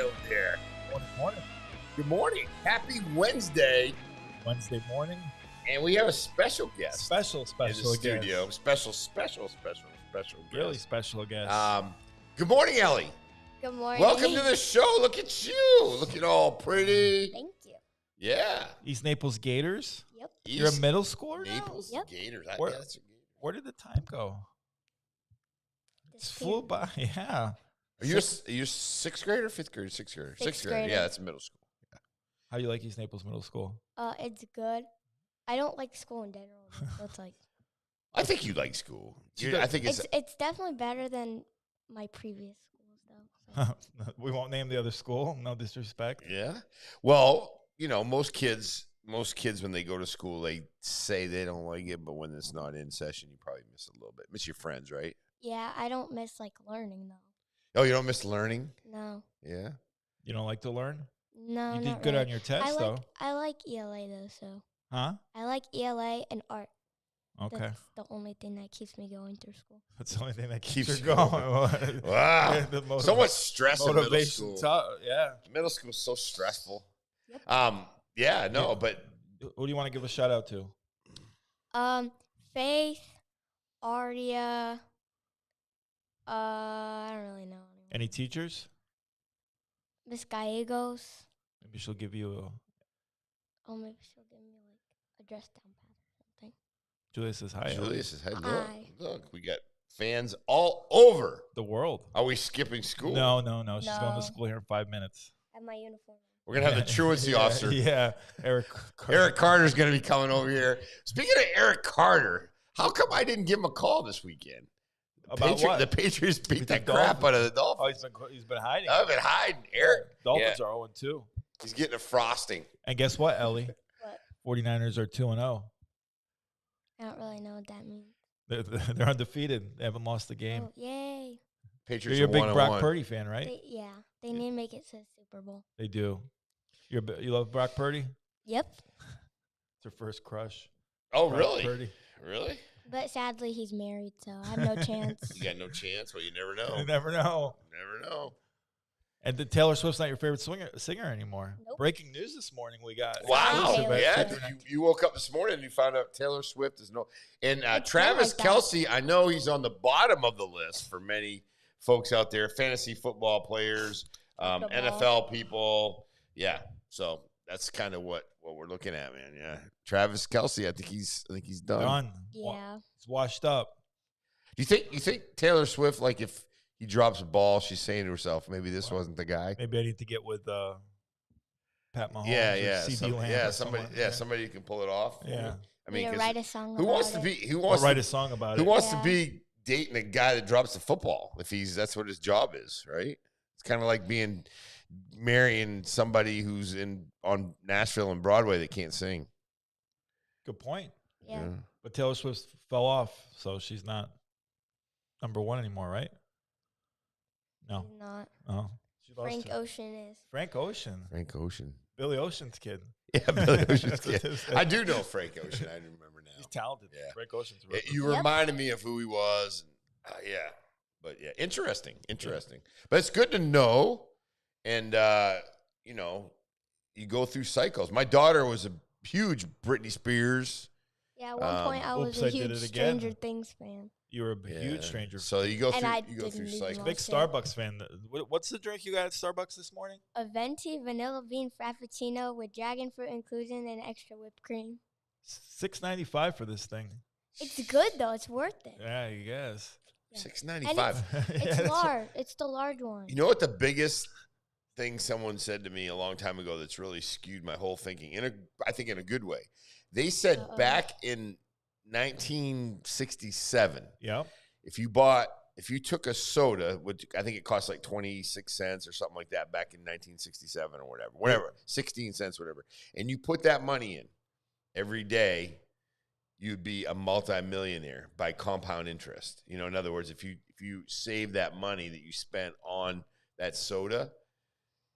out there. Morning. Good morning. Happy Wednesday. Wednesday morning. And we have a special guest. Special in the guest. studio. Special guest. Really special guest. Good morning, Ellie. Good morning. Welcome to the show. Look at you. Looking all pretty. Thank you. Yeah. East Naples Gators. Yep. You're a middle schooler now? Naples Yep. Gators. Where- Yeah, that's a Gator. Where did the time go? It's flew by. Yeah. Are you a sixth grader, fifth grader, sixth grader? Sixth grader. grader. Yeah, that's middle school. How do you like East Naples Middle School? It's good. I don't like school in general. So it's like I think you like school. You do. I think it's definitely better than my previous schools though. So. We won't name the other school. No disrespect. Yeah. Well, most kids when they go to school, they say they don't like it, but when it's not in session, you probably miss it a little bit. Miss your friends, right? Yeah, I don't miss like learning though. Oh, you don't miss learning? No. Yeah. You don't like to learn? No. You did not good really. on your test, though. I like ELA though, so Huh? I like ELA and art. Okay. That's the only thing that keeps me going through school. That's the only thing that keeps Keeps her you going. going. Wow. The So much stress in middle motivation. school. Yeah. Middle school is so stressful. Yep. Yeah, no, but Who do you want to give a shout out to? Faith, Ardia. I don't really know anyone. Any teachers? Miss Gallegos. Maybe she'll give you a. Oh, maybe she'll give me like a dress down pat or something. Julia says hi. Julia says, hey, Hi. look, we got fans all over. The world. Are we skipping school? No. She's going No. to school here in 5 minutes. I have my uniform. We're going to have the truancy officer. Yeah, Eric. Eric Carter's going to be coming over here. Speaking of Eric Carter, how come I didn't give him a call this weekend? About what? The Patriots beat Beat the the crap out of the Oh, Dolphins. he's been hiding. I've been hiding. Eric. Dolphins are 0-2. He's getting a frosting. And guess what, Ellie? What? 49ers are 2-0. I don't really know what that means. They're undefeated. They haven't lost a game. Oh, yay. Patriots You're a are big 1-1. Brock Purdy fan, right? They need to make it to the Super Bowl. They do. You love Brock Purdy? Yep. It's her first crush. Oh, Brock really? Purdy. Really? But sadly, he's married, so I have no chance. You got no chance? Well, you never know. You never know. Never know. And the Taylor Swift's not your favorite singer anymore. Nope. Breaking news this morning. We got Wow. Taylor Yeah. Swift. You woke up this morning and you found out Taylor Swift is no. And It's Travis been like that. Kelce, I know he's on the bottom of the list for many folks out there, fantasy football players, Football. NFL people. Yeah. So that's kind of what we're looking at, man. Yeah. Travis Kelce, I think he's done. done. Yeah. It's washed up. Do you think Taylor Swift, like if he drops a ball, she's saying to herself, maybe this wasn't the guy? Maybe I need to get with Pat Mahomes. Yeah, or yeah. CD Lamb or Somebody someone. somebody who can pull it off. Yeah. I mean, Need to 'cause write a song who about wants to it. be who I'll wants write to a song about Who it. wants to Yeah. be dating a guy that drops the football if that's what his job is, right? It's kind of like marrying somebody who's on Nashville and Broadway that can't sing. Good point. Yeah. But Taylor Swift fell off, so she's not number one anymore, right? No. He's not. Oh. She lost Frank it. Ocean is. Frank Ocean. Frank Ocean. Billy Ocean's kid. Yeah, Billy Ocean's That's what kid. it is. I do know Frank Ocean. I remember now. He's talented. Yeah. Frank Ocean's really good. You Yep. reminded me of who he was. Yeah. But yeah, interesting. But it's good to know. And, you go through cycles. My daughter was a huge Britney Spears. Yeah, at one point I was oops, a I did huge it again. Stranger Things fan. You were a huge stranger. So you go And I through didn't even cycles. watch Big it. Starbucks fan. What's the drink you got at Starbucks this morning? A venti vanilla bean frappuccino with dragon fruit inclusion and extra whipped cream. $6.95 for this thing. It's good though. It's worth it. Yeah, I guess. Yeah. $6.95. It's large. It's the large one. You know what the biggest thing someone said to me a long time ago that's really skewed my whole thinking I think in a good way. They said back in 1967, Yep. if you took a soda, which I think it cost like 26 cents or something like that back in 1967 or whatever, 16 cents, whatever, and you put that money in every day, you'd be a multimillionaire by compound interest. In other words, if you save that money that you spent on that soda,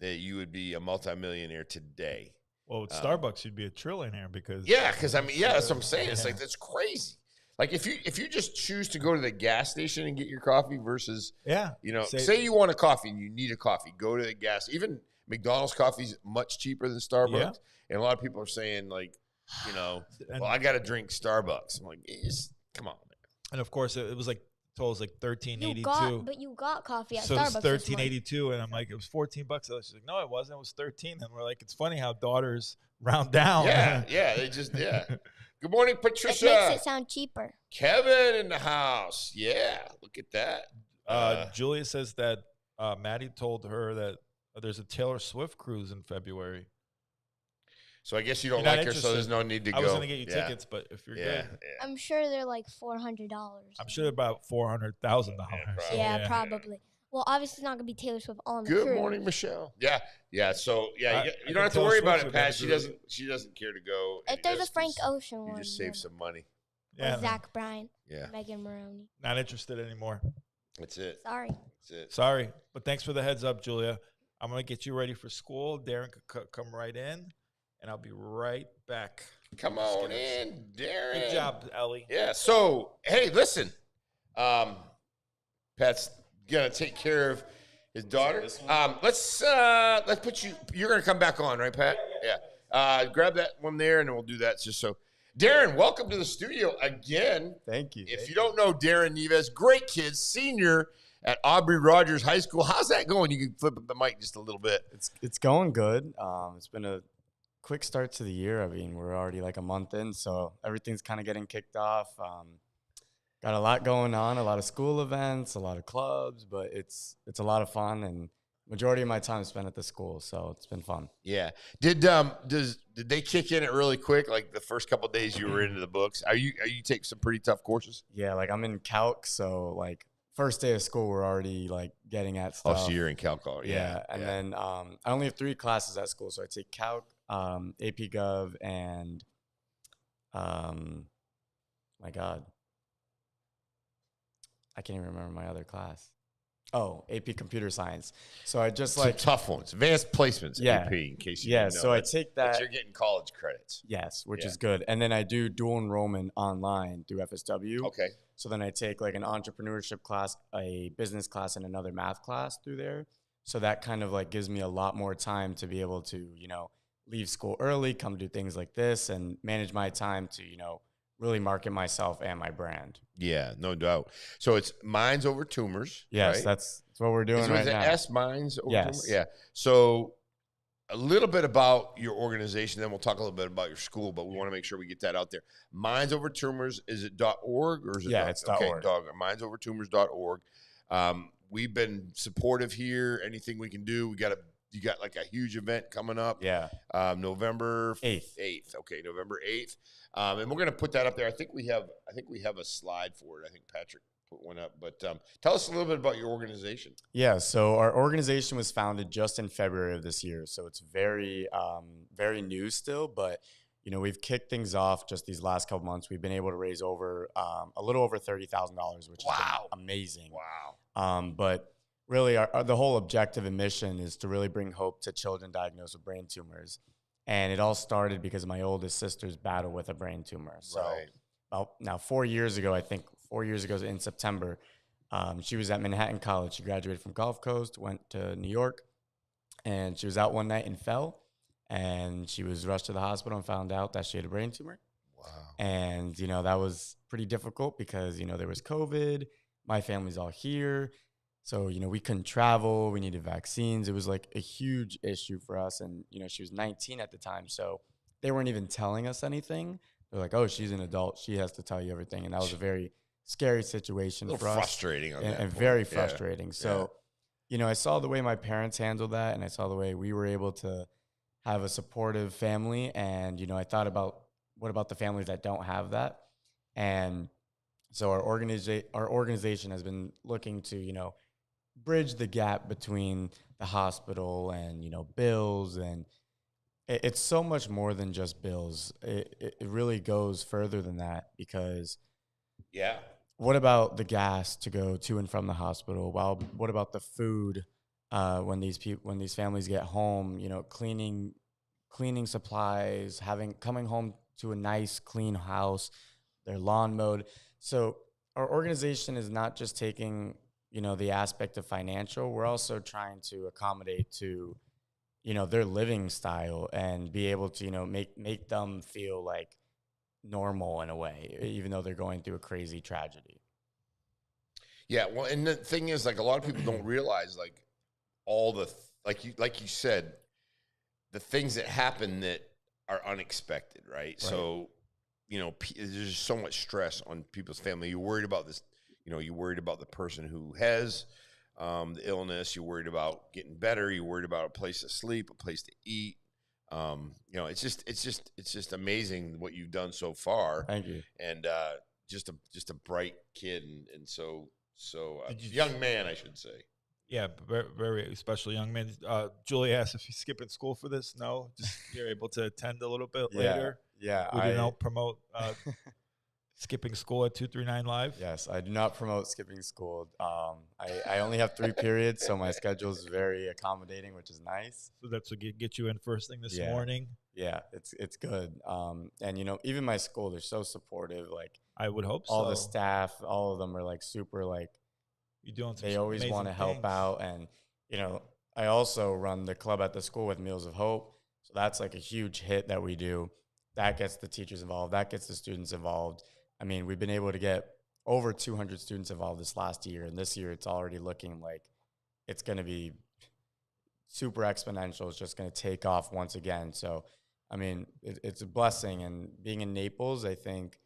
that you would be a multimillionaire today. Well, with Starbucks, you'd be a trillionaire because because that's what I'm saying. It's like that's crazy. Like if you just choose to go to the gas station and get your coffee versus, Yeah. say you want a coffee and you need a coffee, go to the gas. Even McDonald's coffee is much cheaper than Starbucks. Yeah. And a lot of people are saying like, well, I got to drink Starbucks. I'm like, come on, man. And of course, it was like told us like $13.82. But you got coffee at so Starbucks. So it's $13.82, and I'm like, it was $14. She's like, no, it wasn't. It was 13. And we're like, it's funny how daughters round down. Yeah, they just Good morning, Patricia. It makes it sound cheaper. Kevin in the house. Yeah, look at that. Julia says that Maddie told her that there's a Taylor Swift cruise in February. So I guess you don't like her, so there's no need to go. I was going to get you tickets, but if you're good. Yeah. I'm sure they're like $400. I'm sure they're about $400,000. Yeah, probably. Well, obviously it's not going to be Taylor Swift on the cruise. Good morning, Michelle. Yeah. So you don't have to worry about it, Pat. She doesn't care to go. If there's a Frank Ocean one, you just save some money. Yeah. Zach Bryan. Yeah. Megan Maroney. Not interested anymore. That's it. Sorry. That's it. Sorry, but thanks for the heads up, Julia. I'm going to get you ready for school. Darren could come right in, and I'll be right back. Come on in, Darren. Good job, Ellie. Yeah. So, hey, listen. Pat's gonna take care of his daughter. Let's put you. You're gonna come back on, right, Pat? Yeah. Grab that one there, and then we'll do that. Just so, Darren, welcome to the studio again. Thank you. If you don't know Darren Nieves, great kid, senior at Aubrey Rogers High School. How's that going? You can flip up the mic just a little bit. It's going good. It's been a quick start to the year. I mean, we're already like a month in, so everything's kind of getting kicked off. Got a lot going on, a lot of school events, a lot of clubs, but it's a lot of fun, and majority of my time is spent at the school, so it's been fun. Yeah. Did they kick in it really quick? Like the first couple of days you were into the books? Are you taking some pretty tough courses? Yeah, like I'm in calc, so like first day of school we're already like getting at stuff. Oh, so you're in calc already. Yeah. And then I only have 3 classes at school, so I take calc, AP Gov, and my God, I can't even remember my other class. Oh, AP Computer Science. So I just some tough ones, advanced placements. AP, in case you didn't know. So I take that. But you're getting college credits. Yes, which is good. And then I do dual enrollment online through FSW. Okay. So then I take like an entrepreneurship class, a business class, and another math class through there. So that kind of like gives me a lot more time to be able to, leave school early, come do things like this, and manage my time to, really market myself and my brand. Yeah, no doubt. So it's Minds Over Tumors. Yes, right? that's what we're doing right now. S Minds Over Tumors? Yeah. So a little bit about your organization, then we'll talk a little bit about your school, but we want to make sure we get that out there. Minds Over Tumors, is it .org or is it? Yeah, it's .org. Mindsovertumors.org. We've been supportive here. Anything we can do, you got like a huge event coming up. Yeah. November 8th. Okay, November 8th. And we're going to put that up there. I think we have a slide for it. I think Patrick put one up. But tell us a little bit about your organization. Yeah, so our organization was founded just in February of this year. So it's very, very new still. But, we've kicked things off just these last couple months. We've been able to raise over a little over $30,000, which is amazing. Wow. But really, the whole objective and mission is to really bring hope to children diagnosed with brain tumors. And it all started because of my oldest sister's battle with a brain tumor. So about 4 years ago, I think 4 years ago in September, she was at Manhattan College. She graduated from Gulf Coast, went to New York, and she was out one night and fell. And she was rushed to the hospital and found out that she had a brain tumor. Wow. And, that was pretty difficult because, there was COVID. My family's all here. So, we couldn't travel. We needed vaccines. It was like a huge issue for us. And, she was 19 at the time. So they weren't even telling us anything. They're like, oh, she's an adult. She has to tell you everything. And that was a very scary situation for us. Frustrating. And very frustrating. Yeah. So, I saw the way my parents handled that. And I saw the way we were able to have a supportive family. And, I thought about what about the families that don't have that? And so our organization has been looking to, bridge the gap between the hospital and, bills. And it's so much more than just bills. It really goes further than that because what about the gas to go to and from the hospital? Well, what about the food when these families get home, cleaning supplies, coming home to a nice clean house, their lawn mowed. So our organization is not just taking, the aspect of financial. We're also trying to accommodate to, their living style and be able to, make them feel like normal in a way, even though they're going through a crazy tragedy. Yeah, well, and the thing is, like, a lot of people don't realize, like, all the like you said, the things that happen that are unexpected, right? So, there's just so much stress on people's family. You're worried about this, you're worried about the person who has the illness. You're worried about getting better. You're worried about a place to sleep, a place to eat. It's just amazing what you've done so far. Thank you. And just a bright kid, and so young man, I should say. Yeah, very, very special young man. Julie asked if he's skipping school for this. No, just you're able to attend a little bit later. Yeah, We do not promote skipping school at 239 Live. Yes, I do not promote skipping school. I only have 3 periods, so my schedule is very accommodating, which is nice. So that's what get you in first thing this morning. Yeah, it's good. And even my school, they're so supportive. Like, I would hope all the staff, all of them are like super like. You're doing some they always want to help out, and I also run the club at the school with Meals of Hope, so that's like a huge hit that we do. That gets the teachers involved, that gets the students involved. I mean, we've been able to get over 200 students involved this last year, and this year it's already looking like it's going to be super exponential. It's just going to take off once again. So, I mean, it's a blessing, and being in Naples, I think,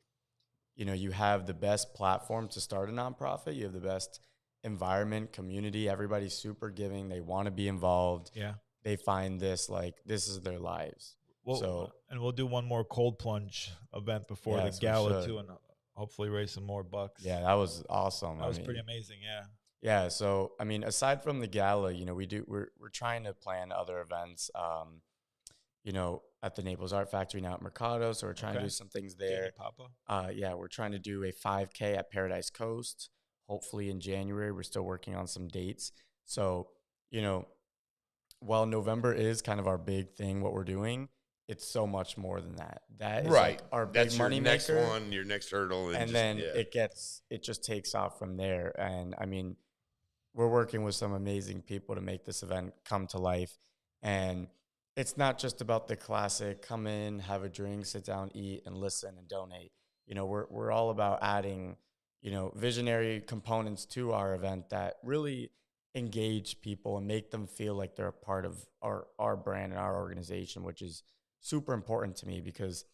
you have the best platform to start a nonprofit. You have the best environment, community. Everybody's super giving. They want to be involved. Yeah. They find this is their lives. And we'll do one more cold plunge event before the gala too, and hopefully raise some more bucks. Yeah, that was awesome. That was pretty amazing. Yeah. Yeah. So, I mean, aside from the gala, we're trying to plan other events, at the Naples Art Factory now at Mercado. So we're trying to do some things there. Papa. Yeah, we're trying to do a 5K at Paradise Coast. Hopefully in January. We're still working on some dates. So, while November is kind of our big thing, what we're doing, it's so much more than that. That is right. Like our big That's money your next maker. one, your next hurdle. And then it just takes off from there. And I mean, we're working with some amazing people to make this event come to life. And it's not just about the classic, come in, have a drink, sit down, eat, and listen and donate. We're all about adding visionary components to our event that really engage people and make them feel like they're a part of our brand and our organization, which is super important to me, because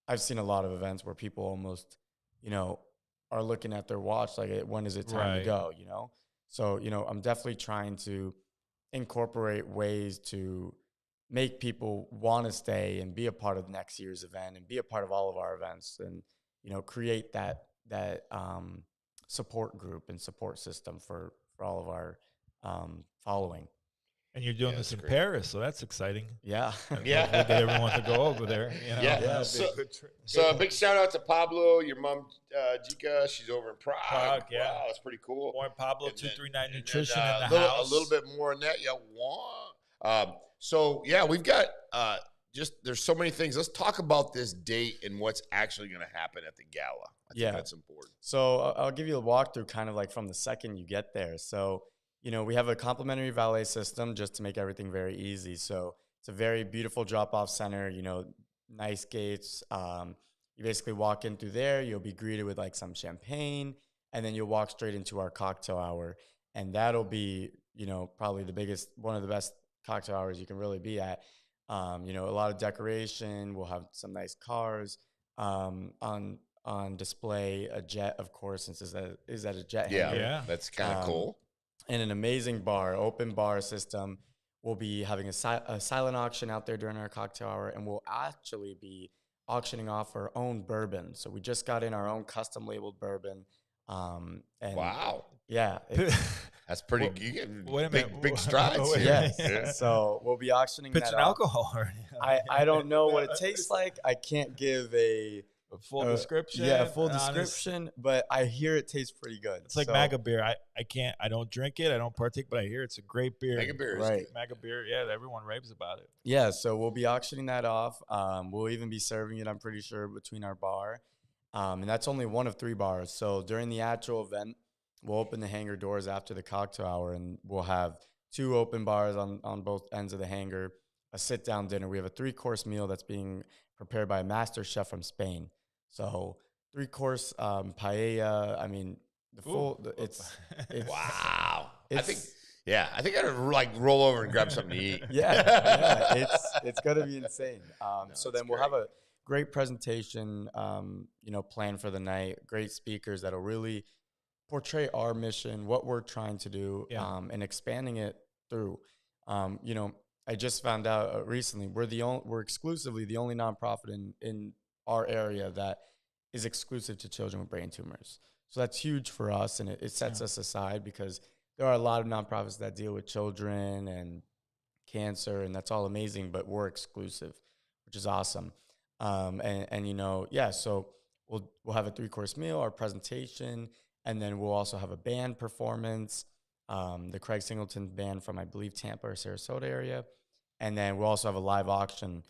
I've seen a lot of events where people almost, are looking at their watch like, when is it time to go, So, I'm definitely trying to incorporate ways to make people want to stay and be a part of next year's event and be a part of all of our events, and, create that support group and support system for all of our following. And you're doing this in Paris, so that's exciting. Yeah. Yeah. We'll get everyone to go over there. Yeah. So a big shout out to Pablo, your mom, Jika. She's over in Prague. Yeah. Wow, that's pretty cool. More Pablo, And 239 then, Nutrition in the A house. little bit more on that. Yeah. Wow. So, yeah, we've got there's so many things. Let's talk about this date and what's actually going to happen at the gala. I think that's important. So I'll give you a walkthrough kind of like from the second you get there. So, we have a complimentary valet system just to make everything very easy. So it's a very beautiful drop-off center, nice gates. You basically walk in through there. You'll be greeted with like some champagne, and then you'll walk straight into our cocktail hour. And that'll be, probably one of the best cocktail hours you can really be at. A lot of decoration. We'll have some nice cars on display. A jet, of course, since is that a jet hangar. Yeah, that's kind of cool. And an amazing bar, open bar system. We'll be having a silent auction out there during our cocktail hour, and we'll actually be auctioning off our own bourbon. So we just got in our own custom labeled bourbon. And wow. Yeah. That's pretty wait a minute. Big strides. Yes. Yeah. So we'll be auctioning Pitch that an off. alcohol. I don't know what it tastes like. I can't give a full description. Yeah, full description, but I hear it tastes pretty good. It's like Maga beer. I don't drink it. I don't partake, but I hear it's a great beer. Maga beer, right? Maga beer. Yeah, everyone raves about it. Yeah, so we'll be auctioning that off. We'll even be serving it, I'm pretty sure, between our bar. And that's only one of 3 bars. So during the actual event, we'll open the hangar doors after the cocktail hour, and we'll have 2 open bars on both ends of the hangar, a sit-down dinner. We have a 3-course meal that's being prepared by a master chef from Spain. So 3-course paella. I mean, it's wow. It's, I think I'd like roll over and grab something to eat. yeah, it's gonna be insane. So then we'll great. have a great presentation, planned for the night. Great speakers that'll really portray our mission, what we're trying to do, and expanding it through. I just found out recently we're exclusively the only nonprofit in our area that is exclusive to children with brain tumors. So that's huge for us, and it sets us aside because there are a lot of nonprofits that deal with children and cancer, and that's all amazing, but we're exclusive, which is awesome. So we'll have a 3-course meal, our presentation, and then we'll also have a band performance, the Craig Singleton band from, I believe, Tampa or Sarasota area. And then we'll also have a live auction.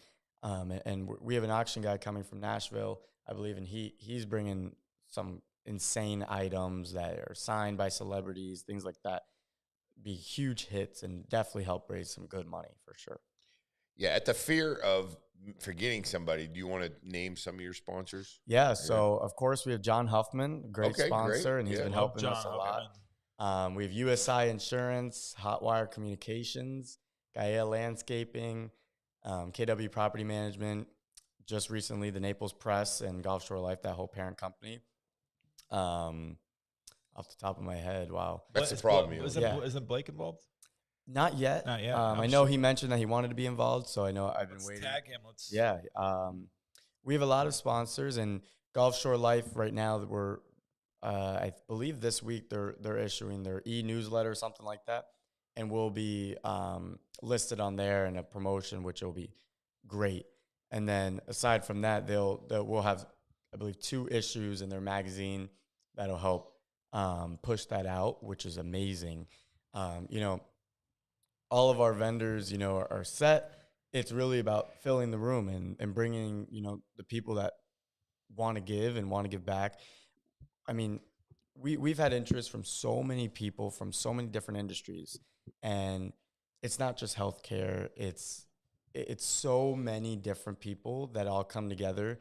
And we have an auction guy coming from Nashville, I believe, and he's bringing some insane items that are signed by celebrities, things like that. Be huge hits and definitely help raise some good money for sure. Yeah, at the fear of forgetting somebody, do you want to name some of your sponsors? Yeah, so of course we have John Huffman, great sponsor, and he's been helping us a lot. We have USI Insurance, Hotwire Communications, Gaia Landscaping, KW Property Management, just recently the Naples Press and Gulf Shore Life, that whole parent company. Off the top of my head, wow. That's the problem. Isn't Blake involved? Not yet. Not yet. I know he mentioned that he wanted to be involved, so I know I've been waiting. Tag him. Yeah. We have a lot of sponsors, and Gulf Shore Life right now that we're, I believe this week they're issuing their e-newsletter or something like that, and we'll be listed on there in a promotion, which will be great. And then aside from that, we'll have, I believe, 2 issues in their magazine that'll help push that out, which is amazing. All of our vendors, are set. It's really about filling the room and bringing, the people that want to give and want to give back. I mean, we've had interest from so many people from so many different industries, and it's not just healthcare. It's so many different people that all come together,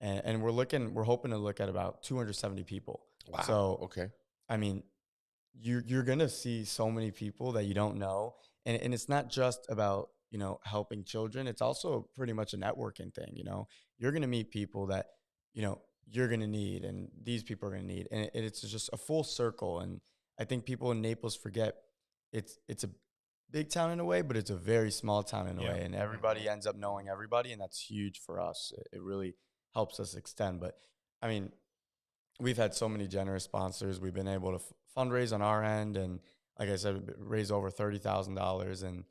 and we're hoping to look at about 270 people. Wow. So, okay. I mean, you're going to see so many people that you don't know. And it's not just about, helping children. It's also pretty much a networking thing. You're going to meet people that, you're going to need, and these people are going to need. And it's just a full circle. And I think people in Naples forget it's a big town in a way, but it's a very small town in a way. And everybody ends up knowing everybody. And that's huge for us. It really helps us extend. But I mean, we've had so many generous sponsors. We've been able to fundraise on our end, and like I said, raise over $30,000, and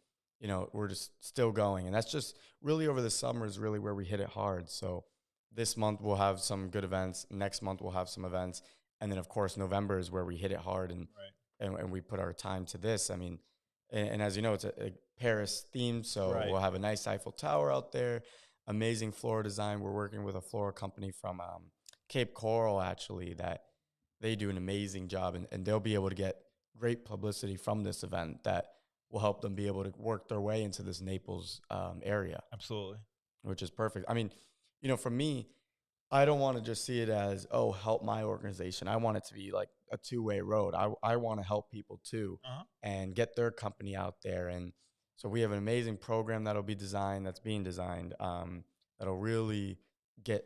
we're just still going. And that's just really over the summer is really where we hit it hard. So this month we'll have some good events. Next month we'll have some events, and then of course November is where we hit it hard, and we put our time to this. I mean, and as you know, it's a Paris theme, so we'll have a nice Eiffel Tower out there, amazing floral design. We're working with a floral company from Cape Coral, actually, that they do an amazing job, and they'll be able to get great publicity from this event that will help them be able to work their way into this Naples area. Absolutely. Which is perfect. I mean, for me, I don't want to just see it as, help my organization. I want it to be like a 2-way road. I want to help people too, and get their company out there. And so we have an amazing program that's being designed, that'll really get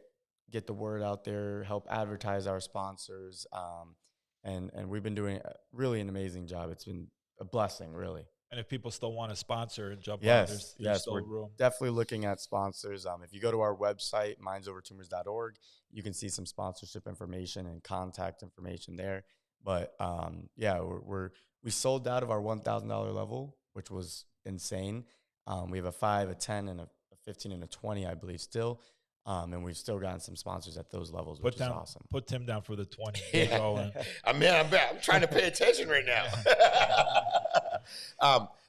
the word out there, help advertise our sponsors. And we've been doing really an amazing job. It's been a blessing, really. And if people still want to sponsor and jump on, there's still room. Definitely looking at sponsors. If you go to our website, mindsovertumors.org, you can see some sponsorship information and contact information there. But we sold out of our $1,000 level, which was insane. We have a 5, a 10, and a 15, and a 20, I believe, still. And we've still gotten some sponsors at those levels, which is awesome. Put Tim down for the 20. I'm trying to pay attention right now.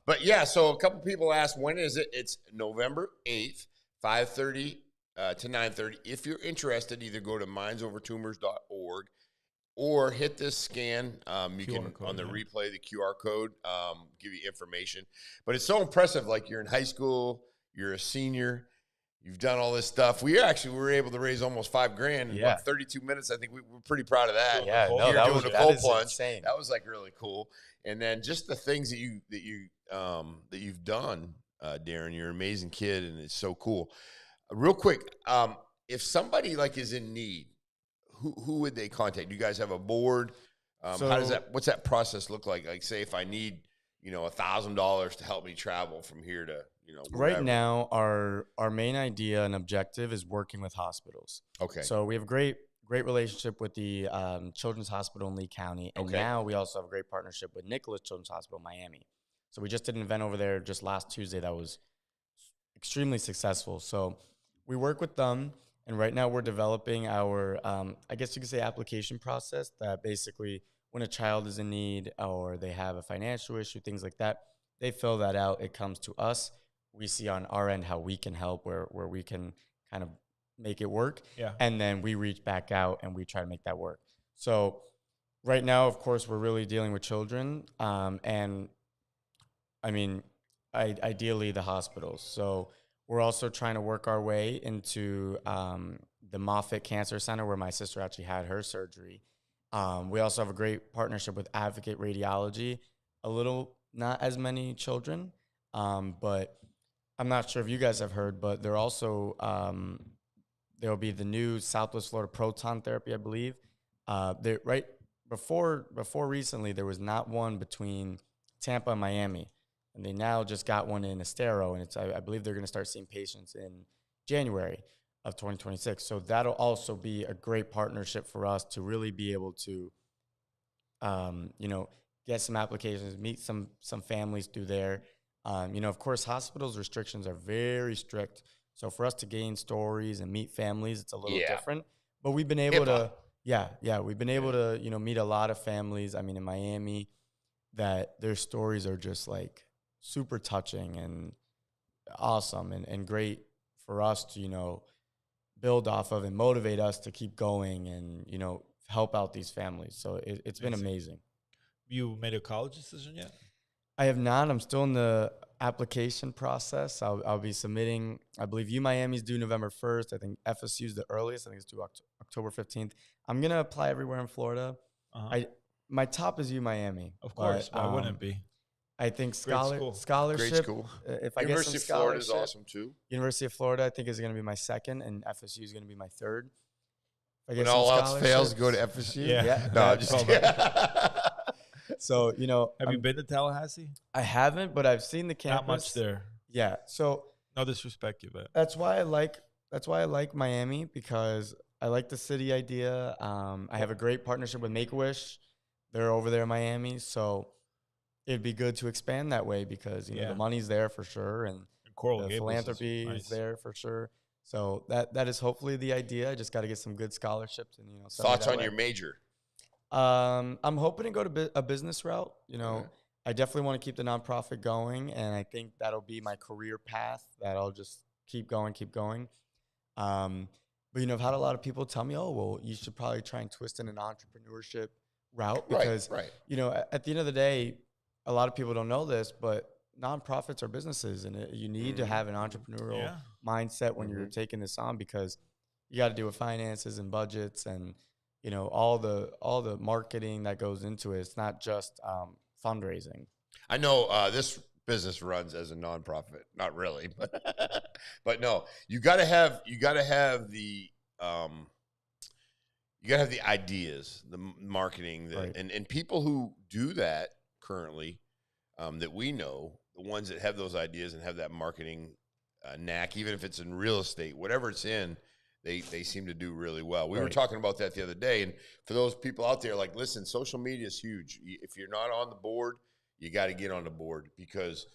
But yeah, so a couple people asked, when is it? It's November 8th, 5:30 to 9:30. If you're interested, either go to mindsovertumors.org or hit this scan. You QR can, code, on the yeah. replay, the QR code, give you information. But it's so impressive. Like, you're in high school, you're a senior, you've done all this stuff. We were able to raise almost $5,000 in what, 32 minutes. I think we're pretty proud of that. Yeah, Cold no, You're that doing was a cold is plunge. insane. That was like really cool. And then just the things that you've done, Darren. You're an amazing kid, and it's so cool. Real quick, if somebody like is in need, who would they contact? Do you guys have a board? What's that process look like? Like, say if I need, $1,000 to help me travel from here to, wherever. Right now, our main idea and objective is working with hospitals. Okay. So we have a great relationship with the Children's Hospital in Lee County, and now we also have a great partnership with Nicholas Children's Hospital in Miami. So we just did an event over there just last Tuesday that was extremely successful. So we work with them, and right now we're developing our, I guess you could say, application process that basically when a child is in need or they have a financial issue, things like that, they fill that out. It comes to us. We see on our end how we can help, where we can kind of make it work. Yeah. And then we reach back out and we try to make that work. So right now, of course, we're really dealing with children. And I mean, ideally the hospitals. So we're also trying to work our way into the Moffitt Cancer Center, where my sister actually had her surgery. We also have a great partnership with Advocate Radiology. Not as many children, but I'm not sure if you guys have heard, but they're also, there will be the new Southwest Florida Proton Therapy, I believe. Right before recently, there was not one between Tampa and Miami. And they now just got one in Estero, and I believe they're going to start seeing patients in January of 2026. So that'll also be a great partnership for us to really be able to, get some applications, meet some families through there. Of course, hospitals' restrictions are very strict. So for us to gain stories and meet families, it's a little different. But we've been able to, we've been able to, meet a lot of families. I mean, in Miami, that their stories are just like super touching and awesome and great for us to, build off of and motivate us to keep going and, help out these families. So it's been amazing. You made a college decision yet? I have not. I'm still in the application process. I'll be submitting. I believe UMiami's due November 1st. I think FSU's the earliest. I think it's due October 15th. I'm going to apply everywhere in Florida. My top is UMiami. Of course. Why wouldn't it be? I think school. scholarship. Great school. If I University get of some Florida is scholarship, awesome too. University of Florida, I think, is going to be my second, and FSU is going to be my third. If I get When some all else fails, scholarships- go to FSU. Yeah. No, I'm just So, Have you been to Tallahassee? I haven't, but I've seen the campus. Not much there. Yeah. So No disrespect, Yvette. that's why I like Miami, because I like the city idea. I have a great partnership with Make-A-Wish. They're over there in Miami, so it'd be good to expand that way because the money's there for sure, and Coral the Gables philanthropy is there for sure. So that is hopefully the idea. I just got to get some good scholarships and Thoughts on your major? I'm hoping to go to a business route. I definitely want to keep the nonprofit going, and I think that'll be my career path. That I'll just keep going. But I've had a lot of people tell me, "Oh, well, you should probably try and twist in an entrepreneurship route," because right. At the end of the day, a lot of people don't know this, but nonprofits are businesses, and you need to have an entrepreneurial mindset when you're taking this on, because you got to deal with finances and budgets and all the marketing that goes into it. It's not just fundraising. I know this business runs as a nonprofit, not really, but no, you got to have the ideas, the marketing, and people who do that currently that we know, the ones that have those ideas and have that marketing knack, even if it's in real estate, whatever it's in, they seem to do really well. We were talking about that the other day, and for those people out there, like, listen, social media is huge. If you're not on the board, you got to get on the board, because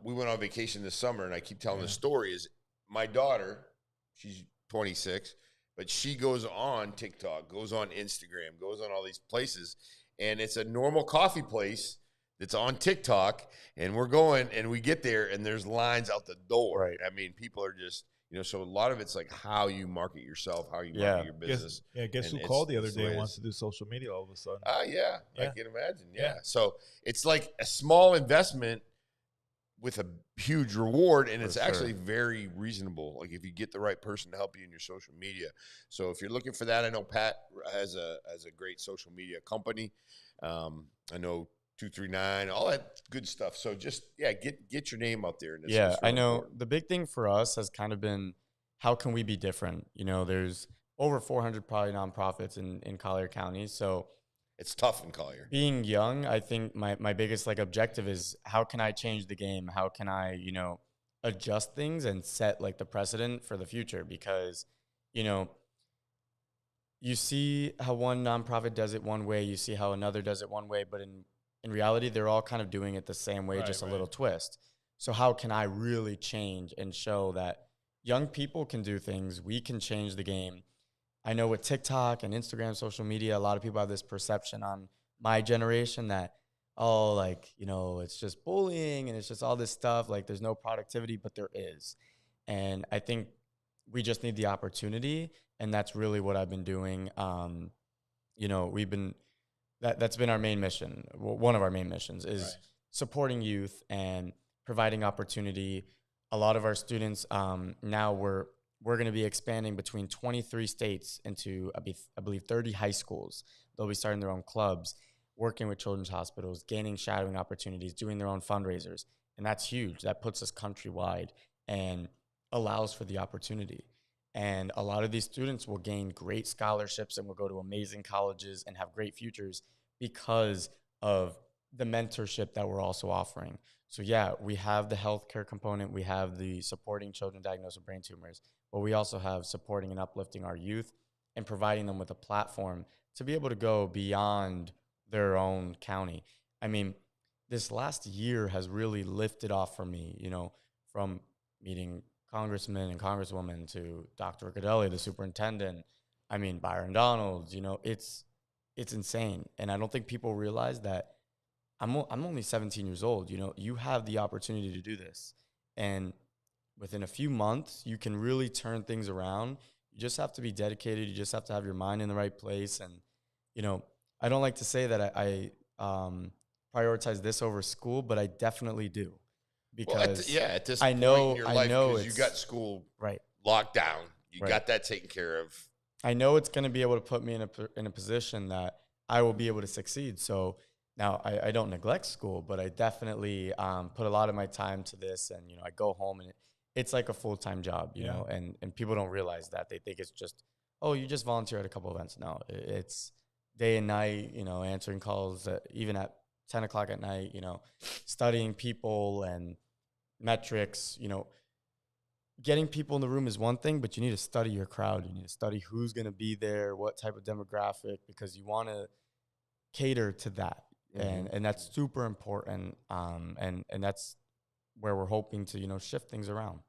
we went on vacation this summer, and I keep telling the story, is my daughter, she's 26, but she goes on TikTok, goes on Instagram, goes on all these places, and it's a normal coffee place that's on TikTok, and we're going, and we get there, and there's lines out the door. Right. I mean, people are just, So a lot of it's like how you market yourself, how you market your business. Guess who And called the other it's day and it wants is. to do social media all of a sudden? Yeah, I Yeah. can imagine. Yeah. Yeah. So it's like a small investment with a huge reward, and it's actually very reasonable. Like if you get the right person to help you in your social media. So if you're looking for that, I know Pat has a great social media company. I know 239, all that good stuff. So just get your name out there. And it's I know important. the big thing for us has kind of been, how can we be different? There's over 400 probably nonprofits in Collier County. So it's tough in Collier. Being young, I think my biggest objective is, how can I change the game? How can I, adjust things and set the precedent for the future? Because, you see how one nonprofit does it one way, you see how another does it one way, but in reality, they're all kind of doing it the same way, just a little twist. So how can I really change and show that young people can do things? We can change the game. I know with TikTok and Instagram, social media, a lot of people have this perception on my generation that, it's just bullying and it's just all this stuff. There's no productivity, but there is. And I think we just need the opportunity. And that's really what I've been doing. That's been our main mission. One of our main missions is supporting youth and providing opportunity. A lot of our students, now we're going to be expanding between 23 states into, I believe, 30 high schools. They'll be starting their own clubs, working with children's hospitals, gaining shadowing opportunities, doing their own fundraisers. And that's huge. That puts us countrywide and allows for the opportunity. And a lot of these students will gain great scholarships and will go to amazing colleges and have great futures because of the mentorship that we're also offering. So we have the healthcare component. We have the supporting children diagnosed with brain tumors, but we also have supporting and uplifting our youth and providing them with a platform to be able to go beyond their own county. I mean, this last year has really lifted off for me, from meeting congressmen and congresswomen to Dr. Riccadelli, the superintendent. I mean, Byron Donalds, it's insane. And I don't think people realize that I'm only 17 years old. You have the opportunity to do this. And within a few months, you can really turn things around. You just have to be dedicated. You just have to have your mind in the right place. And, I don't like to say that I prioritize this over school, but I definitely do. Because at this point in your life, because you got school locked down. You got that taken care of. I know it's going to be able to put me in a position that I will be able to succeed. So now I don't neglect school, but I definitely put a lot of my time to this. And, I go home and it's like a full-time job, you know, and people don't realize that. They think it's just, you just volunteer at a couple events. No, it's day and night, answering calls, even at 10 o'clock at night, studying people and metrics. Getting people in the room is one thing, but you need to study your crowd. You need to study who's going to be there, what type of demographic, because you want to cater to that. And that's super important. And that's where we're hoping to, shift things around.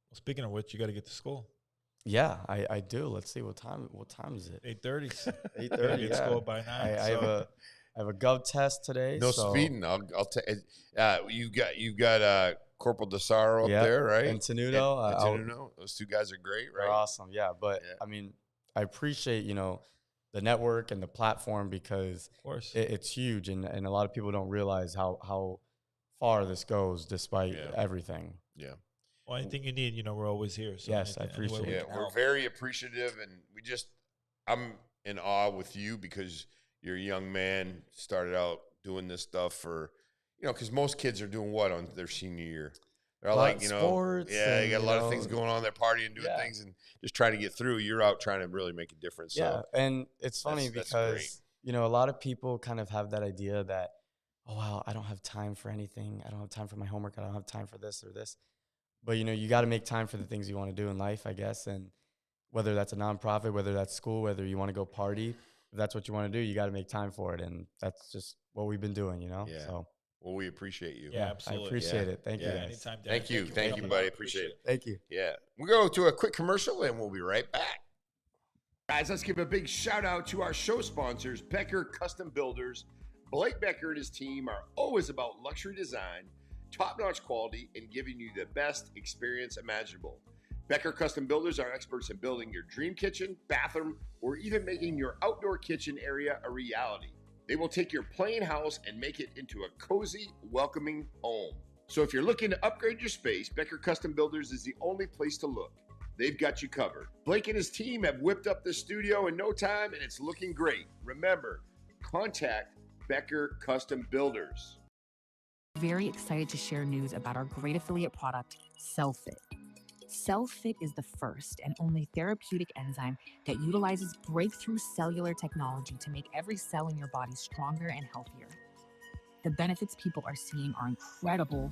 Well, speaking of which, you got to get to school. Yeah, I do. Let's see, what time is it? 8:30. 8:30. Get to school by 9. I have a gov test today. No speeding. I'll take. You got Corporal DeSaro up there, right? And Tenuto. Tenuto. Those two guys are great, right? They're awesome. Yeah, but I mean, I appreciate the network and the platform, because of course it's huge, and a lot of people don't realize how far this goes despite everything. Yeah. Well, anything you need, we're always here. So yes, I appreciate it. We're very appreciative, and I'm in awe with you because you're a young man, started out doing this stuff for, because most kids are doing what on their senior year? They're like, sports. You got a lot of things going on. They're partying, doing things, and just trying to get through. You're out trying to really make a difference. Yeah, so and it's funny because, a lot of people kind of have that idea that, oh, wow, I don't have time for anything. I don't have time for my homework. I don't have time for this or this. But, you got to make time for the things you want to do in life, I guess. And whether that's a nonprofit, whether that's school, whether you want to go party, if that's what you want to do, you got to make time for it. And that's just what we've been doing, Yeah. So. Well, we appreciate you. Yeah, absolutely. I appreciate it. Thank you. Anytime, Darren. Thank you, buddy. Appreciate it. Thank you. Yeah. We'll go to a quick commercial and we'll be right back. Guys, let's give a big shout out to our show sponsors, Becker Custom Builders. Blake Becker and his team are always about luxury design, top-notch quality, and giving you the best experience imaginable. Becker Custom Builders are experts in building your dream kitchen, bathroom, or even making your outdoor kitchen area a reality. They will take your plain house and make it into a cozy, welcoming home. So if you're looking to upgrade your space, Becker Custom Builders is the only place to look. They've got you covered. Blake and his team have whipped up the studio in no time, and it's looking great. Remember, contact Becker Custom Builders. Very excited to share news about our great affiliate product, CellFit. CellFit is the first and only therapeutic enzyme that utilizes breakthrough cellular technology to make every cell in your body stronger and healthier. The benefits people are seeing are incredible.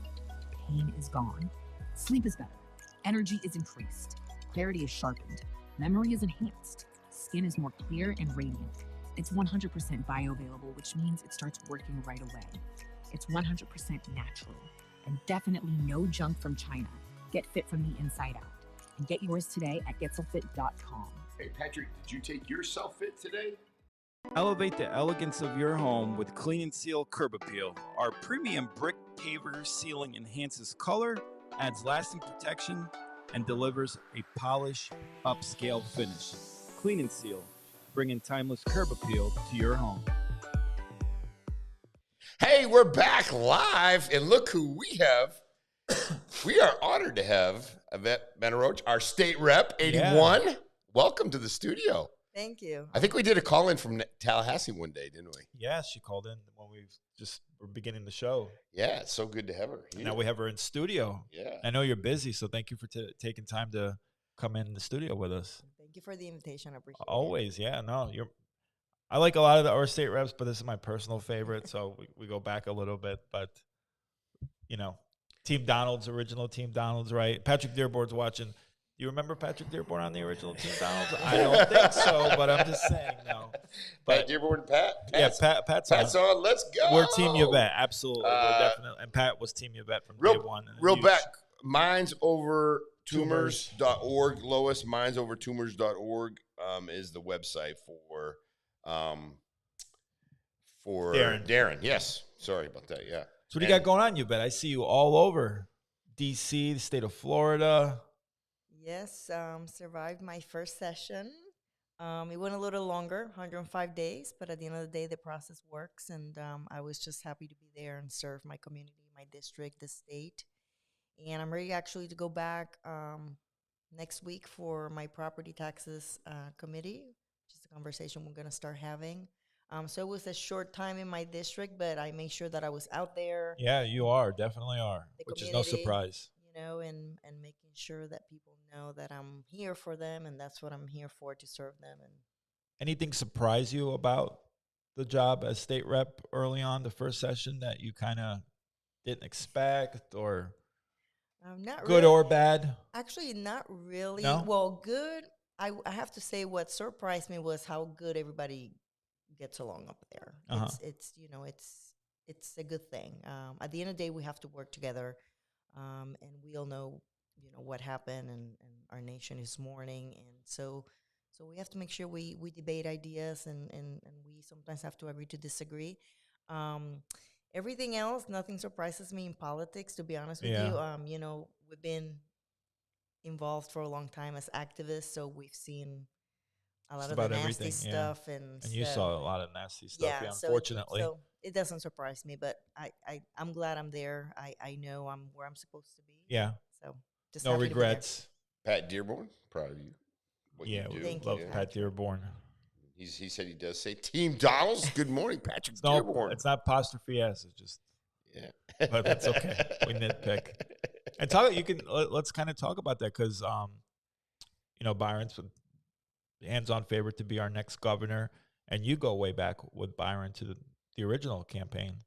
Pain is gone. Sleep is better. Energy is increased. Clarity is sharpened. Memory is enhanced. Skin is more clear and radiant. It's 100% bioavailable, which means it starts working right away. It's 100% natural and definitely no junk from China. Get fit from the inside out and get yours today at getselfit.com. Hey, Patrick, did you take your CellFit today? Elevate the elegance of your home with Clean and Seal Curb Appeal. Our premium brick paver sealing enhances color, adds lasting protection, and delivers a polished, upscale finish. Clean and Seal, bringing timeless curb appeal to your home. Hey, we're back live, and look who we have. We are honored to have Yvette Benarroch, our state rep, 81. Yeah. Welcome to the studio. Thank you. I think we did a call-in from Tallahassee one day, didn't we? Yeah, she called in when we just were beginning the show. Yeah, it's so good to have her here. Now we have her in studio. Yeah. I know you're busy, so thank you for taking time to come in the studio with us. Thank you for the invitation. I appreciate it. Always, yeah. No, I like a lot of our state reps, but this is my personal favorite, so we go back a little bit. But, you know, Team Donald's, original Team Donald's, right? Patrick Dearborn's watching. Do you remember Patrick Dearborn on the original Team Donald's? I don't think so, but I'm just saying, no. But Pat Dearborn, Pat? Pat's on. Let's go. We're Team Yvette, absolutely. We're definitely. And Pat was Team Yvette from day one. Real back, mindsovertumors.org. Lois, mindsovertumors.org is the website for Darren. Yes. Sorry about that, yeah. So what do you got going on, Yvette? I see you all over D.C., the state of Florida. Yes, survived my first session. It went a little longer, 105 days, but at the end of the day, the process works, and I was just happy to be there and serve my community, my district, the state. And I'm ready actually to go back next week for my property taxes committee, which is a conversation we're going to start having. So it was a short time in my district, but I made sure that I was out there. Yeah, you definitely are, which is no surprise. You know, and making sure that people know that I'm here for them, and that's what I'm here for, to serve them. And anything surprise you about the job as state rep early on, the first session, that you kind of didn't expect, or not good really. Or bad? Actually, not really. No? Well, good. I have to say what surprised me was how good everybody gets along up there. Uh-huh. It's you know, it's a good thing. At the end of the day, we have to work together. And we all know, you know, what happened, and our nation is mourning. And so we have to make sure we debate ideas, and we sometimes have to agree to disagree. Everything else, nothing surprises me in politics, to be honest with you. You know, we've been involved for a long time as activists, so we've seen a lot of the nasty stuff. Yeah. And you saw a lot of nasty stuff, unfortunately. So it doesn't surprise me, but I'm glad I'm there. I know I'm where I'm supposed to be. Yeah. So just no regrets. Pat Dearborn, proud of you. Yeah, we Thank love you. Pat Dearborn. He said he does say Team Donald's. Good morning, Patrick Dearborn. It's not apostrophe S. It's just, yeah. But that's okay. We nitpick. And let's kind of talk about that, because, you know, Byron's hands-on favorite to be our next governor, and you go way back with Byron to the original campaign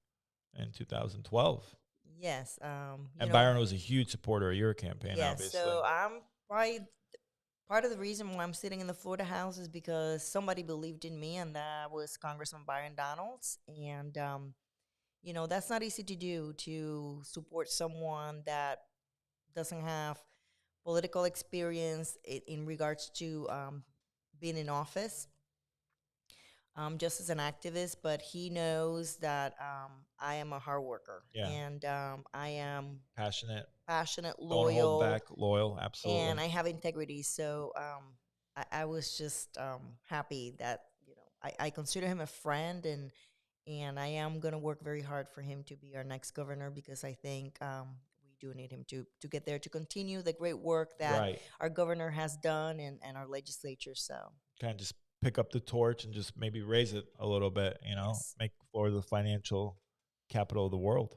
in 2012. Yes. And Byron was a huge supporter of your campaign, obviously. So I'm probably part of the reason why I'm sitting in the Florida House is because somebody believed in me, and that was Congressman Byron Donalds. And, you know, that's not easy to do, to support someone that doesn't have political experience in regards to being in office. just as an activist, but he knows that I am a hard worker. Yeah. And I am Passionate. passionate, Don't loyal. hold back. Loyal. Absolutely. And I have integrity. So I was just happy that, I consider him a friend, and I am going to work very hard for him to be our next governor, because I think we do need him to get there, to continue the great work that our governor has done, and our legislature. So kind of just pick up the torch and just maybe raise it a little bit, make Florida the financial capital of the world.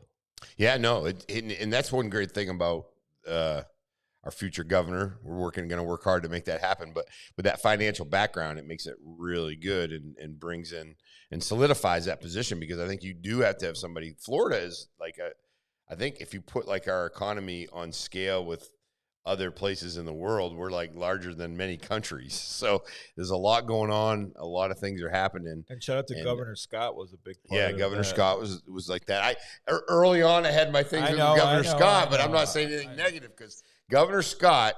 Yeah, no, and that's one great thing about our future governor. We're going to work hard to make that happen. But with that financial background, it makes it really good and brings in and solidifies that position, because I think you do have to have somebody. Florida is like I think if you put like our economy on scale with other places in the world, we're like larger than many countries. So there's a lot going on. A lot of things are happening. And shout out to Governor Scott, was a big part Yeah, of Governor that. Scott was like that. Early on, I had my things with Governor Scott, but I'm not saying anything negative, because Governor Scott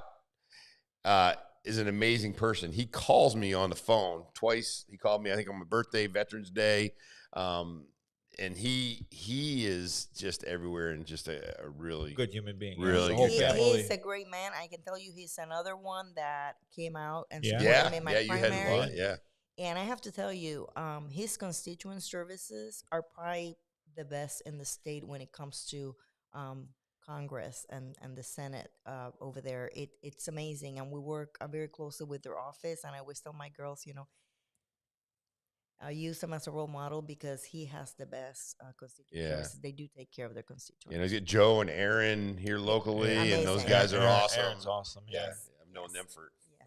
is an amazing person. He calls me on the phone twice. He called me, I think, on my birthday, Veterans Day. And he is just everywhere, and just a really good human being. Really He's a great man. I can tell you, he's another one that came out and supported him in my primary. You had one, And I have to tell you, his constituent services are probably the best in the state when it comes to Congress and the Senate over there. It's amazing, and we work very closely with their office. And I always tell my girls, I use him as a role model, because he has the best constituent services. They do take care of their constituents. You get Joe and Aaron here locally, and those guys are awesome. Aaron's awesome. Yeah, I've known them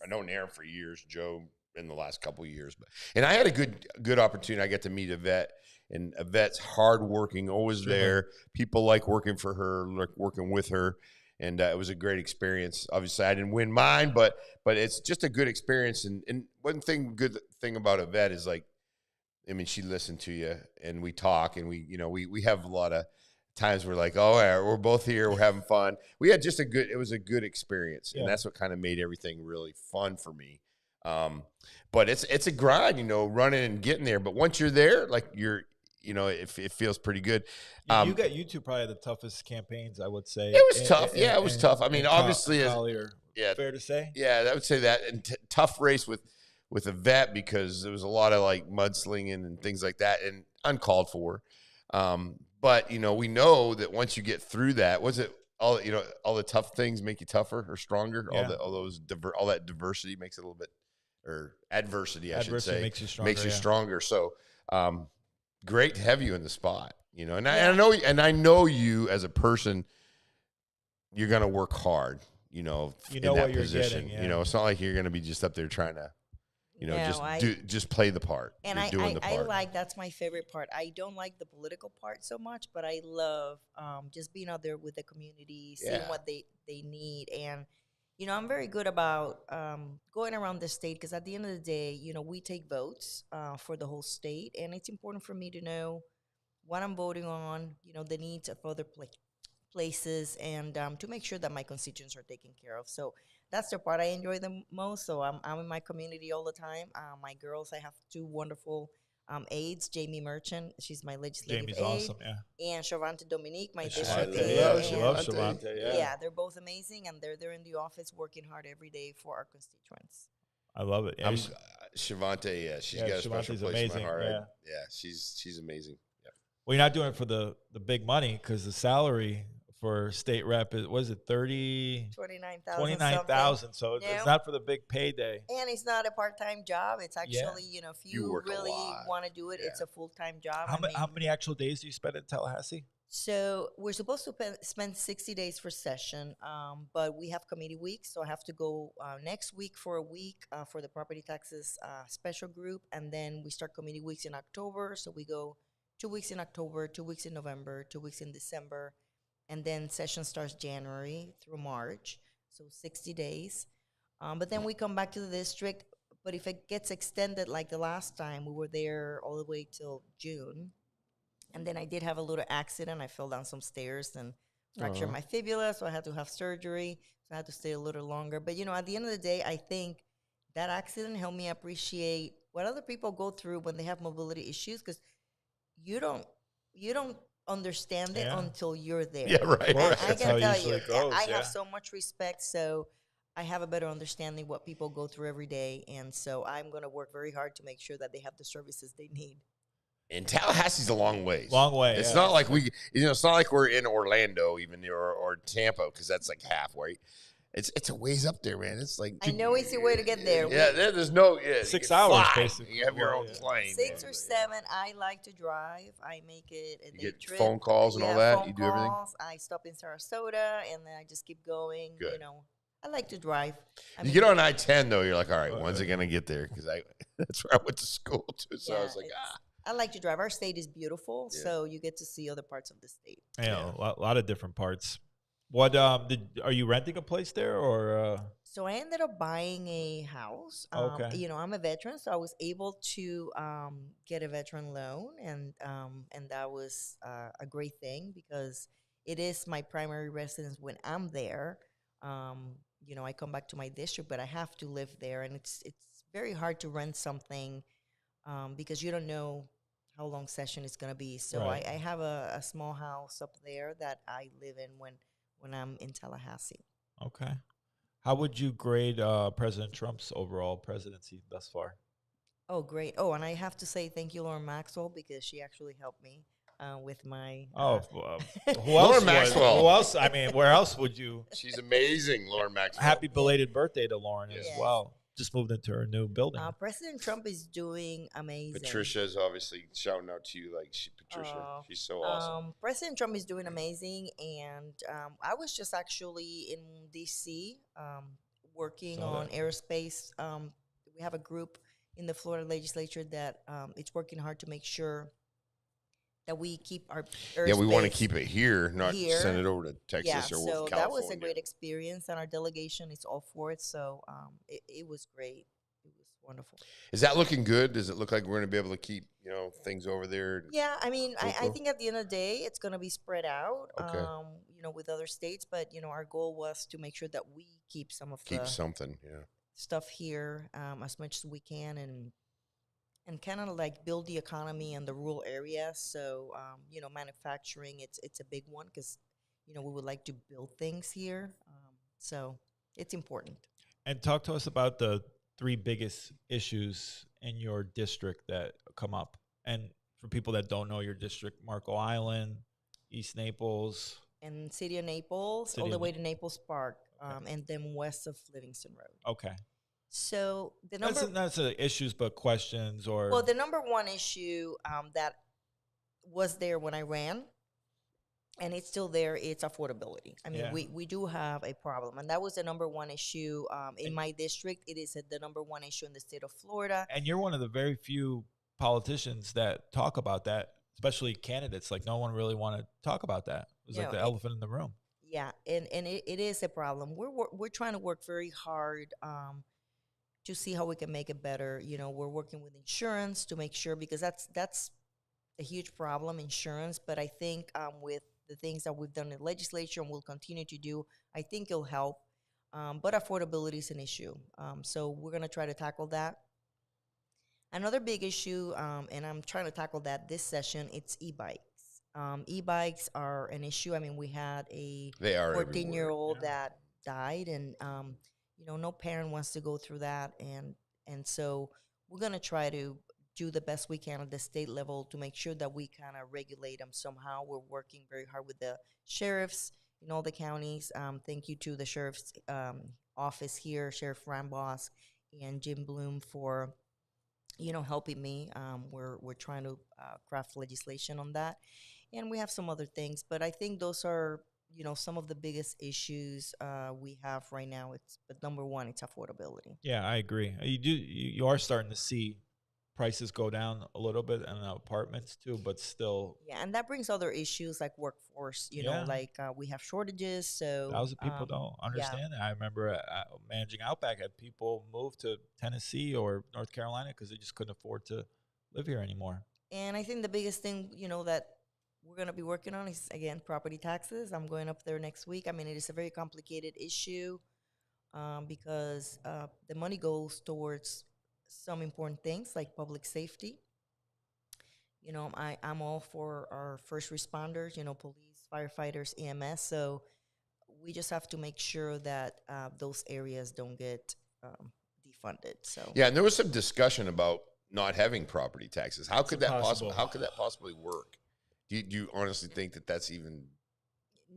I've known Aaron for years. Joe in the last couple of years, and I had a good opportunity. I got to meet Yvette, and Yvette's hardworking, always there. People like working for her, like working with her. And it was a great experience. Obviously, I didn't win mine, but it's just a good experience. And one good thing about Yvette is, like, I mean, she listened to you, and we talk, and we have a lot of times we're like, oh, yeah, we're both here, we're having fun. We had just it was a good experience, and that's what kind of made everything really fun for me. But it's a grind, running and getting there. But once you're there, like it feels pretty good. You two probably the toughest campaigns, I would say. It was tough. It was tough. I mean, obviously, fair to say. Yeah, I would say that. And tough race with Yvette, because there was a lot of like mudslinging and things like that, and uncalled for. But we know that once you get through that, all the tough things make you tougher or stronger. Yeah. All that diversity makes it a little bit, or adversity, I should say, makes you stronger. Stronger. So, great to have you in the spot. And I know you as a person. You're gonna work hard. In that what you're position. Getting, yeah. It's not like you're gonna be just up there trying to. Just play the part. And I like, that's my favorite part. I don't like the political part so much, but I love just being out there with the community, seeing what they need. And, I'm very good about going around the state, because at the end of the day, we take votes for the whole state. And it's important for me to know what I'm voting on, the needs of other places, and to make sure that my constituents are taken care of. So that's the part I enjoy the most. So I'm in my community all the time. My girls, I have two wonderful aides. Jamie Merchant, she's my legislative Jamie's aide. awesome, yeah. And Shavante Dominique, my district aide. Yeah, she loves Shavante, yeah, they're both amazing, and they're in the office working hard every day for our constituents. I love it. Yeah, Shavante, she's got a special place amazing, in my heart. Yeah, she's amazing. Yeah. Well, you're not doing it for the big money, because the salary for state rep is, was it 29,000. So it's not for the big payday. And it's not a part-time job. It's actually, if you really want to do it, it's a full-time job. How many actual days do you spend in Tallahassee? So we're supposed to spend 60 days for session, but we have committee weeks. So I have to go next week for a week for the property taxes special group. And then we start committee weeks in October. So we go 2 weeks in October, 2 weeks in November, 2 weeks in December. And then session starts January through March, so 60 days. But then we come back to the district. But if it gets extended like the last time, we were there all the way till June. And then I did have a little accident. I fell down some stairs and fractured my fibula, so I had to have surgery. So I had to stay a little longer. But, at the end of the day, I think that accident helped me appreciate what other people go through when they have mobility issues, because you don't understand it Yeah. until you're there. Yeah, right. And right. I That's can how it tell usually you, goes, I yeah. have so much respect, so I have a better understanding what people go through every day, and so I'm going to work very hard to make sure that they have the services they need. And Tallahassee's a long ways. Long way. It's yeah. not like it's not like we're in Orlando even or Tampa, because that's like halfway. It's a ways up there, man. It's like I know it's a way to get there. Yeah, there's no 6 you hours, fly. basically. You have your own Yeah. plane. 6 man. or 7, I like to drive. I make it a You day get trip. phone calls and all that? Phone You do everything? calls. I stop in Sarasota, and then I just keep going. Good. You know, I like to drive. You get on I-10 though, you're like, all right, when's it gonna get there? Because that's where I went to school too. So I was like, I like to drive. Our state is beautiful, Yeah. so you get to see other parts of the state. Yeah, a lot of different parts. What are you renting a place there or? So I ended up buying a house. Okay. You know, I'm a veteran, so I was able to get a veteran loan, and that was a great thing because it is my primary residence when I'm there. You know, I come back to my district, but I have to live there, and it's very hard to rent something because you don't know how long session it's going to be. So Right. I have a small house up there that I live in when I'm in Tallahassee. Okay. How would you grade President Trump's overall presidency thus far? Oh, great. Oh, and I have to say thank you, Lauren Maxwell, because she actually helped me with my... Who else? Lauren Maxwell. Who else? I mean, where else would you? she's amazing, Lauren Maxwell. Happy belated birthday to Lauren as Yes. well. Just moved into her new building. President Trump is doing amazing. Patricia's obviously shouting out to you, like Patricia. She's so awesome. President Trump is doing amazing, and I was just actually in D.C. Working Saw on that. aerospace. We have a group in the Florida legislature that it's working hard to make sure that we keep our airspace. Yeah, we want to keep it here, not here. send it over to Texas Yeah, or so California. that was a great experience, and our delegation is all for it. So it was great. It was wonderful. Is that looking good? Does it look like we're going to be able to keep things over there? Yeah, I mean, I Cool. think at the end of the day, it's going to be spread out, Okay. With other states. But, our goal was to make sure that we keep some of the Something, yeah. stuff here as much as we can and kind of like build the economy in the rural areas. So, manufacturing, it's a big one because, we would like to build things here. So it's important. And talk to us about the 3 biggest issues in your district that come up. And for people that don't know your district, Marco Island, East Naples. And City of Naples, all the way to Naples Park, and then west of Livingston Road. Okay. So the number... That's the issues, but questions or... Well, the number one issue that was there when I ran, and it's still there, it's affordability. I mean, we do have a problem, and that was the number one issue in my district. It is the number one issue in the state of Florida. And you're one of the very few politicians that talk about that, especially candidates. Like, no one really want to talk about that. It's like the elephant in the room. Yeah, and it is a problem. We're trying to work very hard to see how we can make it better. We're working with insurance to make sure, because that's a huge problem, insurance. But I think with the things that we've done in the legislature and will continue to do, I think it'll help. But affordability is an issue. So we're going to try to tackle that. Another big issue, and I'm trying to tackle that this session, it's e-bikes. E-bikes are an issue. I mean, we had a 14-year-old that died, and no parent wants to go through that, and so we're going to try to do the best we can at the state level to make sure that we kind of regulate them somehow. We're working very hard with the sheriffs in all the counties. Thank you to the sheriff's office here, Sheriff Ramboss and Jim Bloom, for helping me. We're trying to craft legislation on that, and we have some other things. But I think those are some of the biggest issues we have right now. But number one, it's affordability. Yeah, I agree. You are starting to see prices go down a little bit in apartments too, but still. Yeah, and that brings other issues like workforce. Like we have shortages. So thousands of people don't understand that. I remember managing Outback had people move to Tennessee or North Carolina because they just couldn't afford to live here anymore. And I think the biggest thing, that we're going to be working on is, again, property taxes. I'm going up there next week. I mean, it is a very complicated issue because the money goes towards some important things like public safety. I'm all for our first responders, police, firefighters, EMS. So we just have to make sure that those areas don't get defunded. So Yeah, and there was some discussion about not having property taxes. How could that impossible. How could that possibly work? Do you honestly think that that's even?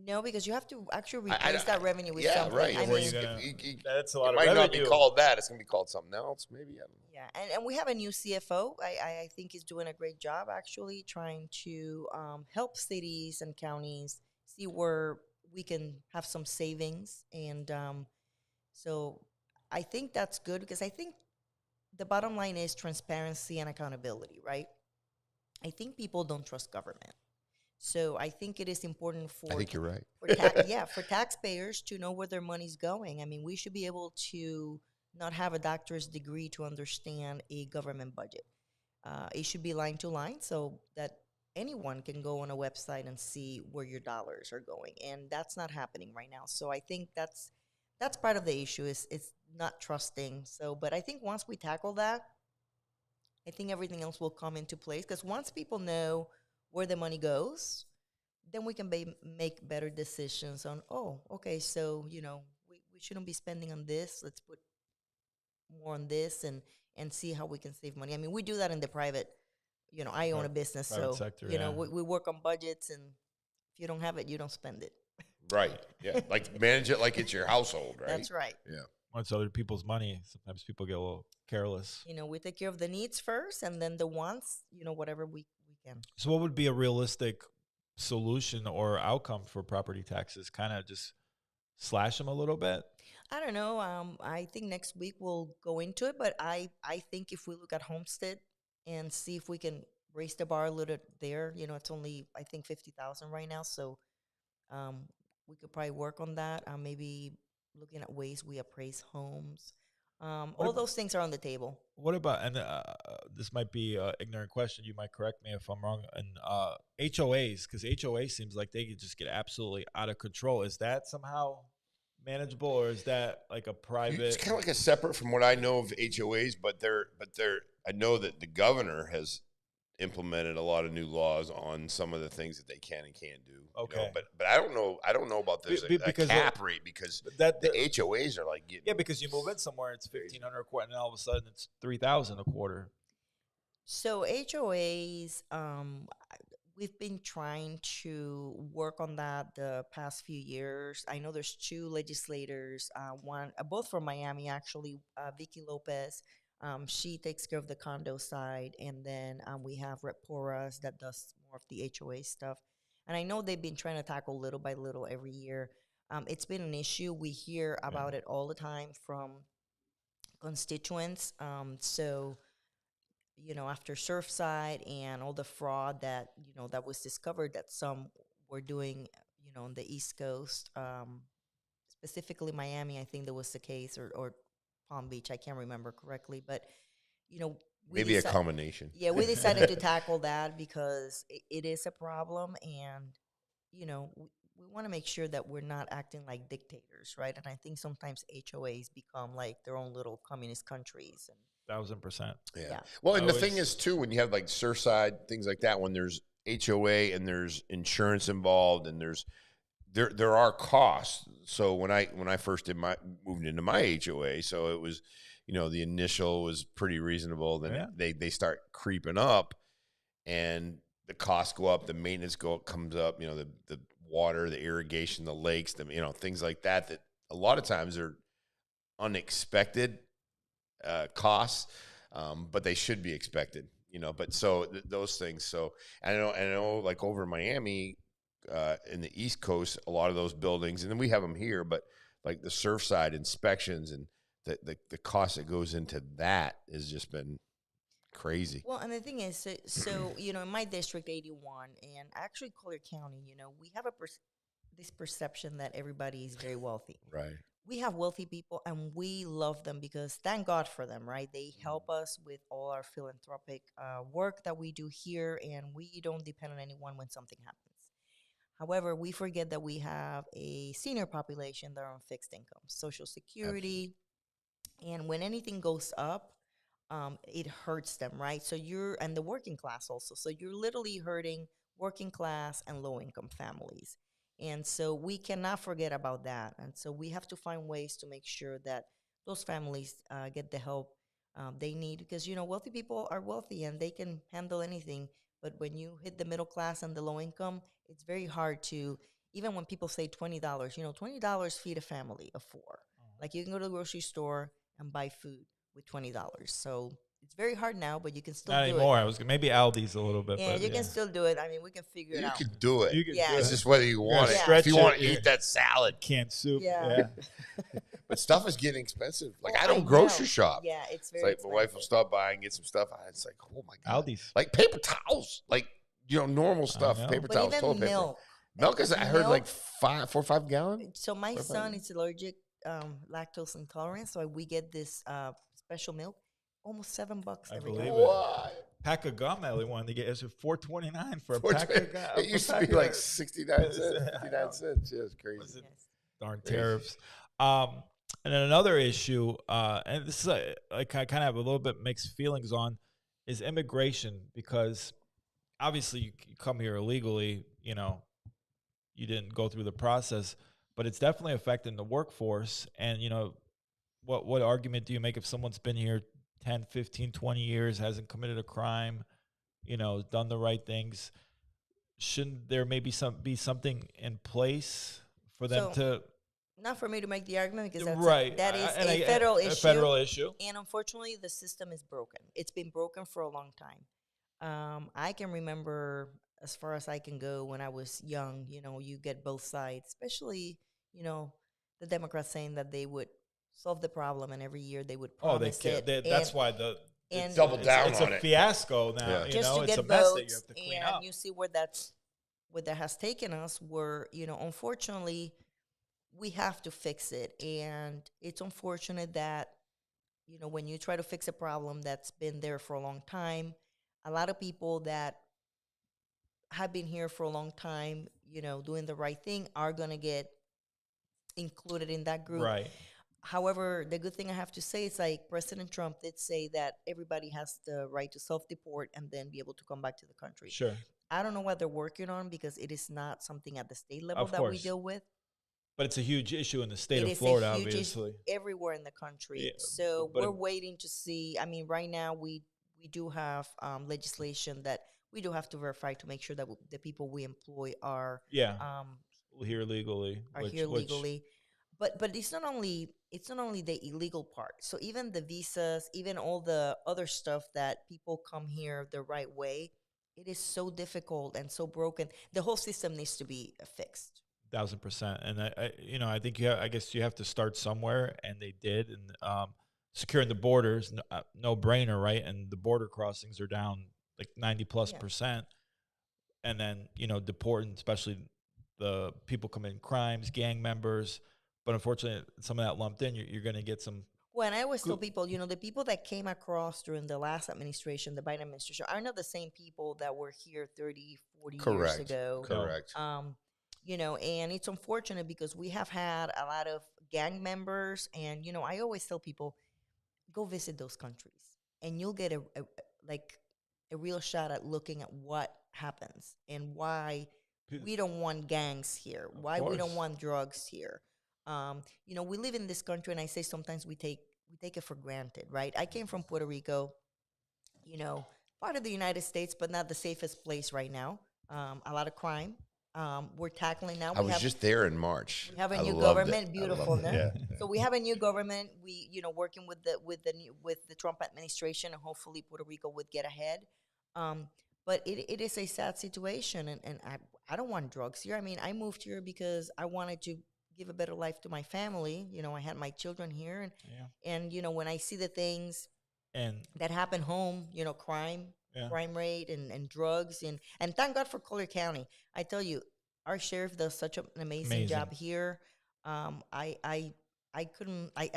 no, because you have to actually I- replace that revenue with yeah, something. right. I Where mean, you gonna- It That's a lot of might not be revenue. called that. It's going to be called something else. Maybe. I don't know. yeah, and we have a new CFO. I think he's doing a great job actually trying to help cities and counties see where we can have some savings. And so I think that's good because I think the bottom line is transparency and accountability, right? I think people don't trust government. So I think it is important I think you're right. for taxpayers to know where their money's going. I mean, we should be able to not have a doctor's degree to understand a government budget. It should be line to line so that anyone can go on a website and see where your dollars are going, and that's not happening right now. So I think that's part of the issue is it's not trusting. So, but I think once we tackle that, I think everything else will come into place because once people know where the money goes, then we can make better decisions on, oh, okay, so, we shouldn't be spending on this. Let's put more on this and see how we can save money. I mean, we do that in the private, I own a business, private so, sector, yeah. we work on budgets, and if you don't have it, you don't spend it. Right. Yeah. Like manage it like it's your household, right? That's right. Yeah. When it's other people's money, sometimes people get a little careless. We take care of the needs first, and then the wants, whatever we can. So what would be a realistic solution or outcome for property taxes? Kind of just slash them a little bit? I don't know. I think next week we'll go into it, but I think if we look at Homestead and see if we can raise the bar a little there, it's only, I think, 50,000 right now. So we could probably work on that. Maybe looking at ways we appraise homes. All those things are on the table. What about, and this might be an ignorant question, you might correct me if I'm wrong, and HOAs, because HOA seems like they could just get absolutely out of control. Is that somehow manageable, or is that like a private? It's kind of like a separate from what I know of HOAs, but I know that the governor has implemented a lot of new laws on some of the things that they can and can't do. Okay. But I don't know about this a cap rate because the HOAs are like getting, because you move in somewhere, it's $1,500 a quarter, and then all of a sudden it's $3,000 a quarter. So HOAs, we've been trying to work on that the past few years. I know there's two legislators, one both from Miami actually, Vicky Lopez. She takes care of the condo side, and then we have Rep Porras that does more of the HOA stuff. And I know they've been trying to tackle little by little every year. It's been an issue. We hear about it all the time from constituents. So, after Surfside and all the fraud that, that was discovered that some were doing, on the East Coast, specifically Miami, I think that was the case, or Palm Beach, I can't remember correctly, but maybe a combination. Yeah, we decided to tackle that because it is a problem, and we want to make sure that we're not acting like dictators, right? And I think sometimes HOAs become like their own little communist countries. And 1,000%. Yeah. Well, and the thing is too, when you have like Surfside, things like that, when there's HOA and there's insurance involved, and there are costs. So when I first moved into my HOA, so it was, the initial was pretty reasonable. Then they start creeping up, and the costs go up, the maintenance comes up. The water, the irrigation, the lakes, things like that. That a lot of times are unexpected costs, but they should be expected. But so those things. So I know, like over in Miami. In the East Coast, a lot of those buildings, and then we have them here, but like the Surfside inspections and the cost that goes into that has just been crazy. Well, and the thing is, so in my district 81 and actually Collier County, we have this perception that everybody is very wealthy. Right. We have wealthy people, and we love them because thank God for them, right? They help us with all our philanthropic work that we do here, and we don't depend on anyone when something happens. However, we forget that we have a senior population that are on fixed income, Social Security. Absolutely. And when anything goes up, it hurts them, right? So and the working class also. So you're literally hurting working class and low income families. And so we cannot forget about that. And so we have to find ways to make sure that those families get the help they need, because, wealthy people are wealthy and they can handle anything. But when you hit the middle class and the low income, it's very hard to, even when people say $20, $20 feed a family of four. Like you can go to the grocery store and buy food with $20. So it's very hard now, but you can still Not do anymore. it. I was maybe Aldi's a little bit, Yeah, but you can still do it. I mean, we can figure it You out. can do it. You can Yeah. do It's it. just whether you want it. stretch If you want it, to eat that salad. Canned soup. Yeah. But stuff is getting expensive. Like, Well, I don't know. grocery shop. Yeah, it's It's very like expensive. my wife will stop by and get some stuff. It's like, oh my God. Aldi's. Like paper towels. Like, normal stuff. know. Paper But towels, even toilet paper. milk. Milk is, I heard, like Milk- 4 or 5 gallon. So my 4 or 5 son is allergic, lactose intolerant. So we get this special milk, almost $7 I every believe time. it. What? Pack of gum Ellie wanted to get is $4.29 for a $4.20. pack of gum. It used to be like 69 cents, 59 cents. Yeah, it's crazy. Yes. Darn Crazy. tariffs. And then another issue, and this is like I kind of have a little bit mixed feelings on, is immigration, because obviously you come here illegally, you didn't go through the process, but it's definitely affecting the workforce. And, what argument do you make if someone's been here 10, 15, 20 years, hasn't committed a crime, done the right things? Shouldn't there maybe be something in place for them to... Not for me to make the argument, because Right. that is And a federal issue. A federal issue. And unfortunately, the system is broken. It's been broken for a long time. I can remember, as far as I can go, when I was young, you get both sides, especially, the Democrats saying that they would solve the problem, and every year they would promise it. That's why and double down it's on a it. fiasco now. Yeah. just to it's get a mess that you votes, have to clean and up. you see where that has taken us. Where unfortunately, we have to fix it, and it's unfortunate that when you try to fix a problem that's been there for a long time, a lot of people that have been here for a long time, doing the right thing, are going to get included in that group. Right. However, the good thing I have to say is, like, President Trump did say that everybody has the right to self-deport and then be able to come back to the country. Sure. I don't know what they're working on, because it is not something at the state level Of that we course. deal with. But it's a huge issue in the state It of is a Florida, huge issue obviously. everywhere in the country. Yeah, So but we're waiting to see. I mean, right now we do have legislation that we do have to verify to make sure that the people we employ are Here legally. here legally. But it's not only the illegal part. So even the visas, even all the other stuff that people come here the right way, it is so difficult and so broken. The whole system needs to be fixed. 1,000%. And I think I guess you have to start somewhere, and they did. And securing the borders, no brainer, right? And the border crossings are down like 90+%. And then deporting, especially the people committing crimes, gang members. But unfortunately, some of that lumped in. You're going to get some. Well, and I always tell people, the people that came across during the last administration, the Biden administration, are not the same people that were here 30, 40 years ago. Correct. And it's unfortunate, because we have had a lot of gang members, and I always tell people, go visit those countries, and you'll get a real shot at looking at what happens and why we don't want gangs here, why we don't want drugs here. We live in this country, and I say sometimes we take it for granted, right? I came from Puerto Rico, part of the United States, but not the safest place right now. A lot of crime. We're tackling now. I was just there in March. We have a I new loved government, it. beautiful, no? Yeah. So we have a new government. We, working with the Trump administration, and hopefully Puerto Rico would get ahead. But it is a sad situation, and I don't want drugs here. I mean, I moved here because I wanted to give a better life to my family. I had my children here, and when I see the things and that happen home, crime rate and drugs, and thank God for Collier County. I tell you, our sheriff does such an amazing job here. I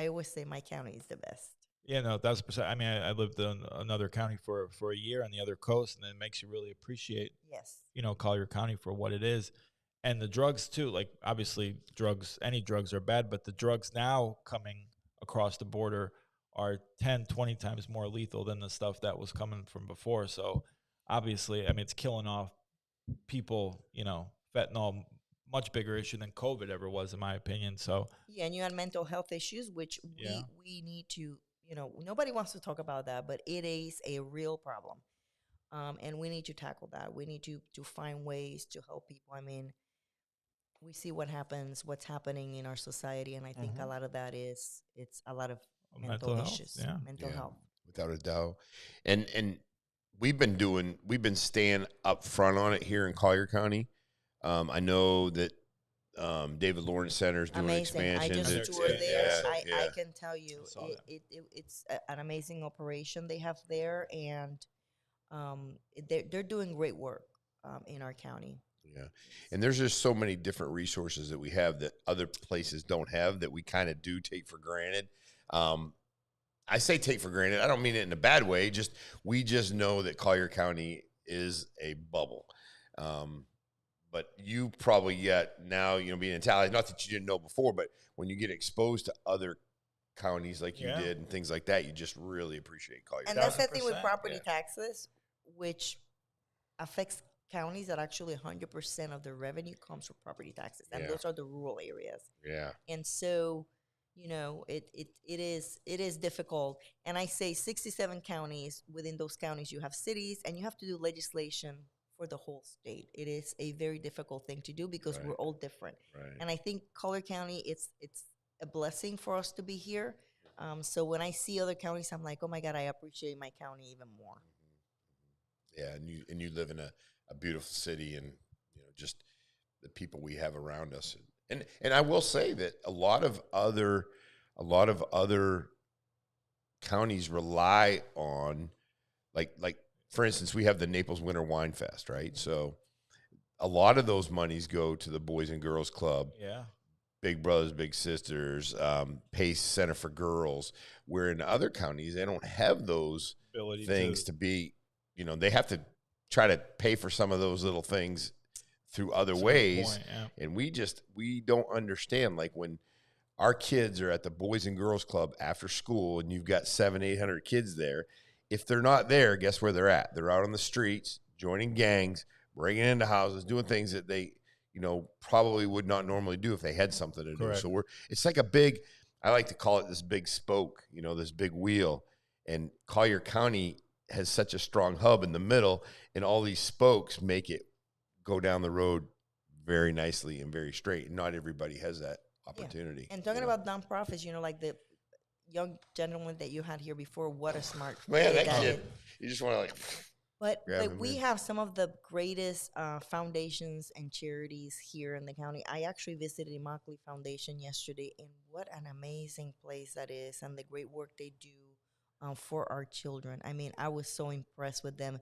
always say my county is the best. Yeah, no, 1,000%. I mean, I lived in another county for a year on the other coast, and it makes you really appreciate, Collier County for what it is. And the drugs, too, like, obviously, any drugs are bad, but the drugs now coming across the border are 10, 20 times more lethal than the stuff that was coming from before. So obviously, I mean, it's killing off people, fentanyl, much bigger issue than COVID ever was, in my opinion. So Yeah, and you had mental health issues, which Yeah. we need to, nobody wants to talk about that, but it is a real problem. And we need to tackle that. We need to find ways to help people. I mean, we see what's happening in our society, and I think a lot of that it's a lot of mental health, issues, yeah. mental Yeah, health. without a doubt. And we've been staying up front on it here in Collier County. I know that David Lawrence Center is doing Amazing. I expansions. just It's- toured yeah, there. yeah. I can tell you, saw that. it's an amazing operation they have there, and they're doing great work in our county. Yeah. And there's just so many different resources that we have that other places don't have that we kind of do take for granted. I say take for granted. I don't mean it in a bad way. We just know that Collier County is a bubble. But you probably now, being in Tallahassee, not that you didn't know before, but when you get exposed to other counties like you Yeah. did and things like that, you just really appreciate Collier And County. that's the thing with 1000%, property yeah. taxes, which affects counties that actually 100% of their revenue comes from property taxes, and Yeah. those are the rural areas. Yeah. And so, it is difficult. And I say 67 counties. Within those counties, you have cities, and you have to do legislation for the whole state. It is a very difficult thing to do because Right. we're all different. Right. And I think Collier County, it's a blessing for us to be here. So when I see other counties, I'm like, oh my God, I appreciate my county even more. Yeah, and you live in a beautiful city, and just the people we have around us, and I will say that a lot of other counties rely on like for instance, we have the Naples Winter Wine Fest, right? So a lot of those monies go to the Boys and Girls Club, Yeah. Big Brothers Big Sisters, Pace Center for Girls, where in other counties they don't have those Ability things to be, they have to try to pay for some of those little things through other ways. And we don't understand, like when our kids are at the Boys and Girls Club after school and you've got 700-800 kids there, if they're not there, guess where they're at? They're out on the streets, joining gangs, breaking into houses, doing things that they, probably would not normally do if they had something to Correct. do. So it's like I like to call it this big spoke, this big wheel. And Collier County has such a strong hub in the middle, and all these spokes make it go down the road very nicely and very straight. And not everybody has that opportunity. And talking about nonprofits, like the young gentleman that you had here before, what a smart man, kid that kid, is. you just want to But grab him we in. have some of the greatest foundations and charities here in the county. I actually visited Immokalee Foundation yesterday, and what an amazing place that is, and the great work they do for our children. I mean, I was so impressed with them.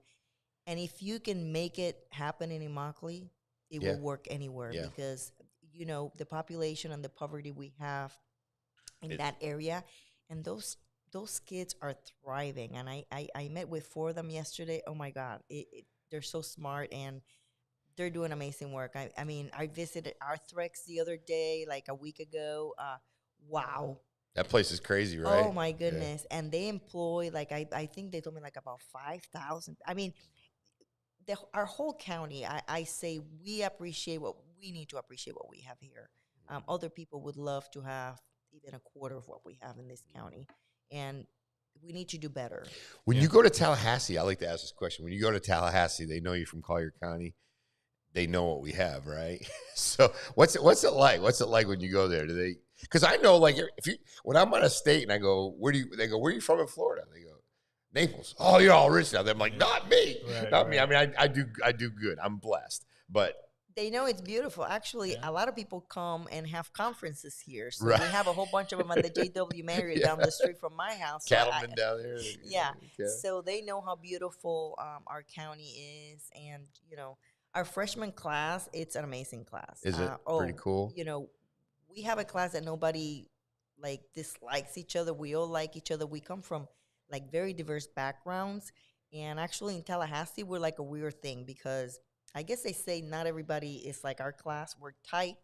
And if you can make it happen in Immokalee, it will work anywhere because, the population and the poverty we have in that area, and those kids are thriving. And I met with 4 of them yesterday. Oh my God, they're so smart and they're doing amazing work. I mean, I visited Arthrex the other day, like a week ago. Wow. That place is crazy, right? Oh my goodness. And they employ, like, I think they told me like about 5,000. I mean, our whole county, I say we need to appreciate what we have here. Other people would love to have even a quarter of what we have in this county. And we need to do better. When you go to Tallahassee, I like to ask this question. When you go to Tallahassee, they know you're from Collier County. They know what we have, right? So what's it like? What's it like when you go there? Do they? Because I know, like, when I'm on a state and I go, they go, where are you from in Florida? They go, Naples. Oh, you're all rich now. They're like, not me, not me. I mean, I do good. I'm blessed, but they know it's beautiful. Actually, a lot of people come and have conferences here. So Right. we have a whole bunch of them at the JW Marriott down the street from my house. So cattlemen down there. Yeah. Okay. So they know how beautiful our county is. And, our freshman class, it's an amazing class. Is it pretty cool? We have a class that nobody, dislikes each other. We all like each other. We come from, very diverse backgrounds. And actually in Tallahassee, we're like a weird thing because I guess they say not everybody is like our class. We're tight.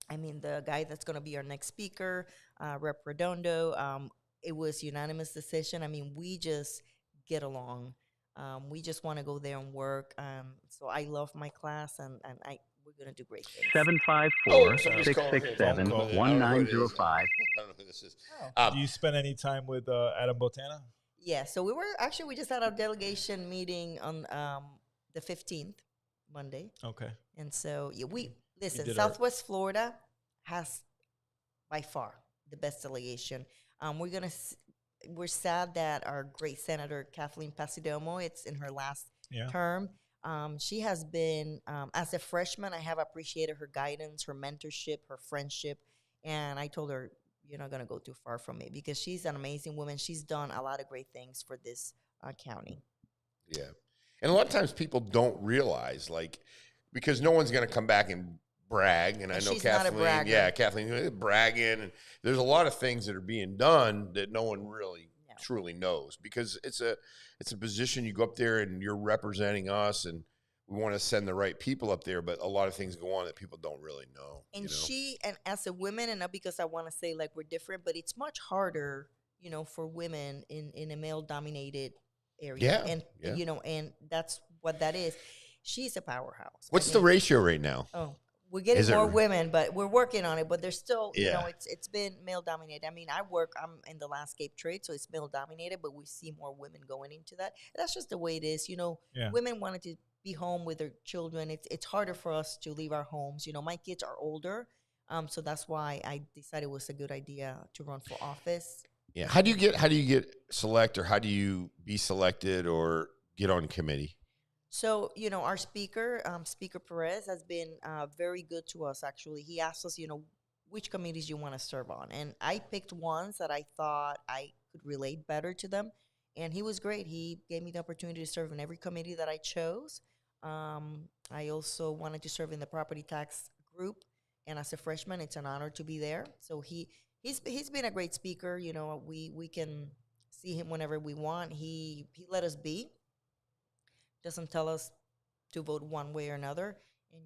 I mean, the guy that's going to be our next speaker, Rep Redondo, it was unanimous decision. I mean, we just get along. We just want to go there and work. So I love my class, and we're gonna do great things. 754-667-1905. I don't know who this is. Do you spend any time with Adam Botana? Yeah. So we just had our delegation meeting on the 15th, Monday. Okay. And so listen, did Southwest Florida has by far the best delegation. We're sad that our great Senator Kathleen Passidomo, it's in her last term. She has been, as a freshman, I have appreciated her guidance, her mentorship, her friendship. And I told her, you're not going to go too far from me, because she's an amazing woman. She's done a lot of great things for this county. Yeah. And a lot of times people don't realize, like, because no one's going to come back and brag. And I know she's not a Kathleen, bragger. Kathleen bragging. And there's a lot of things that are being done that no one really truly knows, because it's a position. You go up there and you're representing us, and we want to send the right people up there, but a lot of things go on that people don't really know. And and as a woman, and not because I want to say like we're different, but it's much harder, for women in a male dominated area. Yeah. And, and that's what that is. She's a powerhouse. What's the ratio right now? Oh, we're getting more women, but we're working on it. But there's still, it's been male dominated. I mean, I'm in the landscape trade, so it's male dominated, but we see more women going into that. That's just the way it is. Women wanted to be home with their children. It's harder for us to leave our homes. My kids are older, so that's why I decided it was a good idea to run for office. Yeah. How do you get select, or how do you be selected or get on committee? So, our speaker, Speaker Perez, has been very good to us, actually. He asked us, which committees you want to serve on. And I picked ones that I thought I could relate better to them. And he was great. He gave me the opportunity to serve in every committee that I chose. I also wanted to serve in the property tax group. And as a freshman, it's an honor to be there. So he's been a great speaker. We can see him whenever we want. He let us be. Doesn't tell us to vote one way or another,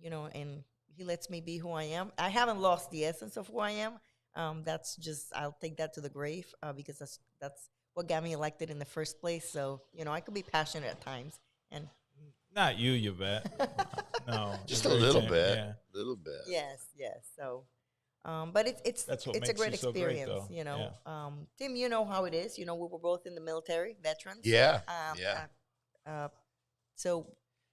and he lets me be who I am. I haven't lost the essence of who I am. That's just, I'll take that to the grave, because that's what got me elected in the first place. So, I could be passionate at times, and not you, Yvette. No, just a little bit, little bit. Yes. So, but it's a great experience, so Tim, you know how it is. We were both in the military, veterans. Yeah. So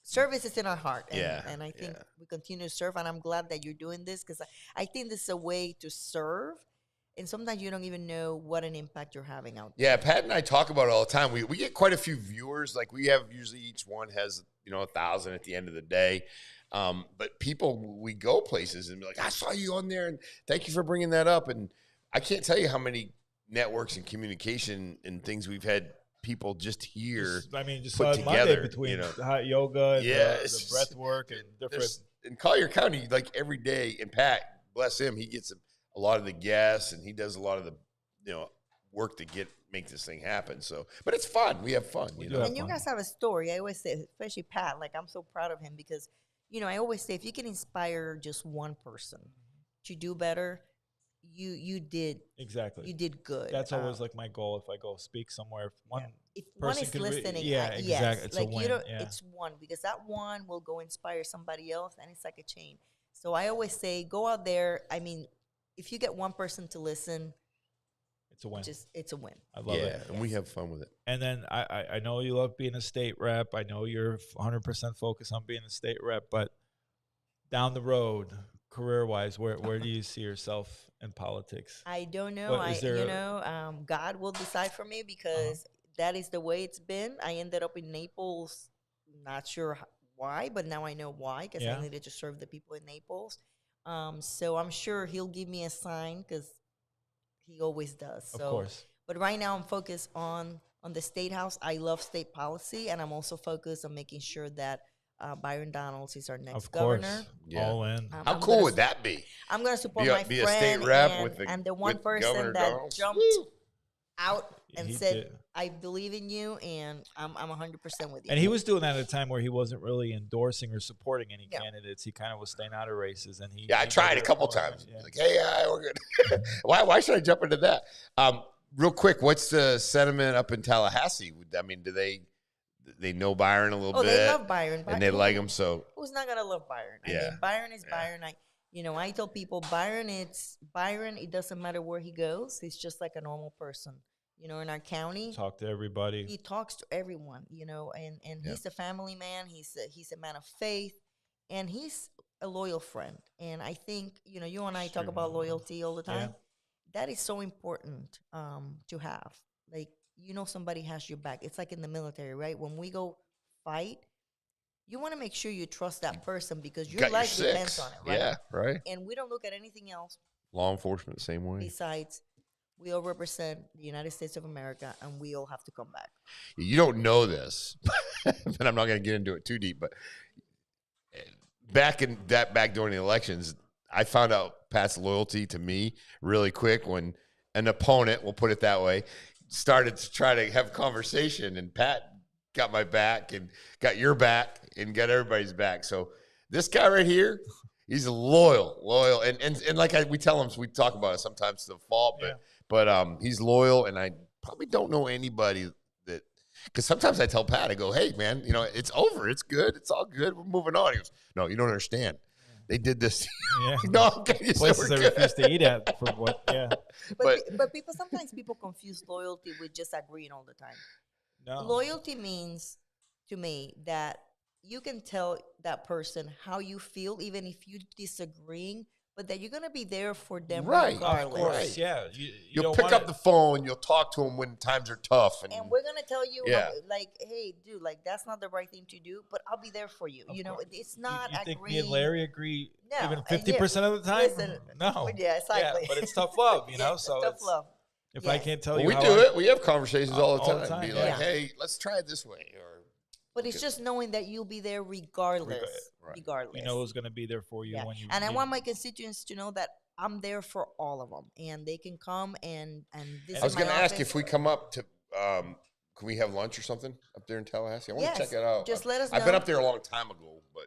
service is in our heart, and I think we continue to serve, and I'm glad that you're doing this, because I think this is a way to serve, and sometimes you don't even know what an impact you're having out there. Yeah, Pat and I talk about it all the time. We get quite a few viewers. Like, we have usually each one has 1,000 at the end of the day. But people, we go places and be like, I saw you on there, and thank you for bringing that up. And I can't tell you how many networks and communication and things we've had people just here. Just put Monday together, between hot yoga and the breath work and different. In Collier County, like every day, and Pat, bless him, he gets a lot of the guests, and he does a lot of the work to make this thing happen. So, but it's fun. We have fun. And you guys have a story. I always say, especially Pat, like, I'm so proud of him, because I always say, if you can inspire just one person to do better, you did exactly. You did good. That's always like my goal. If I go speak somewhere, if one is listening, exactly. Yes, it's like a win. It's one, because that one will go inspire somebody else, and it's like a chain. So I always say, go out there. I mean, if you get one person to listen, it's a win. It's a win. I love it, and we have fun with it. And then I know you love being a state rep. I know you're 100% focused on being a state rep, but down the road, career-wise, where do you see yourself in politics? I don't know. God will decide for me, because that is the way it's been. I ended up in Naples, not sure why, but now I know why, because I needed to serve the people in Naples. So I'm sure he'll give me a sign, because he always does. So, of course. But right now I'm focused on the State House. I love state policy, and I'm also focused on making sure that Byron Donalds is our next governor. All in. How cool would that be? I'm going to support my friend. Be a state rep and the one person that jumped out and said, I believe in you, and I'm 100% with you. And he was doing that at a time where he wasn't really endorsing or supporting any candidates. He kind of was staying out of races. And I tried a couple times. Like, hey, we're good. Why should I jump into that? real quick, what's the sentiment up in Tallahassee? I mean, do they know Byron a little bit? They love Byron. And they like him, so. Who's not going to love Byron? I Yeah. mean, Byron is Byron. I tell people Byron, it doesn't matter where he goes. He's just like a normal person. In our county. Talk to everybody. He talks to everyone, and he's a family man. He's a man of faith, and he's a loyal friend. And I think, you and I talk about loyalty all the time. Yeah. That is so important to have. Like, somebody has your back. It's like in the military, right? When we go fight, you want to make sure you trust that person because your life depends on it, right? Yeah, right. And we don't look at anything else. Law enforcement, same way. Besides, we all represent the United States of America, and we all have to come back. You don't know this, but I'm not going to get into it too deep. But back during the elections, I found out Pat's loyalty to me really quick when an opponent, we'll put it that way, started to try to have conversation, and Pat got my back and got your back and got everybody's back. So this guy right here, he's loyal, and like we tell him, we talk about it sometimes to the fault, but he's loyal, and I probably don't know anybody that, because sometimes I tell Pat, I go, hey man, it's over, it's good, it's all good, we're moving on. He goes, no, you don't understand. They did this. Yeah. No, okay, places they refuse to eat at for what? Yeah. But sometimes people confuse loyalty with just agreeing all the time. No. Loyalty means to me that you can tell that person how you feel, even if you're disagreeing, but that you're going to be there for them regardless. Of course, yeah. You'll pick up the phone, you'll talk to them when times are tough. And we're going to tell you, hey, dude, that's not the right thing to do, but I'll be there for you. It's not agreeing. You think agreeing. me and Larry agree even 50% of the time? Listen, no. Yeah, exactly. Yeah, but it's tough love, so tough love. If I can't tell you we do it. We have conversations all the time. Be like, hey, let's try it this way. But it's just knowing that you'll be there regardless. Regardless. You know who's going to be there for you when you And I want my constituents to know that I'm there for all of them. And they can come and visit. I was going to ask if we come up to, can we have lunch or something up there in Tallahassee? I want to check it out. Just let us know. I've been up there a long time ago, but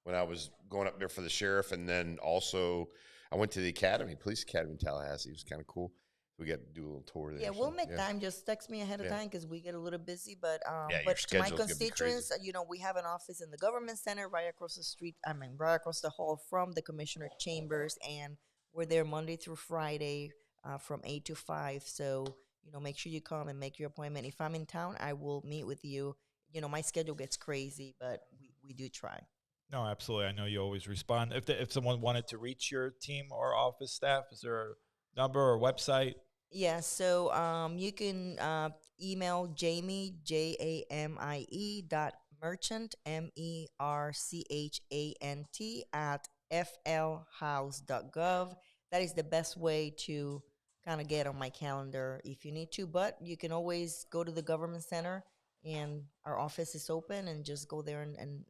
when I was going up there for the sheriff, and then also I went to the police academy in Tallahassee. It was kind of cool. We got to do a little tour there. Yeah, we'll make time. Just text me ahead of time because we get a little busy. But to my constituents, we have an office in the government center right across the street. Right across the hall from the commissioner chambers, and we're there Monday through Friday from 8 to 5. So make sure you come and make your appointment. If I'm in town, I will meet with you. My schedule gets crazy, but we do try. No, absolutely. I know you always respond. If someone wanted to reach your team or office staff, is there a number or website? Yeah, so you can email Jamie, JAMIE .merchant, MERCHANT @flhouse.gov. That is the best way to kind of get on my calendar if you need to. But you can always go to the government center, and our office is open, and just go there and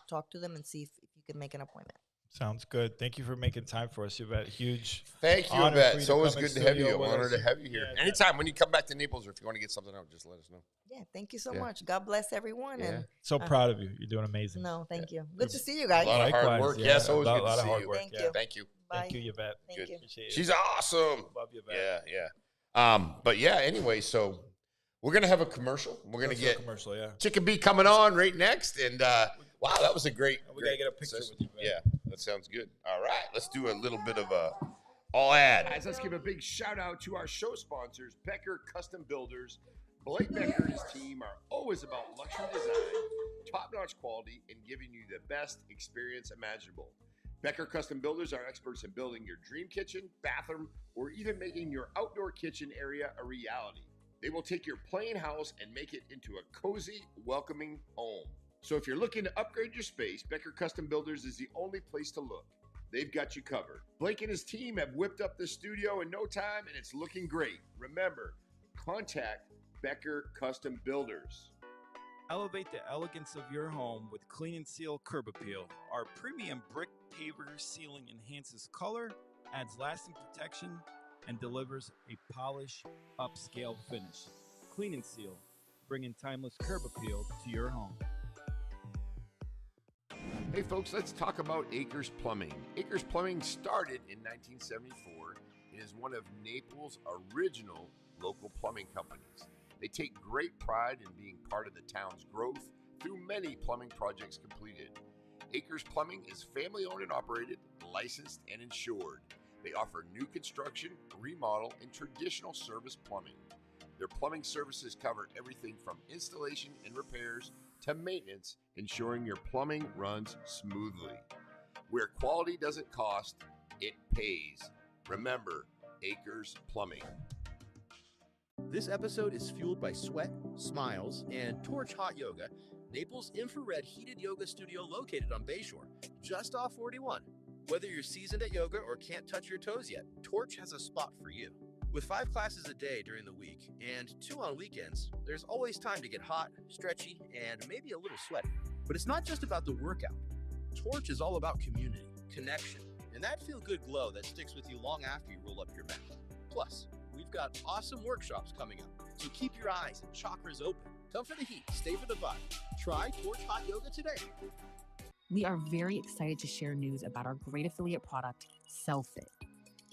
talk to them and see if you can make an appointment. Sounds good. Thank you for making time for us, Yvette. Thank you, Yvette. It's always good to have you. I'm honored to have you here. Yeah, anytime when you come back to Naples, or if you want to get something out, just let us know. Yeah, thank you so much. God bless everyone. Yeah. And so proud of you. You're doing amazing. No, thank you. Good to see you guys. A lot of hard work. Yeah, yes, always a good lot to of see hard you. work. Thank you. Bye. Thank you, Yvette. Thank you. She's awesome. Love you, Yvette. Yeah. But yeah, anyway, so we're gonna have a commercial. We're gonna get commercial, Chickebee coming on right next, and wow, that was a great. We gotta get a picture with you, man. Yeah, that sounds good. All right, let's do a little bit of a all ad. Guys, let's give a big shout out to our show sponsors, Becker Custom Builders. Blake Becker and his team are always about luxury design, top-notch quality, and giving you the best experience imaginable. Becker Custom Builders are experts in building your dream kitchen, bathroom, or even making your outdoor kitchen area a reality. They will take your plain house and make it into a cozy, welcoming home. So if you're looking to upgrade your space, Becker Custom Builders is the only place to look. They've got you covered. Blake and his team have whipped up the studio in no time, and it's looking great. Remember, contact Becker Custom Builders. Elevate the elegance of your home with Clean and Seal Curb Appeal. Our premium brick paver sealing enhances color, adds lasting protection, and delivers a polished, upscale finish. Clean and Seal, bringing timeless curb appeal to your home. Hey folks, let's talk about Acres Plumbing. Acres Plumbing started in 1974 and is one of Naples' original local plumbing companies. They take great pride in being part of the town's growth through many plumbing projects completed. Acres Plumbing is family-owned and operated, licensed, and insured. They offer new construction, remodel, and traditional service plumbing. Their plumbing services cover everything from installation and repairs to maintenance, ensuring your plumbing runs smoothly. Where quality doesn't cost, it pays. Remember, Acres Plumbing. This episode is fueled by Sweat, Smiles, and Torch Hot Yoga, Naples' infrared heated yoga studio located on Bayshore, just off 41. Whether you're seasoned at yoga or can't touch your toes yet, Torch has a spot for you. With 5 classes a day during the week and 2 on weekends, there's always time to get hot, stretchy, and maybe a little sweaty. But it's not just about the workout. Torch is all about community, connection, and that feel-good glow that sticks with you long after you roll up your mat. Plus, we've got awesome workshops coming up, so keep your eyes and chakras open. Come for the heat, stay for the vibe. Try Torch Hot Yoga today. We are very excited to share news about our great affiliate product, Cellfit.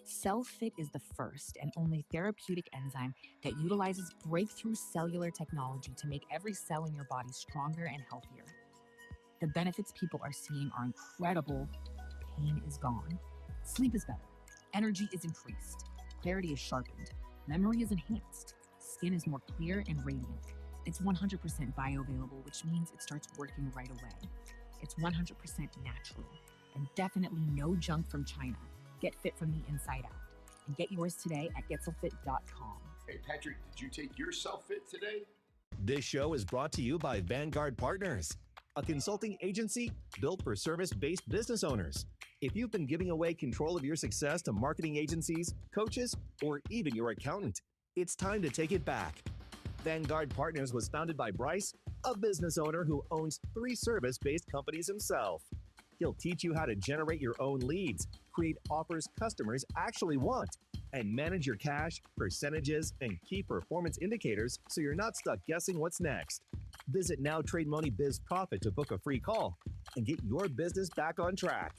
Cellfit is the first and only therapeutic enzyme that utilizes breakthrough cellular technology to make every cell in your body stronger and healthier. The benefits people are seeing are incredible. Pain is gone. Sleep is better. Energy is increased. Clarity is sharpened. Memory is enhanced. Skin is more clear and radiant. It's 100% bioavailable, which means it starts working right away. It's 100% natural and definitely no junk from China. Get fit from the inside out. And get yours today at getselfit.com. Hey, Patrick, did you take your Self-Fit today? This show is brought to you by Vanguard Partners, a consulting agency built for service-based business owners. If you've been giving away control of your success to marketing agencies, coaches, or even your accountant, it's time to take it back. Vanguard Partners was founded by Bryce, a business owner who owns 3 service-based companies himself. He'll teach you how to generate your own leads, create offers customers actually want, and manage your cash, percentages, and key performance indicators so you're not stuck guessing what's next. Visit Now Trade Money Biz Profit to book a free call and get your business back on track.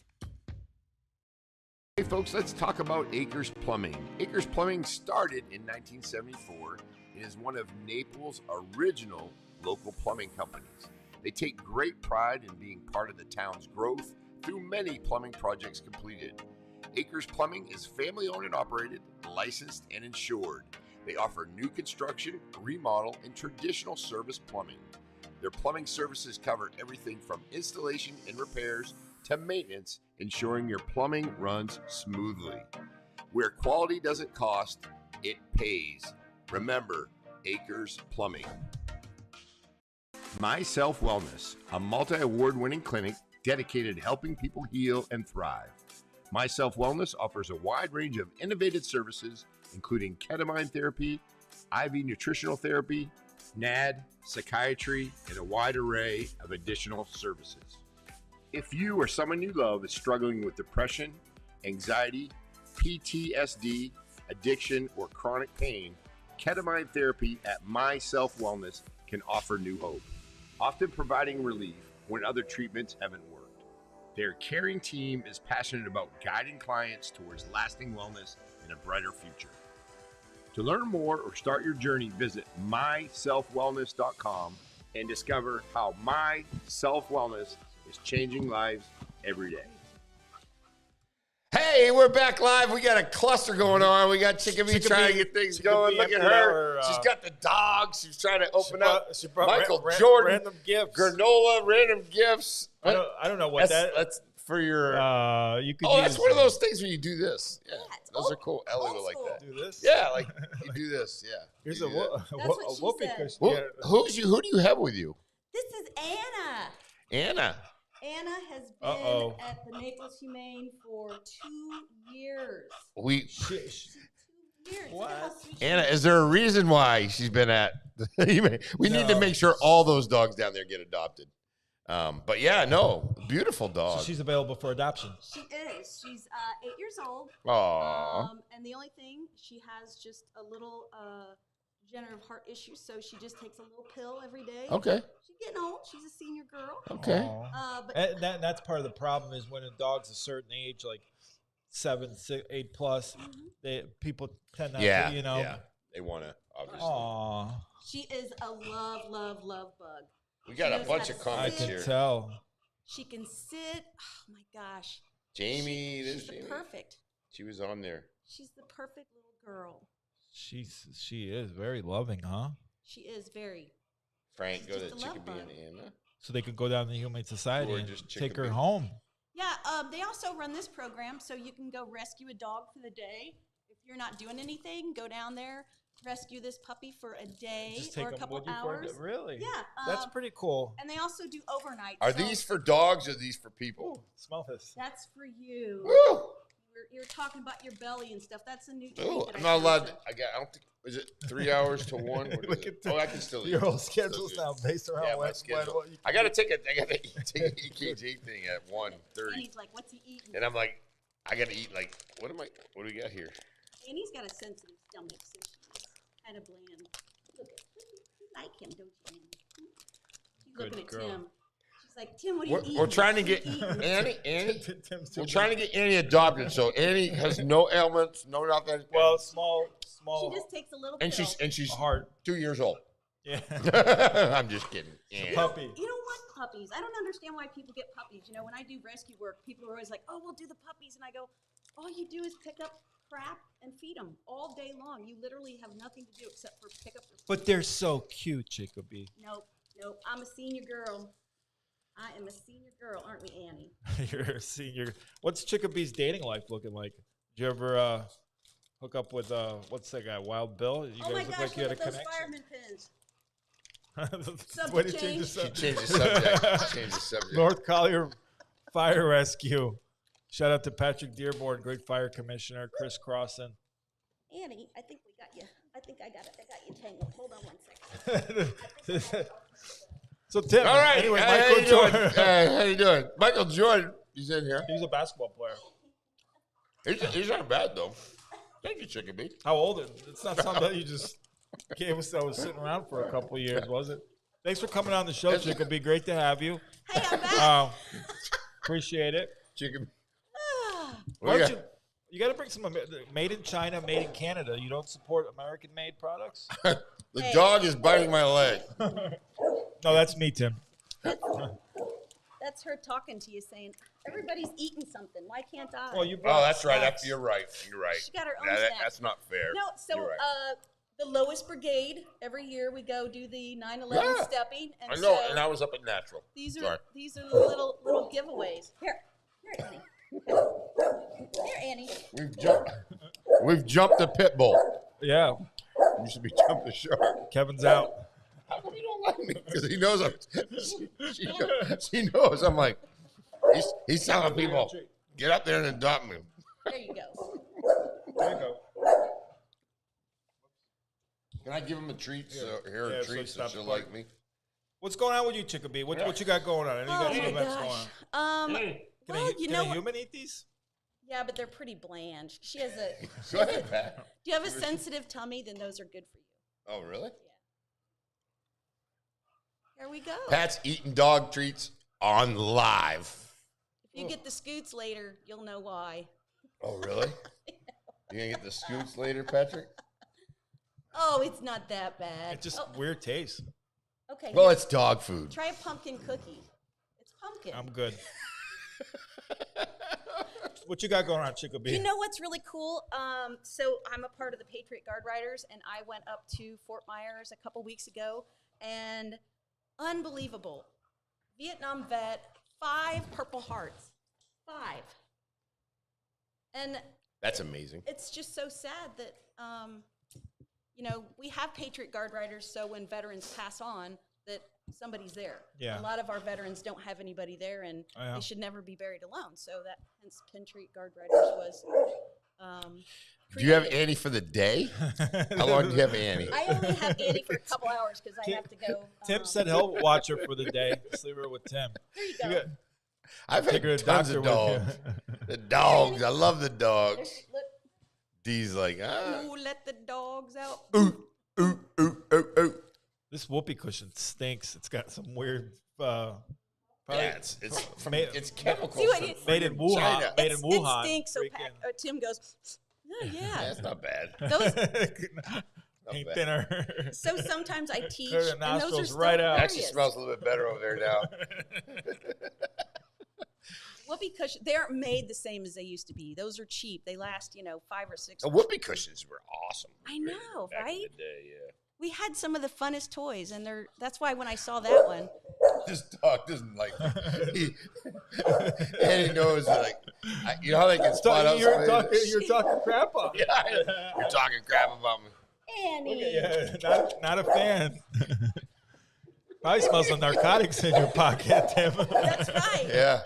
Hey folks, let's talk about Acres Plumbing. Acres Plumbing started in 1974 and is one of Naples' original local plumbing companies. They take great pride in being part of the town's growth through many plumbing projects completed. Acres Plumbing is family-owned and operated, licensed, and insured. They offer new construction, remodel, and traditional service plumbing. Their plumbing services cover everything from installation and repairs to maintenance, ensuring your plumbing runs smoothly. Where quality doesn't cost, it pays. Remember, Acres Plumbing. My Self Wellness, a multi-award-winning clinic dedicated to helping people heal and thrive. My Self Wellness offers a wide range of innovative services, including ketamine therapy, IV nutritional therapy, NAD, psychiatry, and a wide array of additional services. If you or someone you love is struggling with depression, anxiety, PTSD, addiction, or chronic pain, ketamine therapy at My Self Wellness can offer new hope, often providing relief when other treatments haven't worked. Their caring team is passionate about guiding clients towards lasting wellness and a brighter future. To learn more or start your journey, visit myselfwellness.com and discover how My Self Wellness is changing lives every day. Hey, we're back live. We got a cluster going on. We got Chickebee trying to get things going. Look at her. She's got the dogs. She's trying to open up. She brought Michael Jordan. random gifts. Granola, random gifts. I don't know what That's for your. You could. That's one of those things where you do this. Yeah, those are cool. Ellie would like that. Do this. Yeah, like you do this. Yeah. Here's You a do that. whoopee cushion. Who do you have with you? This is Anna. Anna. Anna has been at the Naples Humane for 2 years. 2 years. What? Anna, is there a reason why she's been at the Humane? We need to make sure all those dogs down there get adopted. But yeah, no, beautiful dog. So she's available for adoption. She is. She's 8 years old. Aww. And the only thing, she has just a little degenerative heart issue, so she just takes a little pill every day. Okay. She's getting old. She's a senior girl. Okay. But That's part of the problem is when a dog's a certain age, like 7, 6, 8 plus. People tend not Yeah, to, you know. yeah. They want to, obviously. Aw. She is a love bug. We got She a knows bunch how of to comments sit. I here. can tell. She can sit. Oh my gosh. Jamie, She's the Jamie. perfect. She was on there. She's the perfect little girl. She is very loving, huh? She is very. Frank, She's go to just a love Chickabee bug. and Anna. So they could go down to the Humane Society and Gorgeous take her Chickabee. home. Yeah, they also run this program so you can go rescue a dog for the day. If you're not doing anything, go down there, rescue this puppy for a day Just take or a them couple with you for a hours. day? Really? Yeah. That's pretty cool. And they also do overnight. Are so these for dogs or these for people? Ooh, smell this. That's for you. Woo! You're talking about your belly and stuff. That's a new Ooh, treat that I'm I not found. allowed to, I don't think, is it 3 hours to 1? What is Look it? at Oh, I can still eat. your whole Still schedule's do. now based around Yeah, my when schedule. what you I can gotta do. take an EKG thing at 1:30. And he's like, "What's he eating?" And I'm like, I gotta eat like, what do we got here? And he's got a sensitive stomach, so she's kind of bland. Look at you like him, don't you? Annie? She's Good looking at girl. Tim. She's like, "Tim, what are you eating?" We're trying to What get are you eating?" Annie. Tim's We're too trying to get Annie adopted, so Annie has no ailments, no nothing. Well, small. She just takes a little and pill. she's Heart. 2 years old. Yeah. I'm just kidding. Annie. Puppy. You don't want puppies. I don't understand why people get puppies. You know, when I do rescue work, people are always like, "Oh, we'll do the puppies," and I go, "All you do is pick up crap and feed them all day long. You literally have nothing to do except for pick up their food." But they're so cute, Chickabee. Nope. I'm a senior girl. I am a senior girl, aren't we, Annie? You're a senior. What's Chickabee's dating life looking like? Did you ever hook up with what's that guy, Wild Bill? You Oh my guys look gosh, like you had a look at those connection. fireman pins. Way to Subject change the change. She subject. changed the subject. Changed the subject. North Collier Fire Rescue. Shout out to Patrick Dearborn, great fire commissioner, Chris Crossan. Annie, I think we got you. I think I got it. I got you tangled. Hold on 1 second. So Tim, All right. anyway, how Michael you doing? Jordan. How you doing? Michael Jordan. He's in here. He's a basketball player. He's not bad though. Thank you, Chickabee. How old is it? It's not something that you just gave us that was sitting around for a couple of years, was it? Thanks for coming on the show, Chickabee. Great to have you. Hey, I'm back. Appreciate it. Chickabee. Why don't you got to bring some made in China, made in Canada. You don't support American-made products? The dog is biting my leg. No, that's me, Tim. That's her talking to you saying, everybody's eating something. Why can't I? Well, you Oh, brought that's right. snacks. You're right. You're right. She got her own That- snack. That's not fair. No, so You're right. the Lois Brigade, every year we go do the 9/11 Yeah. stepping. And I know, so and I was up at Natural. these Sorry. are little giveaways. Here, Annie. Here, Annie. We've jumped the pit bull. Yeah. We should be jumping the shark. Kevin's out. How come you don't like me? Because he knows she knows. I'm like, he's telling people, get up there and adopt me. There you go. There you go. Can I give him a treat? So, here Yeah, a so treat he so stops she'll barking. like me. What's going on with you, Chickabee? What you got going on? I know you got some events going on. Well, Can a human eat these? Yeah, but they're pretty bland. She has a. Go ahead, Pat. Do you have a sensitive tummy? Then those are good for you. Oh, really? Here we go. Pat's eating dog treats on live. If you get the scoots later, you'll know why. Oh, really? You gonna get the scoots later, Patrick? Oh, it's not that bad. It's just Oh, weird taste. okay. Well, here. it's dog food. Try a pumpkin cookie. It's pumpkin. I'm good. What you got going on, Chickabee? You know what's really cool? So I'm a part of the Patriot Guard Riders, and I went up to Fort Myers a couple weeks ago, and unbelievable. Vietnam vet, 5 Purple Hearts. 5. And That's amazing. it's just so sad that, we have Patriot Guard Riders, so when veterans pass on, that somebody's there. Yeah. A lot of our veterans don't have anybody there, and Oh, yeah. they should never be buried alone. So that hence Patriot Guard Riders was. Do you have created. Annie for the day? How long do you have Annie? I only have Annie for a couple hours because I have to go. Tim said he'll watch her for the day. Sleep her with Tim. There you go. got- I've Take her had to tons doctor of with dogs. The dogs. I love the dogs. Look, Dee's like, ooh, let the dogs out. ooh, ooh, ooh, ooh, ooh. This whoopee cushion stinks. It's got some weird Probably it's chemicals. See what you- made in Wuhan. China. Made in It Wuhan. stinks. So Freaking- Tim goes, oh, yeah. That's not bad. Those, Paint bad. thinner. so sometimes I teach, Clear the and those are nostrils still right out. Actually hilarious. smells a little bit better over there now. Whoopee cushions, they aren't made the same as they used to be. Those are cheap. They last, 5 or 6 The months. whoopee cushions were awesome. I know, back right? In the day, yeah. We had some of the funnest toys, and that's why when I saw that one, This dog doesn't like. And he knows like, you know how they can spot out. You're talking crap on. Yeah, you're talking crap about me. Annie. Yeah, not a fan. Probably smells of narcotics in your pocket, Tim. That's right. Yeah,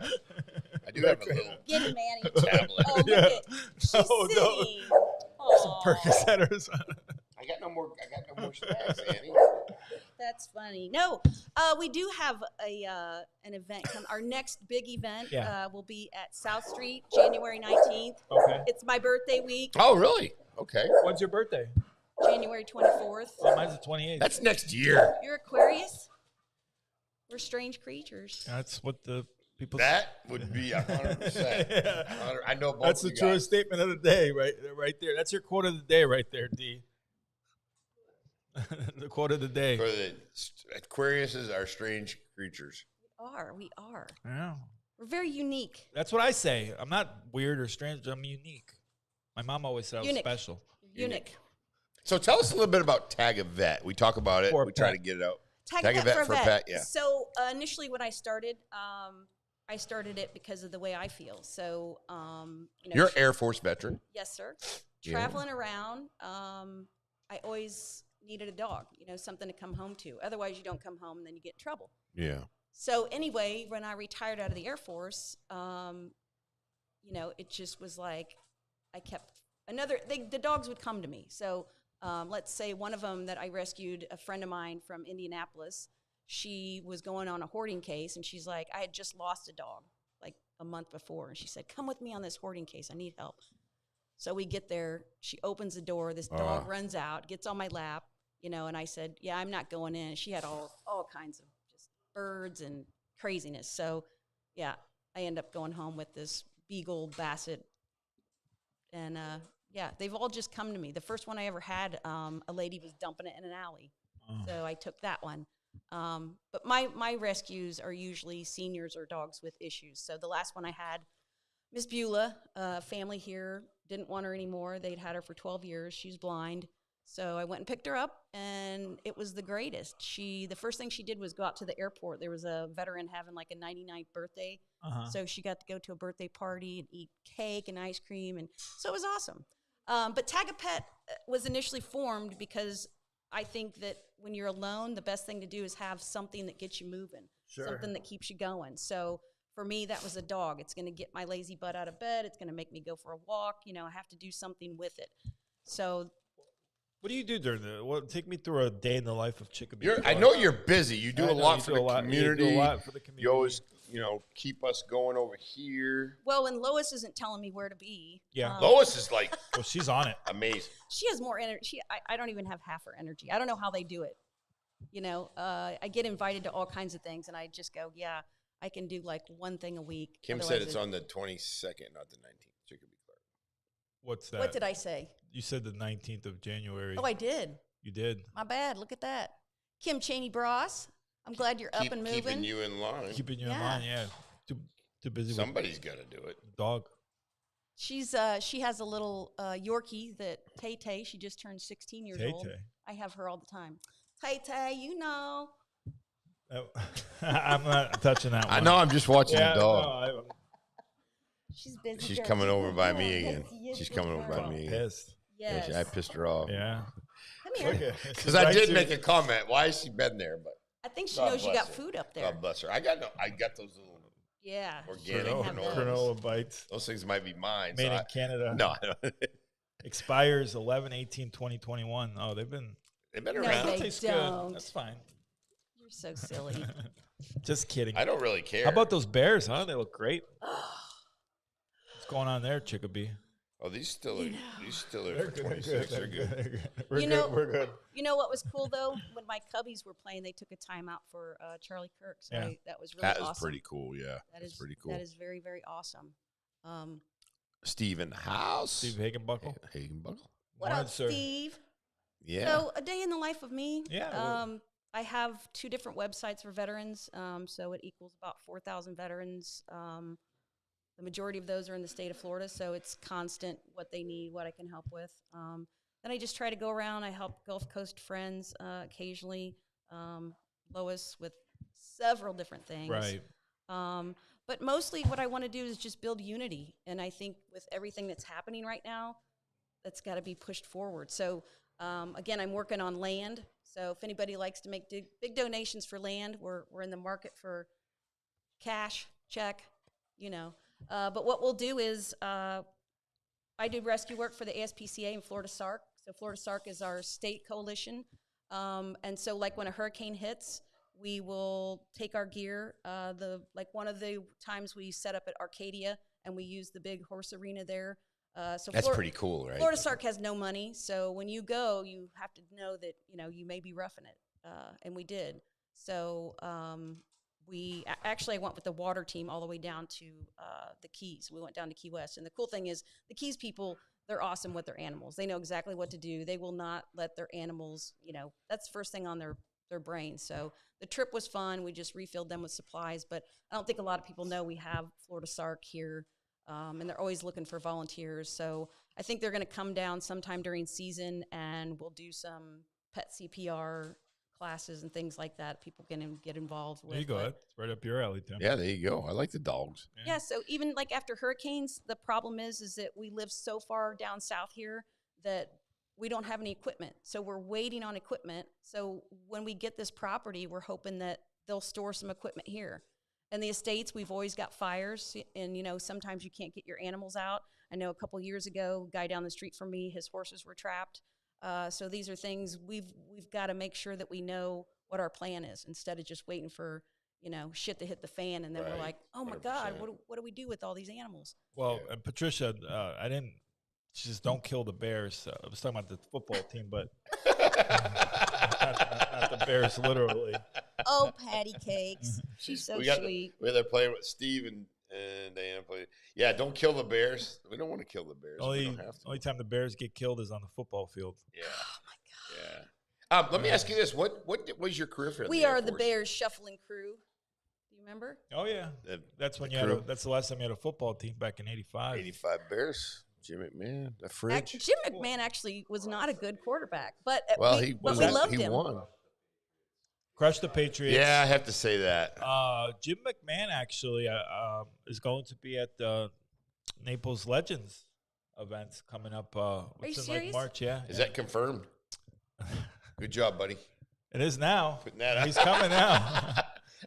I do have a little Get him, Annie. tablet. Oh, look Yeah. at she's Oh, no. singing. Some Aw, Percocet or something. I got no more snacks, Annie. that's funny. No, we do have an event come. Our next big event will be at South Street, January 19th. Okay. It's my birthday week, Oh, really? Okay. When's your birthday? January 24th. Oh, mine's the 28th. That's next year. You're Aquarius? We're strange creatures. That's what the people. That would be 100%. Yeah. I know both. That's of the you truest guys. statement of the day, right there. That's your quote of the day, right there, D. The quote of the day. For the Aquariuses are strange creatures. We are. Yeah. We're very unique. That's what I say. I'm not weird or strange. I'm unique. My mom always said I was Eunuch. special. Eunuch. So tell us a little bit about Tag a Vet. We talk about it. For we try pet. to get it out. Tag a vet for a vet. Yeah. So initially when I started it because of the way I feel. So, You're an Air Force veteran. Yes, sir. Yeah. Traveling around, I always needed a dog, something to come home to. Otherwise, you don't come home and then you get in trouble. Yeah. So anyway, when I retired out of the Air Force, it just was like I kept the dogs would come to me. So let's say one of them that I rescued, a friend of mine from Indianapolis, she was going on a hoarding case, and she's like, I had just lost a dog like a month before, and she said, come with me on this hoarding case. I need help. So we get there. She opens the door. This dog runs out, gets on my lap, and I said, yeah, I'm not going in. She had all kinds of just birds and craziness. So, yeah, I end up going home with this Beagle Basset. And, they've all just come to me. The first one I ever had, a lady was dumping it in an alley. So I took that one. But my rescues are usually seniors or dogs with issues. So the last one I had, Miss Beulah, family here, didn't want her anymore. They'd had her for 12 years. She's blind. So I went and picked her up, and it was the greatest. The first thing she did was go out to the airport. There was a veteran having like a 99th birthday. So she got to go to a birthday party and eat cake and ice cream. And so it was awesome. But Tag a Pet was initially formed because I think that when you're alone, the best thing to do is have something that gets you moving, something that keeps you going. So for me, that was a dog. It's going to get my lazy butt out of bed. It's going to make me go for a walk. I have to do something with it. So what do you do during take me through a day in the life of Chickebee. I know you're busy. You do a lot for the community. You do a lot for the community. You always, keep us going over here. well, when Lois isn't telling me where to be. Yeah. Lois is like, well, she's on it. Amazing. She has more energy. I don't even have half her energy. I don't know how they do it. I get invited to all kinds of things, and I just go, yeah, I can do like one thing a week. Kim said it's on the 22nd, not the 19th. Chickebee Clark. What's that? What did I say? You said the 19th of January. Oh, I did. You did. My bad. Look at that. Kim Cheney Bros. I'm glad you're up and moving. Keeping you in line. Keeping you in line, yeah. Too busy. Somebody's got to do it. Dog. She has a little Yorkie that Tay Tay. She just turned 16 years old. Tay-Tay. I have her all the time. Tay Tay, I'm not touching that one. I know. I'm just watching the dog. No, She's busy. She's girl. coming She's over busy by girl. me again. Yes, She's yes, coming yes, over by girl. me again. pissed. Yes. I pissed her off. Yeah. Come here. Because I did make a comment. Why has she been there? But I think she God knows you bless got her. food up there. God bless her. I got those little Yeah. organic Granola bites. Those things might be mine. Made in Canada. No, I don't. Expires 11/18/2021. Oh, they've been No, around. they Tastes don't. good. That's fine. You're so silly. Just kidding. I don't really care. How about those bears, huh? They look great. What's going on there, Chickebee? Oh, these still are They're for good, 26. They're good. We're You good. know- We're good. You know what was cool though? When my Cubbies were playing, they took a timeout for Charlie Kirk. So Yeah. that was really That awesome. is pretty cool. Yeah, That that's is pretty cool. That is very, very awesome. Stephen House. Steve Hagenbuckle. Hagenbuckle. What Morning, up, sir. Steve? Yeah. So a day in the life of me. Yeah, I have 2 different websites for veterans. So it equals about 4,000 veterans. The majority of those are in the state of Florida, so it's constant what they need, what I can help with. Then I just try to go around. I help Gulf Coast friends occasionally, Lois with several different things. Right. But mostly what I want to do is just build unity. And I think with everything that's happening right now, that's got to be pushed forward. So again, I'm working on land. So if anybody likes to make big donations for land, we're in the market for cash, check, you know. But what we'll do is I do rescue work for the ASPCA and Florida SARC. So Florida SARC is our state coalition. And so like when a hurricane hits, we will take our gear. One of the times we set up at Arcadia and we use the big horse arena there. So That's pretty cool, right? Florida SARC has no money, so when you go, you have to know that you may be roughing it, and we did. So I went with the water team all the way down to the Keys. We went down to Key West, and the cool thing is the Keys people, they're awesome with their animals. They know exactly what to do. They will not let their animals, that's the first thing on their brain. So the trip was fun. We just refilled them with supplies, but I don't think a lot of people know we have Florida SARC here. And they're always looking for volunteers. So I think they're going to come down sometime during season, and we'll do some pet CPR classes and things like that. People can get involved with. There you go. It's right up your alley, Tim. Yeah, there you go. I like the dogs. Yeah. So even like after hurricanes, the problem is that we live so far down south here that we don't have any equipment. So we're waiting on equipment. So when we get this property, we're hoping that they'll store some equipment here. In the estates, we've always got fires, and sometimes you can't get your animals out. I know a couple years ago, a guy down the street from me, his horses were trapped. So these are things we've got to make sure that we know what our plan is instead of just waiting for shit to hit the fan, and then we're like, oh my 100%. God, what do we do with all these animals? Well, and Patricia, she just don't kill the Bears. I was talking about the football team, but not the Bears literally. Oh, patty cakes. She's so sweet. They're playing with Steve and Diana play. Yeah, don't kill the Bears. We don't want to kill the Bears. We don't have to. Only time the Bears get killed is on the football field. Yeah. Oh my God. Yeah. Let me ask you this: What was your career for? We are the Bears shuffling crew. Do you remember? Oh yeah, that's when that's the last time you had a football team back in '85. '85 Bears. Jim McMahon, the fridge. Jim McMahon actually was not a good quarterback, but we loved him. He won. Crushed the Patriots. Yeah, I have to say that. Jim McMahon actually is going to be at the Naples Legends events coming up. What's in serious? March? Yeah. Is that confirmed? Good job, buddy. It is now. Putting that out. He's coming now.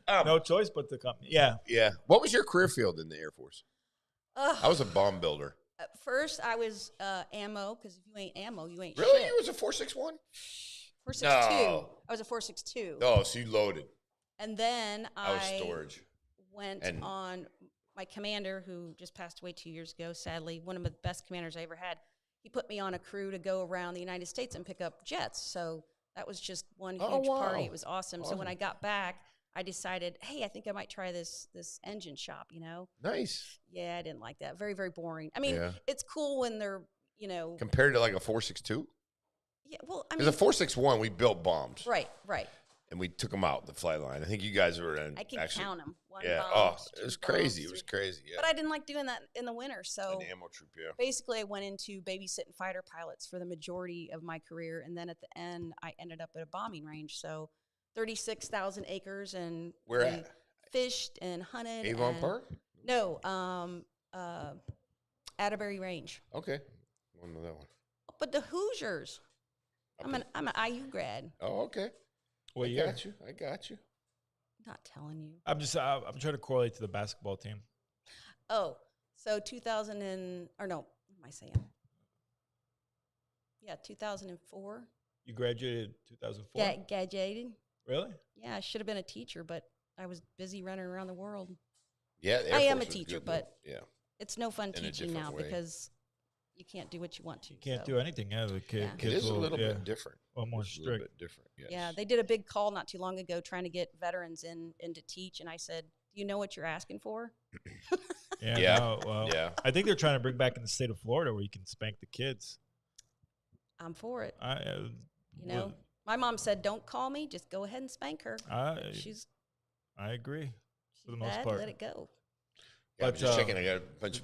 No choice but to come. Yeah. Yeah. What was your career field in the Air Force? I was a bomb builder. At first, I was ammo, because if you ain't ammo, you ain't Really? shit. You was a 4.61? 4.62. No. I was a 4.62. Oh, so you loaded. And then I was storage. Went on my commander, who just passed away 2 years ago, sadly, one of the best commanders I ever had. He put me on a crew to go around the United States and pick up jets. So that was just one huge party. It was awesome. So when I got back, I decided, hey, I think I might try this engine shop, Nice. Yeah, I didn't like that. Very, very boring. I mean, it's cool when they're, Compared to like a 4.62? Yeah, well, I mean. Because a 4.61, we built bombs. Right. And we took them out, the flight line. I think you guys were in. I can count them. One yeah. bombs, It was crazy. It was crazy. Yeah. But I didn't like doing that in the winter. So an ammo troop, yeah. Basically, I went into babysitting fighter pilots for the majority of my career. And then at the end, I ended up at a bombing range. So 36,000 acres, and where at? Fished and hunted. Avon Park? No, Atterbury Range. Okay, one of that one. But the Hoosiers. Okay. I'm an IU grad. Oh, okay. Well, I got you. Not telling you. I'm trying to correlate to the basketball team. Oh, so 2004. You graduated 2004? Graduated. Really? Yeah, I should have been a teacher, but I was busy running around the world. Yeah, I am a teacher, but yeah, it's no fun teaching now because, you can't do what you want to. You can't so. do anything. Yeah, the Yeah. kids It is a will, little yeah, bit different. a little more It's a little strict. bit different. Yes. Yeah, they did a big call not too long ago trying to get veterans in to teach, and I said, "Do you know what you're asking for?" Yeah. Yeah. No, well, Yeah. I think they're trying to bring back in the state of Florida where you can spank the kids. I'm for it. I, You know, my mom said, "Don't call me. Just go ahead and spank her. I agree for the most Bad, part. let it go." Yeah, I'm But, just checking. I got a bunch.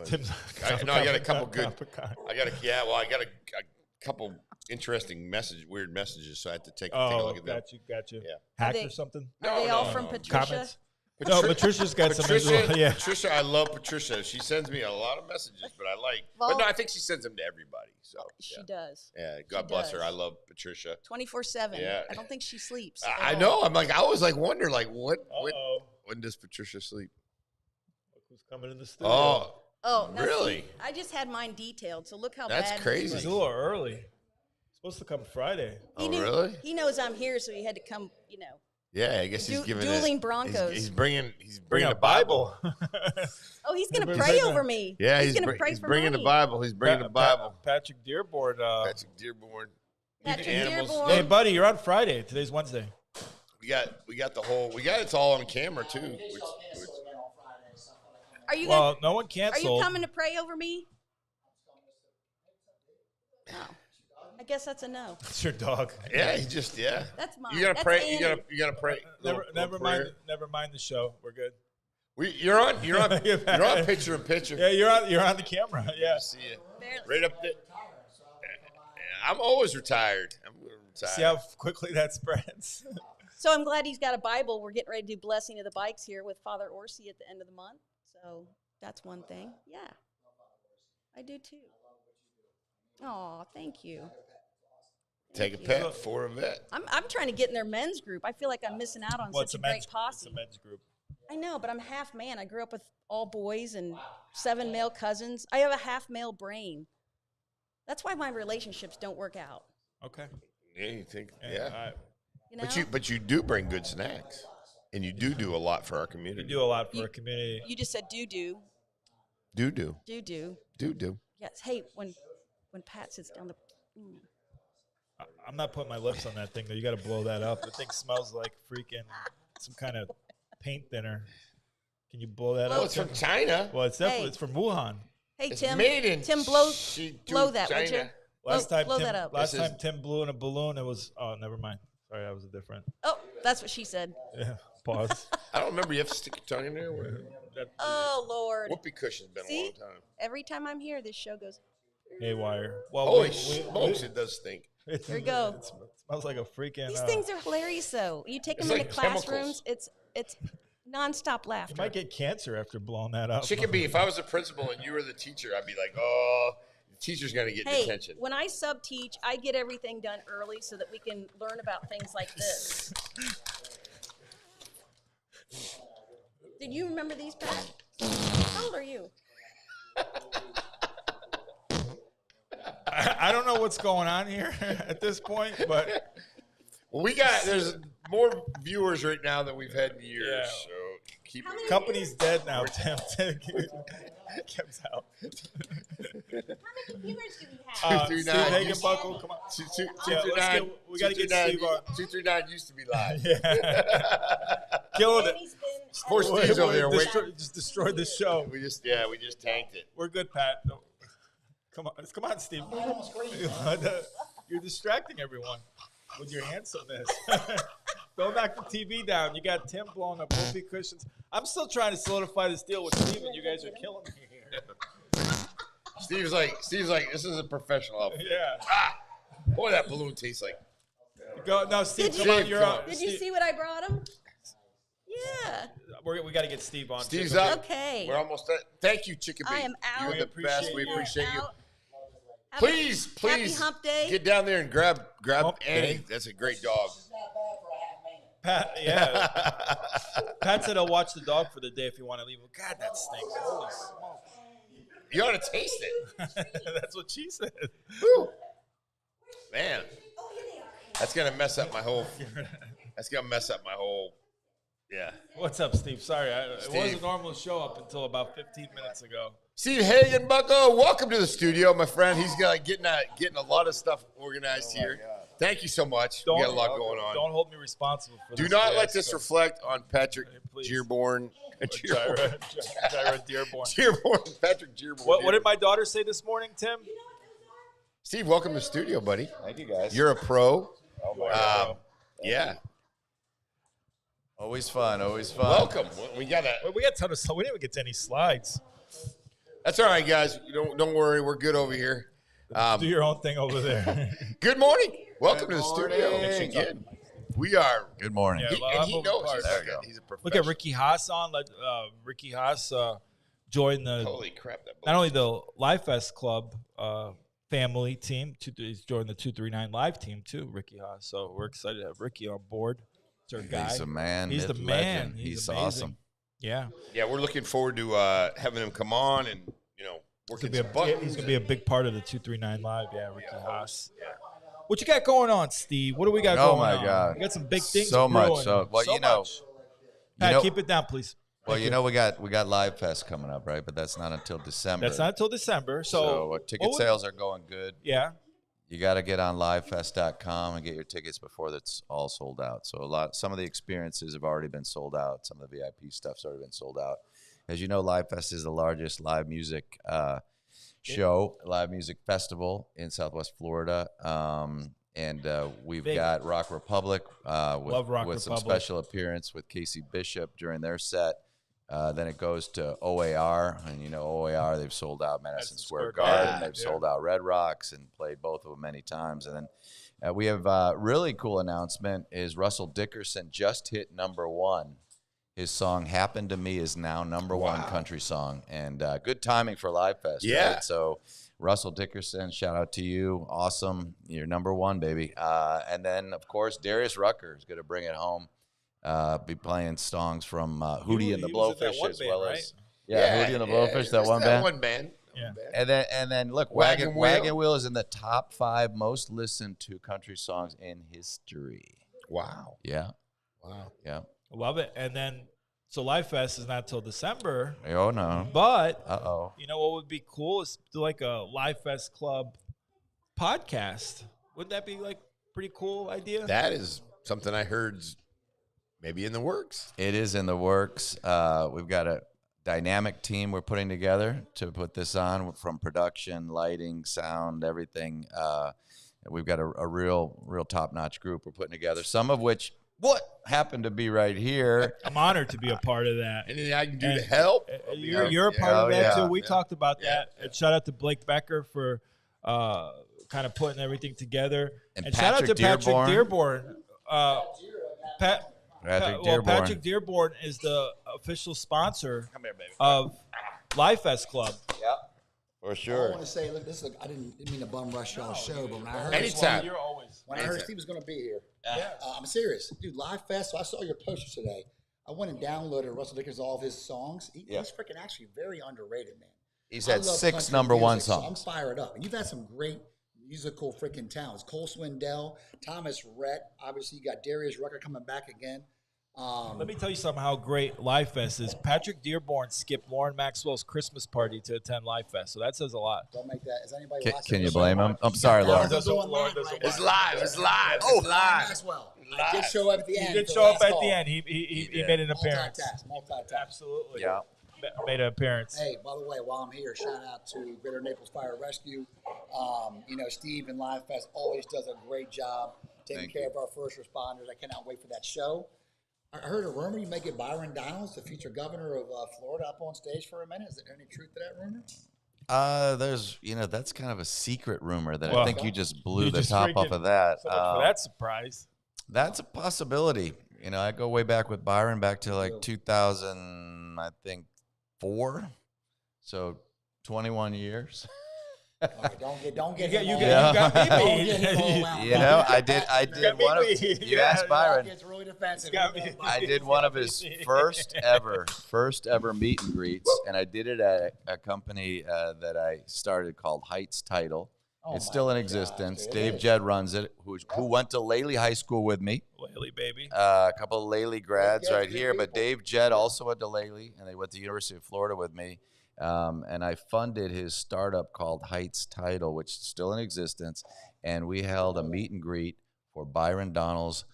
Tim's I got a couple good. Capricorn. I got a couple interesting weird messages. So I had to take a Oh, look at them. got you. Yeah. Hacked they- or something? Are they all from Patricia? Comments? No, Patricia's got some as well. Yeah. Patricia, I love Patricia. She sends me a lot of messages, but I like. But no, I think she sends them to everybody. So She yeah. does. Yeah, God bless her. I love Patricia. 24/7. Yeah. I don't think she sleeps. I know. I always wonder when does Patricia sleep? Look who's coming in the studio. Oh, now really? see, I just had mine detailed, so look how That's bad. crazy. It's a little early. It's supposed to come Friday. Really? He knows I'm here, so he had to come. You know. Yeah, I guess he's giving dueling Broncos. He's bringing Bring the a Bible. Oh, he's gonna pray over me. Yeah, he's gonna pray for bringing me. the Bible. He's bringing the Bible. Patrick Dearborn. Patrick Dearborn. Patrick Animals. Dearborn. Hey, buddy, you're on Friday. Today's Wednesday. We got it's all on camera too. Are you? Well, no one Are canceled. you coming to pray over me? No. I guess that's a no. It's your dog. Yeah, he just That's mine. You gotta That's pray. Annie. You gotta pray. Never mind. Never mind the show. We're good. You're on picture in picture. Yeah, you're on the camera. Yeah. See you right up there. I'm always retired. I'm retired. See how quickly that spreads. So I'm glad he's got a Bible. We're getting ready to do Blessing of the Bikes here with Father Orsi at the end of the month. So that's one thing. Yeah. I do too. Oh, thank you. Take a pet for a vet. I'm trying to get in their men's group. I feel like I'm missing out on such a great posse. It's a men's group. I know, but I'm half man. I grew up with all boys and 7 male cousins. I have a half male brain. That's why my relationships don't work out. Okay. Yeah, you think? Yeah. You know? But you do bring good snacks, and you do a lot for our community. You do a lot for our community. You just said do. Do. Yes. Hey, when Pat sits down, I'm not putting my lips on that thing though. You got to blow that up. The thing smells like freaking some kind of paint thinner. Can you blow that up? Oh, it's from China. Well, it's definitely it's from Wuhan. Hey, It's Tim. made in Tim, blow that, would you? China. Last time blow Tim, that up. Last time Tim blew in a balloon, it was never mind. Sorry, that was a different. Oh, that's what she said. Yeah. Pause. I don't remember. You have to stick your tongue in there. Oh, Lord. Whoopee cushion's been a long time. Every time I'm here, this show goes. Haywire. Well, Holy smokes, it does stink. Here we go. It smells like a freaking. These things are hilarious, though. You take them It's into like chemicals. classrooms, it's nonstop laughter. You might get cancer after blowing that up. Chickebee, if I was a principal and you were the teacher, I'd be like, oh, the teacher's going to get Hey, detention. when I sub-teach, I get everything done early so that we can learn about things like this. Did you remember these, Pat? How old are you? I don't know what's going on here at this point, but Well, there's more viewers right now than we've had in years. Yeah. So keep it. company's dead now, Tim. Kept out. How many viewers do we have? 239 Steve used- Hagenbuckle, come on. Yeah, 239. we got to get Steve on. 239 used to be live. Yeah. Killing it. Danny's been Poor Steve's over there waiting. Just destroyed the show. We just tanked it. We're good, Pat. No. Come on, Steve. You're distracting everyone with your handsomeness. Throw back the TV down. You got Tim blowing up whoopee cushions. I'm still trying to solidify this deal with Steve, and you guys are killing me here. Steve's like, this is a professional outfit. Yeah. Boy, that balloon tastes like. Go, no, Steve, Did come you- on. You're on. Did you see what I brought him? Yeah. We got to get Steve on. Steve's too. up. Okay. We're almost done. Thank you, Chickabee. I am out. You're the best. We appreciate you. Have Please, Happy hump day. get down there and grab Hump Annie. day. That's a great dog. Pat, yeah. Pat said he'll watch the dog for the day if you want to leave him. God, that stinks. Holy smoke. You ought to taste it. That's what she said. Whew. Man, that's gonna mess up my whole. Yeah. What's up, Steve? Sorry, it Steve. wasn't normal to show up until about 15 minutes ago. Steve Hagenbuckle, welcome to the studio, my friend. He's getting a lot of stuff organized here. Thank you so much. We got a lot going on. Don't hold me responsible for Do this. not let this reflect on Patrick Dearborn. Tyra Dearborn. Patrick Dearborn. What did my daughter say this morning, Tim? Steve, welcome to the studio, buddy. Thank you, guys. You're a pro. Oh, my God. Yeah. Always fun. Welcome. We got a ton of stuff. We didn't even get to any slides. That's all right, guys. Don't worry. We're good over here. Do your own thing over there. Good morning. Welcome to the studio. Again. We are. Good morning. Yeah, he knows. There you go. He's a professional. Look at Ricky Haas on. Ricky Haas joined the Holy crap! That not only the Live Fest Club family team. He's joined the 239 Live team too. Ricky Haas. So we're excited to have Ricky on board. It's our guy. He's a man. He's the man. He's amazing. awesome. Yeah. Yeah, we're looking forward to having him come on and working some buttons. He's gonna be a big part of the 239 Live. Yeah, Ricky Haas. What you got going on, Steve? What do we got going on? Oh my God, we got some big things. So brewing. much. So well, much. Pat, keep it down, please. Well, we got Live Fest coming up, right? But that's not until December. That's not until December. So ticket sales are going good. Yeah. You got to get on livefest.com and get your tickets before that's all sold out. So some of the experiences have already been sold out. Some of the VIP stuff's already been sold out. As you know, Live Fest is the largest live music show, live music festival in Southwest Florida. And we've got Rock Republic with some special appearance with Casey Bishop during their set. Then it goes to OAR, and OAR, they've sold out Madison Square Garden. They've sold out Red Rocks and played both of them many times. And then we have a really cool announcement is Russell Dickerson just hit #1. His song "Happened to Me" is now #1 country song, and good timing for Live Fest. Yeah. Right? So Russell Dickerson, shout out to you. Awesome. You're #1, baby. And then, of course, Darius Rucker is going to bring it home. Be playing songs from Hootie and the Blowfish as well as Hootie and the Blowfish, that one band. One band. Yeah. And then look, Wagon Wheel is in the top 5 most listened to country songs in history. Wow. Yeah. Wow. Yeah. Love it. And then so Live Fest is not till December. Oh no. But you know what would be cool is do like a Live Fest Club podcast. Wouldn't that be like pretty cool idea? That is something I heard maybe in the works. It is in the works. We've got a dynamic team we're putting together to put this on, from production, lighting, sound, everything. We've got a real top-notch group we're putting together, some of which happened to be right here. I'm honored to be a part of that. Anything I can do to help? You're a part of that too. We talked about that. And shout out to Blake Becker for kind of putting everything together. And shout out to Patrick Dearborn. Patrick Dearborn is the official sponsor of Live Fest Club. Yep, for sure. I want to say, look, I didn't mean to bum rush y'all's show, but when I heard when I heard Steve was going to be here, I'm serious, dude. Live Fest. So I saw your poster today. I went and downloaded Russell Dickerson, all of his songs. He's freaking actually very underrated, man. He's had 6 #1 songs. So I'm fired up, and you've had some great musical freaking talents. Cole Swindell, Thomas Rhett. Obviously, you got Darius Rucker coming back again. Let me tell you something how great Live Fest is. Patrick Dearborn skipped Lauren Maxwell's Christmas party to attend Live Fest, so that says a lot. Don't make that. Is anybody watching? Can you blame him? I'm sorry, Lauren. It's live. It's live. Oh, it's live. Maxwell. I did show up at the end. He did show up at the end. He made an appearance. Multitask. Absolutely. Yeah. Made an appearance. Hey, by the way, while I'm here, shout out to Greater Naples Fire Rescue. Steve in Live Fest always does a great job taking care of our first responders. I cannot wait for that show. I heard a rumor you may get Byron Donalds, the future governor of Florida, up on stage for a minute. Is there any truth to that rumor? There's, that's kind of a secret rumor that I think you just blew the top off of that. So much for that surprise. That's a possibility. I go way back with Byron, back to like 2000, I think 4. So 21 years. Right, don't get you got me. I did one of you asked Byron. It's really defensive. I did one of his first ever meet and greets, and I did it at a company that I started called Heights Title. It's still in existence. Dave Jedd runs it, who went to Leigh High School with me. Leigh, baby. A couple of Leigh grads right here, but Dave Jedd also went to Leigh, and they went to the University of Florida with me. and I funded his startup called Heights Title, which is still in existence. And we held a meet and greet for Byron Donalds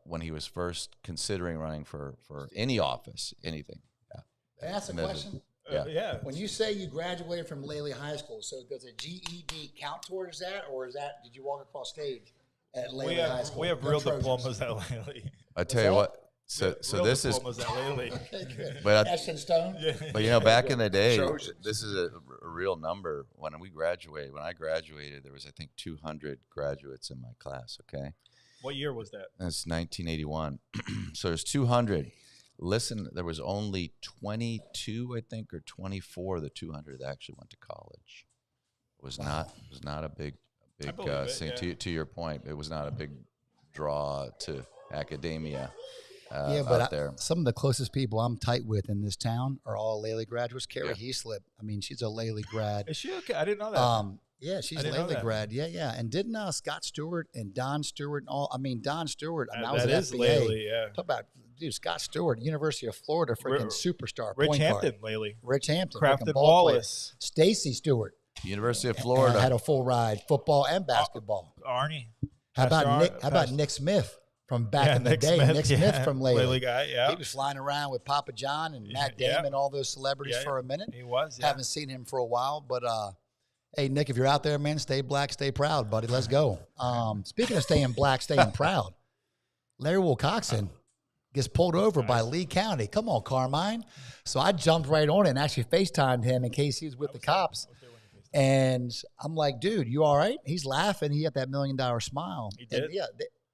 when he was first considering running for any office, anything. Yeah. Can I ask a question? Yeah. When you say you graduated from Leigh High School, so does a GED count towards that, or did you walk across stage at Leigh High School? We have real diplomas at Leigh. I tell you what. So this is, but Etched in stone. But back in the day, this is a real number. When I graduated, there was I think 200 graduates in my class. Okay. What year was that? That's 1981. So there's 200. Listen, there was only 22, I think, or 24 of the 200 that actually went to college. It was not a big thing. To your point, it was not a big draw to academia. But some of the closest people I'm tight with in this town are all Leigh graduates. Carrie Heaslip, I mean, she's a Leigh grad. Is she okay? I didn't know that. Yeah, she's a Leigh grad. Yeah. And didn't Scott Stewart and Don Stewart and all? I mean, Don Stewart. I was at FBA. Leigh, yeah. Talk about Scott Stewart, University of Florida, freaking superstar. Rich Hampton, Leigh. Rich Hampton, Crafton ball Wallace, Stacy Stewart, University of Florida, had a full ride football and basketball. Arnie. How about Nick Smith? From back in the day, Nick Smith from Leigh guy, yeah. He was flying around with Papa John and Matt Damon, all those celebrities for a minute. He was, Haven't seen him for a while, but hey, Nick, if you're out there, man, stay black, stay proud, buddy. Let's go. Speaking of staying black, staying proud, Larry Wilcoxon gets pulled over by Lee County. Come on, Carmine. So I jumped right on it and actually FaceTimed him in case he was with the cops. And I'm like, dude, you all right? He's laughing. He had that $1 million smile. He did? And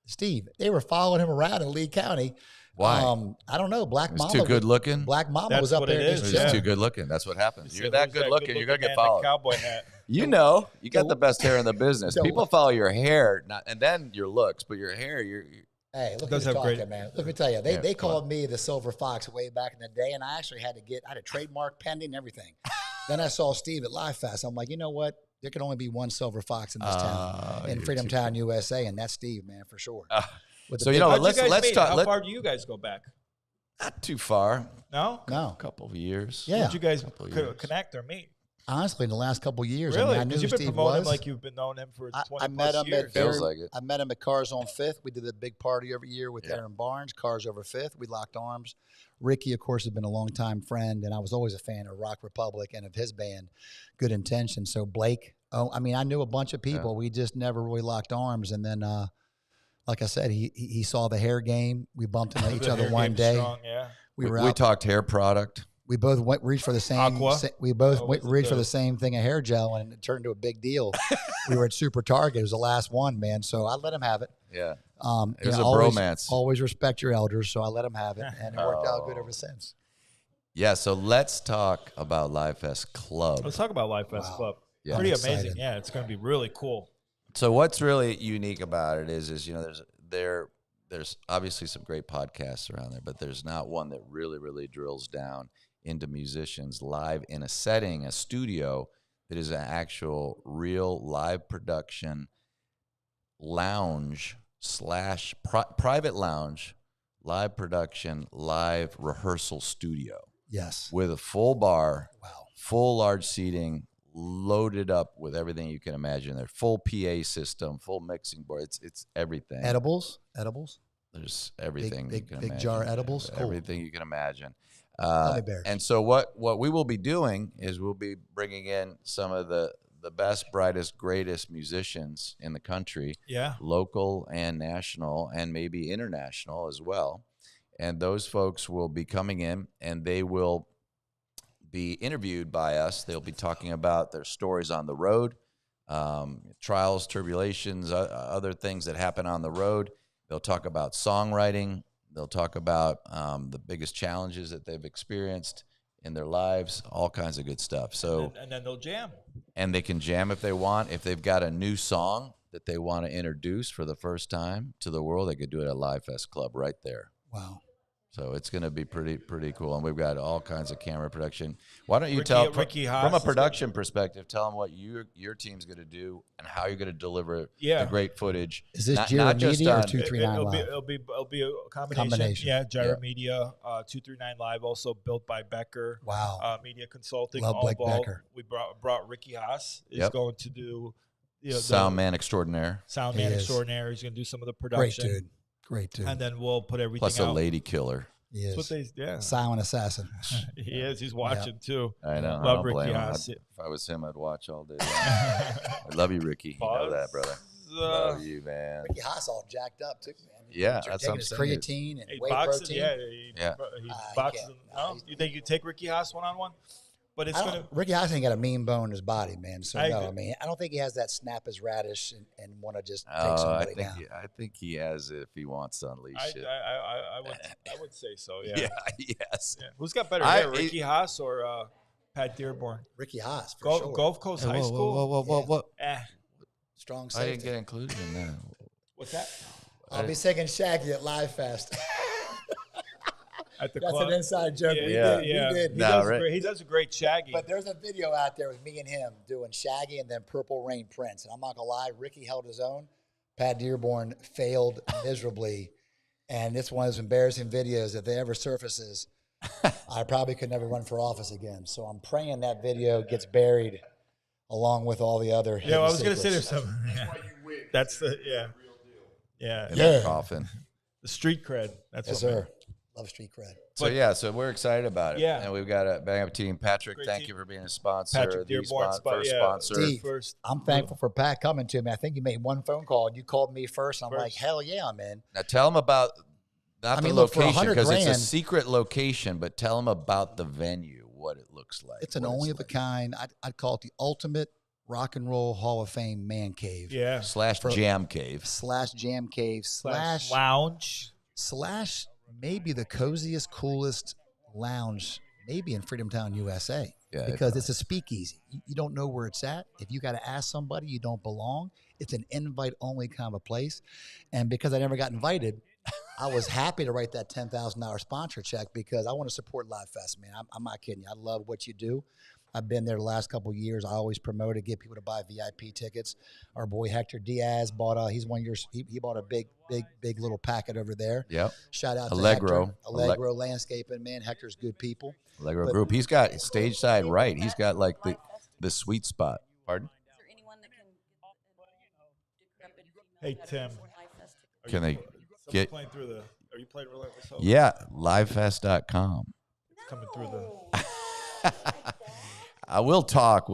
Steve, they were following him around in Lee County. Why? I don't know. Black Mama. Too good looking. Black Mama was up there. He's too good looking. That's what happens. You're that good looking. You're gonna get followed. Cowboy hat. You got the best hair in the business. People follow your hair, and then your looks, but your hair. Hey, look who's talking, man. Let me tell you, they called me the Silver Fox way back in the day, and I actually had a trademark pending and everything. Then I saw Steve at Live Fest. I'm like, you know what? There can only be one Silver Fox in this town, in Freedom Town, USA, and that's Steve, man, for sure. So let's talk. How far do you guys go back? Not too far. No. A couple of years. Yeah. Did you guys connect or meet? Honestly, in the last couple of years, really? I knew you've been Steve promoting was. him like you've been knowing him for 20 I met him years. Feels like it. I met him at Cars on 5th. We did a big party every year with Aaron Barnes, Cars over 5th. We locked arms. Ricky, of course, has been a longtime friend, and I was always a fan of Rock Republic and of his band, Good Intention. So Blake, I knew a bunch of people. Yeah. We just never really locked arms. And then, like I said, he saw the hair game. We bumped into each other one day. Strong, yeah. We talked hair product. We both reached for the same. Aqua? We both reached for the same thing, a hair gel, and it turned into a big deal. We were at Super Target. It was the last one, man. So I let him have it. Yeah. It was a bromance. Always respect your elders, so I let him have it, and it worked out good ever since. Yeah. So let's talk about Live Fest Club. Let's talk about Live Fest Club. Yeah. Pretty amazing. Yeah, it's going to be really cool. So what's really unique about it is there's obviously some great podcasts around there, but there's not one that really drills down into musicians live in a setting, a studio that is an actual real live production lounge / private lounge, live production, live rehearsal studio. Yes. With a full bar, full large seating, loaded up with everything you can imagine. Their full PA system, full mixing board. It's everything. Edibles. There's everything big, you can big imagine. jar edibles. Everything you can imagine. Bears. And so what we will be doing is we'll be bringing in some of the best, brightest, greatest musicians in the country, local and national, and maybe international as well. And those folks will be coming in, and they will be interviewed by us. They'll be talking about their stories on the road, trials, tribulations, other things that happen on the road. They'll talk about songwriting. They'll talk about the biggest challenges that they've experienced in their lives, all kinds of good stuff. So, and then they'll jam. And they can jam if they want. If they've got a new song that they want to introduce for the first time to the world, they could do it at Live Fest Club right there. Wow. So it's going to be pretty cool, and we've got all kinds of camera production. Why don't you Ricky Haas from a production perspective, tell them what your team's going to do and how you're going to deliver the great footage. Is this not just Media or on, 239 It'll Live? be a combination. Yeah, Gyro Media, 239 Live, also built by Becker. Wow. Media Consulting. Love all Blake involved. Becker. We brought Ricky Haas. Is going to do sound man extraordinaire. Sound man extraordinaire. He's going to do some of the production. Great dude. And then we'll put everything Plus out. a lady killer. He is. That's what they, Silent assassin. He is. He's watching too. I know. Love I don't Ricky blame him. Haas. If I was him, I'd watch all day long. I love you, Ricky. You know that, brother. Love you, man. Ricky Haas all jacked up too, man. Yeah, that's what I'm saying. Creatine and He whey boxes, protein. Yeah, he boxes. No, you think you take Ricky Haas one-on-one? But it's gonna. Ricky Haas ain't got a mean bone in his body, man. So I no, agree. I mean, I don't think he has that snap as radish and want to just take I somebody think down. I think he has it if he wants to unleash it. I would say so. Yeah. Yes. Yeah. Who's got better hair, Ricky Haas or Pat Dearborn? Ricky Haas, for sure. Gulf Coast High School. Whoa. Strong I safety. didn't get included in that. What's that? I'll be singing Shaggy at Live Fest. At the That's club. an inside joke. Yeah, We did. He does a great Shaggy. But there's a video out there with me and him doing Shaggy and then Purple Rain Prince. And I'm not going to lie, Ricky held his own. Pat Dearborn failed miserably. And it's one of those embarrassing videos. If they ever surfaces, I probably could never run for office again. So I'm praying that video gets buried along with all the other. Yeah, well, I was going to say there's some. That's the Coffin. The street cred. That's yes, what sir. Love street cred. So we're excited about it. Yeah. And we've got a bang up team. Patrick, Great thank team. you for being a sponsor. Patrick Dearborn, first sponsor. Steve, I'm thankful for Pat coming to me. I think you made one phone call. You called me first. I'm like, hell yeah, I'm in. Now tell them about not the look, for location because it's a $100,000 secret location, but tell them about the venue, what it looks like. It's an only of a kind. I'd call it the ultimate rock and roll Hall of Fame man cave. Yeah. / jam cave. / jam cave / lounge / maybe the coziest, coolest lounge maybe in Freedom Town, USA. Yeah, because it's a speakeasy. You don't know where it's at. If you got to ask somebody, you don't belong. It's an invite-only kind of a place. And because I never got invited, I was happy to write that $10,000 sponsor check because I want to support Live Fest, man. I'm not kidding you. I love what you do. I've been there the last couple of years. I always promote it, get people to buy VIP tickets. Our boy Hector Diaz bought he's one of yours. He bought a big little packet over there. Yep. Shout out Allegro. to Hector. Allegro Landscaping, man. Hector's good people. Allegro Group. He's got stage side right. He's got like the sweet spot. Pardon? Hey Tim, Can they get? playing through the? Are you playing Relentless Hope? Yeah, livefest.com. It's coming through the. We'll talk.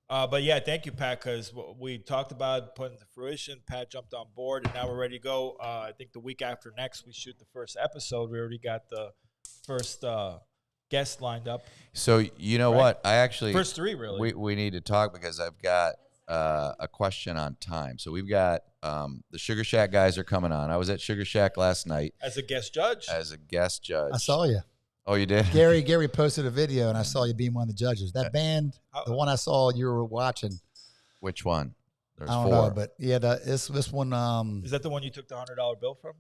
But yeah, thank you, Pat, because we talked about putting to fruition. Pat jumped on board, and now we're ready to go. I think the week after next, we shoot the first episode. We already got the first guest lined up. So you know what? I actually first three really. We need to talk because I've got a question on time. So we've got the Sugar Shack guys are coming on. I was at Sugar Shack last night As a guest judge. I saw you. Oh, you did? Gary posted a video, and I saw you being one of the judges. That band, the one I saw you were watching. Which one? There's I don't 4. know, but yeah, this one. Is that the one you took the $100 bill from?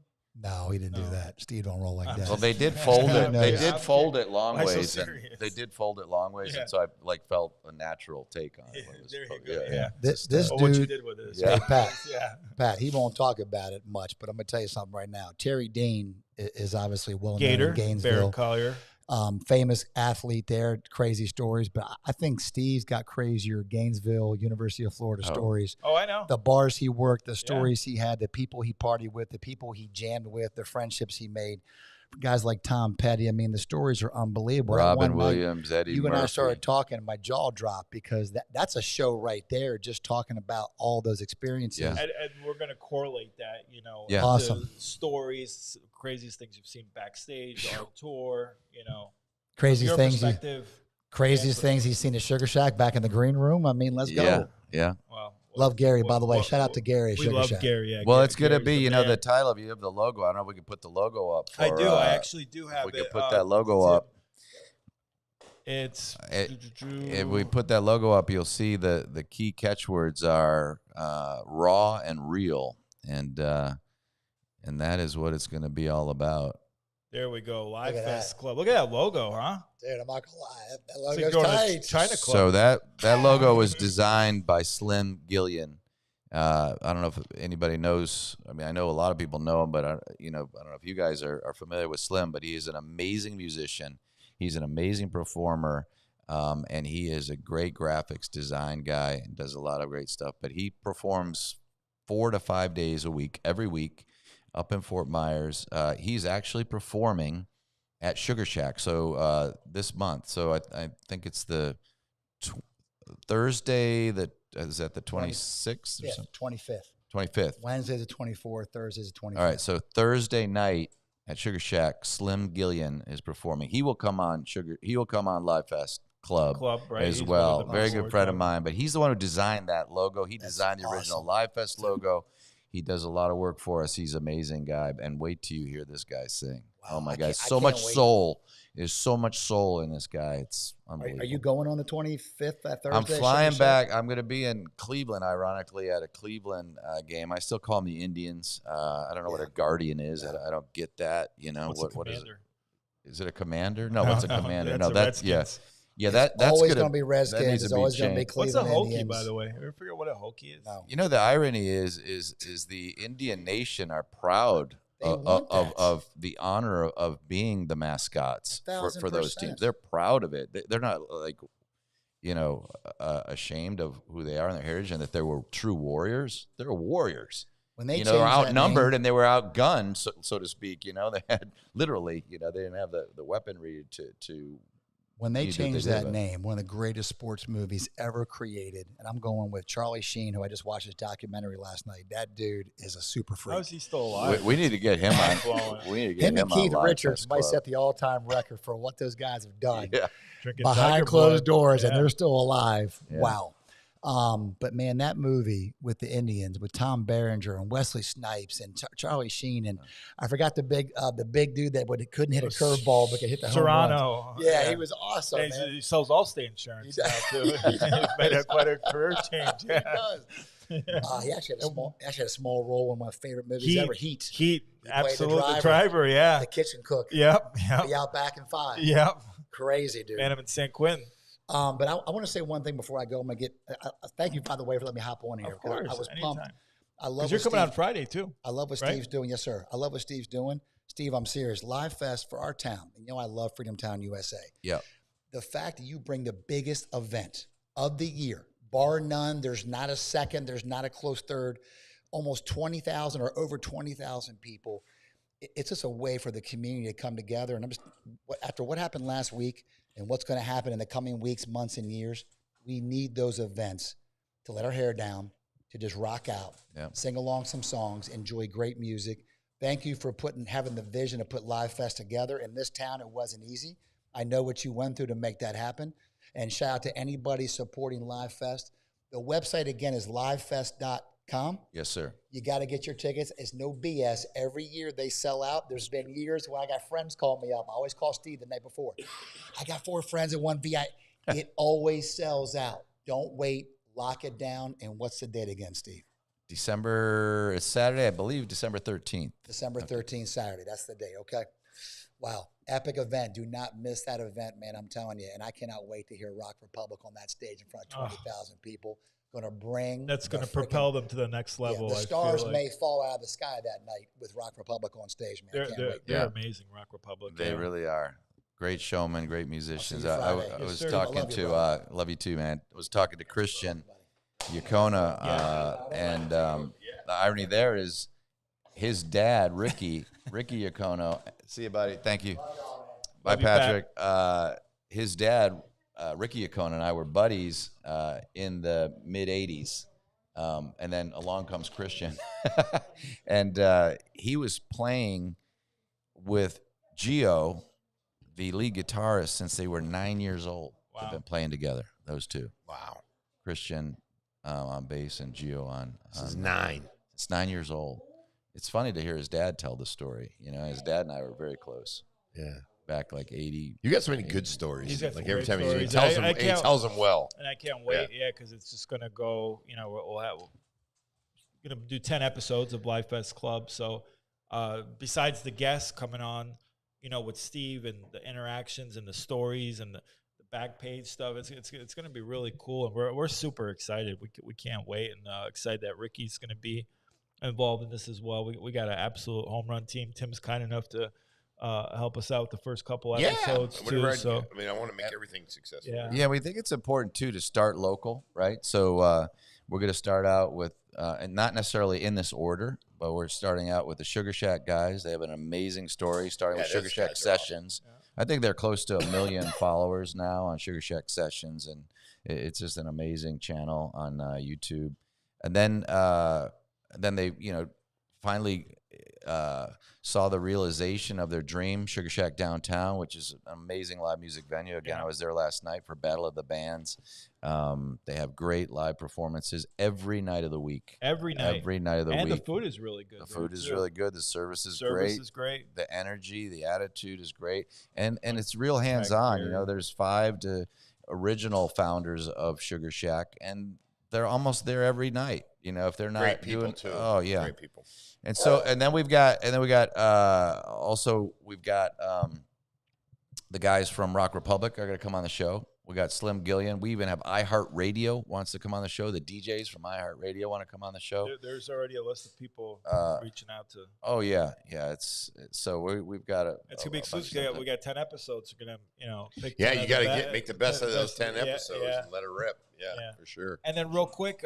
No, he didn't do that. Steve don't roll like that. Well, they did fold it. No, They yeah. did fold it long Why so ways. And serious? they did fold it long ways, and so I felt a natural take on it. When it was There you folded. go. Yeah. This Or dude, what you did with it. Yeah. Hey, Yeah. Pat, he won't talk about it much, but I'm gonna tell you something right now. Terry Dean is obviously well known Gator, in Gainesville. Barrett Collier. Famous athlete there, crazy stories. But I think Steve's got crazier Gainesville, University of Florida stories. Oh, I know. The bars he worked, the stories he had, the people he partied with, the people he jammed with, the friendships he made. Guys like Tom Petty. I mean, the stories are unbelievable. That Robin one night, Williams, Eddie you and I Murphy. started talking, and my jaw dropped because that's a show right there, just talking about all those experiences. Yeah. And we're going to correlate that, Yeah. into Awesome. stories, craziest things you've seen backstage, on tour, Craziest your things, perspective. craziest things he's seen at Sugar Shack back in the green room. I mean, let's go. Yeah. Wow. Love Gary, by the way. Shout out to Gary at We Sugar love Shack. Gary. Yeah, Well, Gary- it's going to Gary's be, the man. the title of you have the logo. I don't know if we can put the logo up. I for, do. I actually do have we it. could put that logo up. It's If we put that logo up, you'll see the key catchwords are raw and real. And And that is what it's going to be all about. There we go. Live Look at Fest that. Club. Look at that logo, huh? Dude, I'm not gonna lie. That It's like logo's going to tight. China Club. So that logo was designed by Slim Gillian. I don't know if anybody knows. I mean, I know a lot of people know him, but I don't know if you guys are familiar with Slim. But he is an amazing musician. He's an amazing performer, and he is a great graphics design guy and does a lot of great stuff. But he performs 4 to 5 days a week, every week, up in Fort Myers. He's actually performing at Sugar Shack. So this month. So I think it's the Thursday that. Is that the 26th or something? 25th. Wednesday's the 24th. Thursday's the 25th. All right. So Thursday night at Sugar Shack, Slim Gillian is performing. He will come on Live Fest Club right? as He's well. one of the Very good friend of members. mine, but he's the one who designed that logo. He That's designed the original awesome. Live Fest logo. He does a lot of work for us. He's an amazing guy. And wait till you hear this guy sing. Wow, Oh my I God. can't- I So can't much wait. soul. There's so much soul in this guy. It's unbelievable. Are you going on the 25th, that Thursday? I'm Sugar flying Shack? back. I'm going to be in Cleveland, ironically, at a Cleveland game. I still call them the Indians. I don't know what a guardian is. I don't get that. You know, What's a what is it? commander? Is it a commander? No, what's a commander? No, that's that's Redskins. yeah. That's always gonna going to be that Redskins. needs It's to be always going to be changed. What's a Cleveland hokey, Indians. by the way? Ever figure out what a hokey is? No. You know, the irony is the Indian Nation are proud of the honor of being the mascots for those 1000%. teams. They're proud of it. They're not like, ashamed of who they are and their heritage and that they were true warriors. They're warriors. When they they were changed that outnumbered name- and they were outgunned, so to speak. They had literally, they didn't have the weaponry to. When they You do, they changed do that that. name, one of the greatest sports movies ever created, and I'm going with Charlie Sheen, who I just watched his documentary last night. That dude is a super freak. How is he still alive? We need to get him on. Blowing. We need to get Him and on Keith Live Richards Fest might Club. set the all-time record for what those guys have done Yeah. Drinking behind tiger closed blood. doors, and Yeah. they're still alive. Yeah. Wow. But man, that movie with the Indians, with Tom Berenger and Wesley Snipes and Charlie Sheen, and I forgot the big dude that couldn't hit a curveball but could hit the home runs. Serrano. Yeah, he was awesome. Yeah, man. he sells Allstate insurance He now does. too. He's made quite a career change. He Yeah. does. He actually had a small role in one of my favorite movies ever, Heat. Heat, He played the absolutely. The driver, yeah. The kitchen cook. Yep. Be out back in 5. Yep. Crazy, dude. Man, I'm in San Quentin. But I want to say one thing before I go. I'm gonna get. Thank you, by the way, for letting me hop on here. Of course, I was anytime. pumped. I love. Because you're what coming on Steve- Friday too. I love what right? Steve's doing. Yes, sir. I love what Steve's doing. Steve, I'm serious. Live Fest for our town. I love Freedom Town, USA. Yeah. The fact that you bring the biggest event of the year, bar none. There's not a second. There's not a close third. Almost 20,000 or over 20,000 people. It's just a way for the community to come together. And after what happened last week and what's going to happen in the coming weeks, months, and years, we need those events to let our hair down, to just rock out, sing along some songs, enjoy great music. Thank you for having the vision to put Live Fest together. In this town, it wasn't easy. I know what you went through to make that happen. And shout out to anybody supporting Live Fest. The website, again, is livefest.com. Yes, sir. You got to get your tickets. It's no BS. Every year they sell out. There's been years when I got friends call me up. I always call Steve the night before. I got 4 friends at one VI. It always sells out. Don't wait. Lock it down. And what's the date again, Steve? It's Saturday, I believe, December 13th. December 13th, Saturday. That's the day, okay? Wow. Epic event. Do not miss that event, man. I'm telling you. And I cannot wait to hear Rock Republic on that stage in front of 20,000 people. Going to bring. That's going to propel them to the next level. The I stars feel like. may fall out of the sky that night with Rock Republic on stage, man. I can't wait. They're amazing, Rock Republic. They really are. Great showmen, great musicians. you I Friday. was Yes, sir. talking I love you, to, brother. love you too, man. I was talking to Christian Yacona, and the irony there is his dad, Ricky Yacona. See you, buddy. Thank you. Bye, Love you, Patrick. His dad, Ricky Yacona, and I were buddies in the mid '80s, and then along comes Christian, and he was playing with Gio, the lead guitarist, since they were 9 years old. Wow. They've been playing together, those two. Wow. Christian on bass and Gio on. This is 9. It's 9 years old. It's funny to hear his dad tell the story. His dad and I were very close. Yeah. Back like 80. You got so many good stories. He's got Like some every great time he stories. tells them, I he can't- tells them well. And I can't wait, because it's just going to go, we're going to do 10 episodes of Live Fest Club. So besides the guests coming on, with Steve and the interactions and the stories and the back page stuff, it's going to be really cool, and we're super excited. We can't wait, and excited that Ricky's going to be involved in this as well. We got an absolute home run team. Tim's kind enough to help us out with the first couple episodes too. So I want to make everything successful. Yeah, we think it's important too to start local, right? So we're going to start out with, and not necessarily in this order, but we're starting out with the Sugar Shack guys. They have an amazing story, starting with Sugar Shack Sessions. Awesome. I think they're close to 1 million followers now on Sugar Shack Sessions, and it's just an amazing channel on YouTube. And then they, finally saw the realization of their dream, Sugar Shack Downtown, which is an amazing live music venue. Again, I was there last night for Battle of the Bands. They have great live performances every night of the week. Every night of the week. And the food is really good. The food is really good. The service is great. The energy, the attitude is great. And it's real hands-on. There's 5 to original founders of Sugar Shack, and they're almost there every night. If they're not great people doing, too. Oh yeah, great people. And so, and then we've got the guys from Rock Republic are going to come on the show. We got Slim Gillian. We even have iHeartRadio wants to come on the show. The DJs from iHeartRadio want to come on the show. There's already a list of people reaching out to. Oh yeah. So we've got a. It's gonna be exclusive. We got 10 episodes. We're gonna pick. Yeah, you got to make the best of those 10 episodes and let it rip. Yeah, for sure. And then real quick,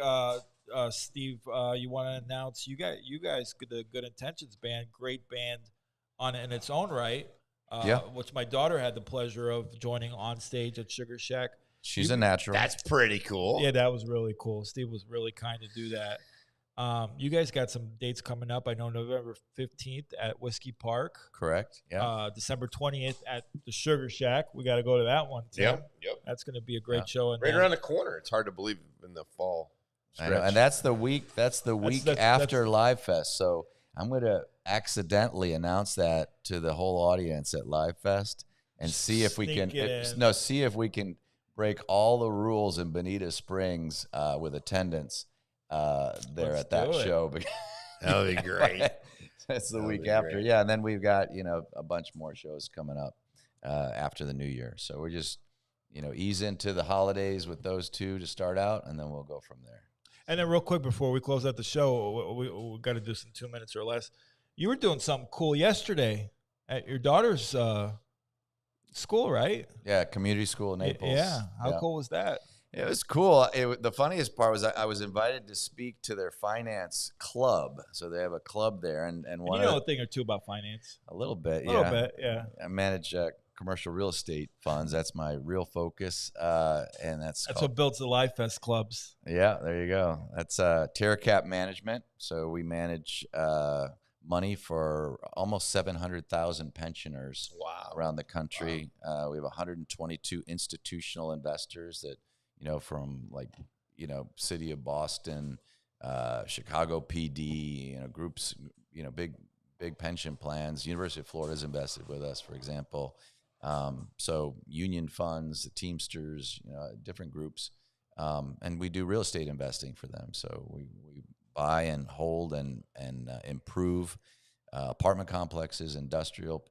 Steve, you want to announce you guys the Good Intentions band, great band in its own right. Which my daughter had the pleasure of joining on stage at Sugar Shack. She's a natural. That's pretty cool. Yeah, that was really cool. Steve was really kind to do that. You guys got some dates coming up. I know November 15th at Whiskey Park. Correct. Yeah. December 20th at the Sugar Shack. We got to go to that one too. Yep. That's going to be a great show. And right around the corner. It's hard to believe in the fall. I know, and that's the week. That's the week after Live Fest. So I'm going to accidentally announce that to the whole audience at Live Fest and see if we can see if we can break all the rules in Bonita Springs with attendance there at that show. That would be great. That's the week after. Great. Yeah, and then we've got a bunch more shows coming up after the new year. So we're just ease into the holidays with those two to start out, and then we'll go from there. And then real quick before we close out the show, we got to do some 2 minutes or less. You were doing something cool yesterday at your daughter's school, right? Yeah, community school in Naples. Yeah. How cool was that? It was cool. The funniest part was I was invited to speak to their finance club. So they have a club there. And one a thing or two about finance? A little bit, yeah. A little bit, yeah. I manage commercial real estate funds. That's my real focus. And that's what builds the Live Fest clubs. Yeah, there you go. That's TerraCap Management. So we manage money for almost 700,000 pensioners around the country. Wow. We have 122 institutional investors that, from city of Boston, Chicago PD, groups, big pension plans. University of Florida has invested with us, for example. So union funds, the Teamsters, different groups. And we do real estate investing for them. So we buy and hold and improve apartment complexes, industrial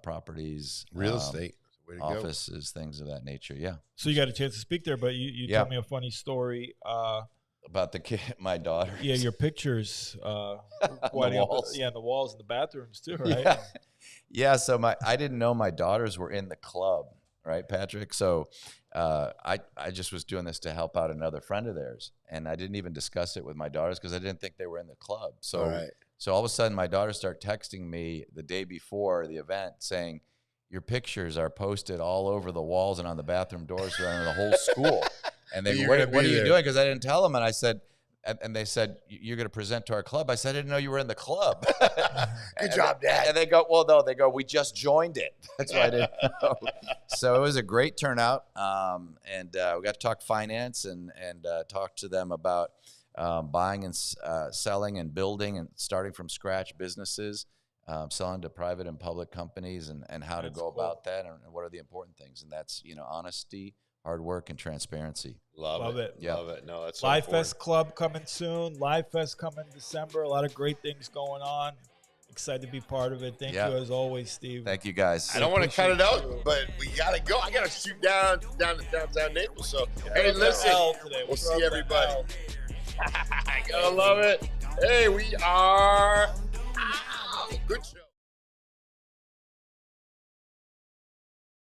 properties, real estate, way to offices, go. Things of that nature. Yeah. So you got a chance to speak there, but you told me a funny story about the kid, my daughter. Yeah, your pictures, the walls. The walls in the bathrooms too, right? Yeah. So I didn't know my daughters were in the club, right, Patrick? So I just was doing this to help out another friend of theirs, and I didn't even discuss it with my daughters because I didn't think they were in the club. So so all of a sudden, my daughters start texting me the day before the event saying, "Your pictures are posted all over the walls and on the bathroom doors around the whole school." And they, what are you doing? Because I didn't tell them, and I said. And they said, "You're going to present to our club." I said, "I didn't know you were in the club." Good job, Dad. And they go, "Well, no." They go, "We just joined it." That's why I didn't know. So it was a great turnout, and we got to talk finance and talk to them about buying and selling and building and starting from scratch businesses, selling to private and public companies, and how to go about that, and what are the important things. And that's honesty, hard work, and transparency. Love it. Yeah. Love it. No, that's so Live Fest Club coming soon. Live Fest coming December. A lot of great things going on. Excited to be part of it. Thank Yeah. you as always, Steve. Thank you, guys. I don't want to cut it out, but we gotta go. I gotta shoot down to downtown Naples. So hey, listen, we'll see everybody. I gotta love it. Hey, we are. Good show.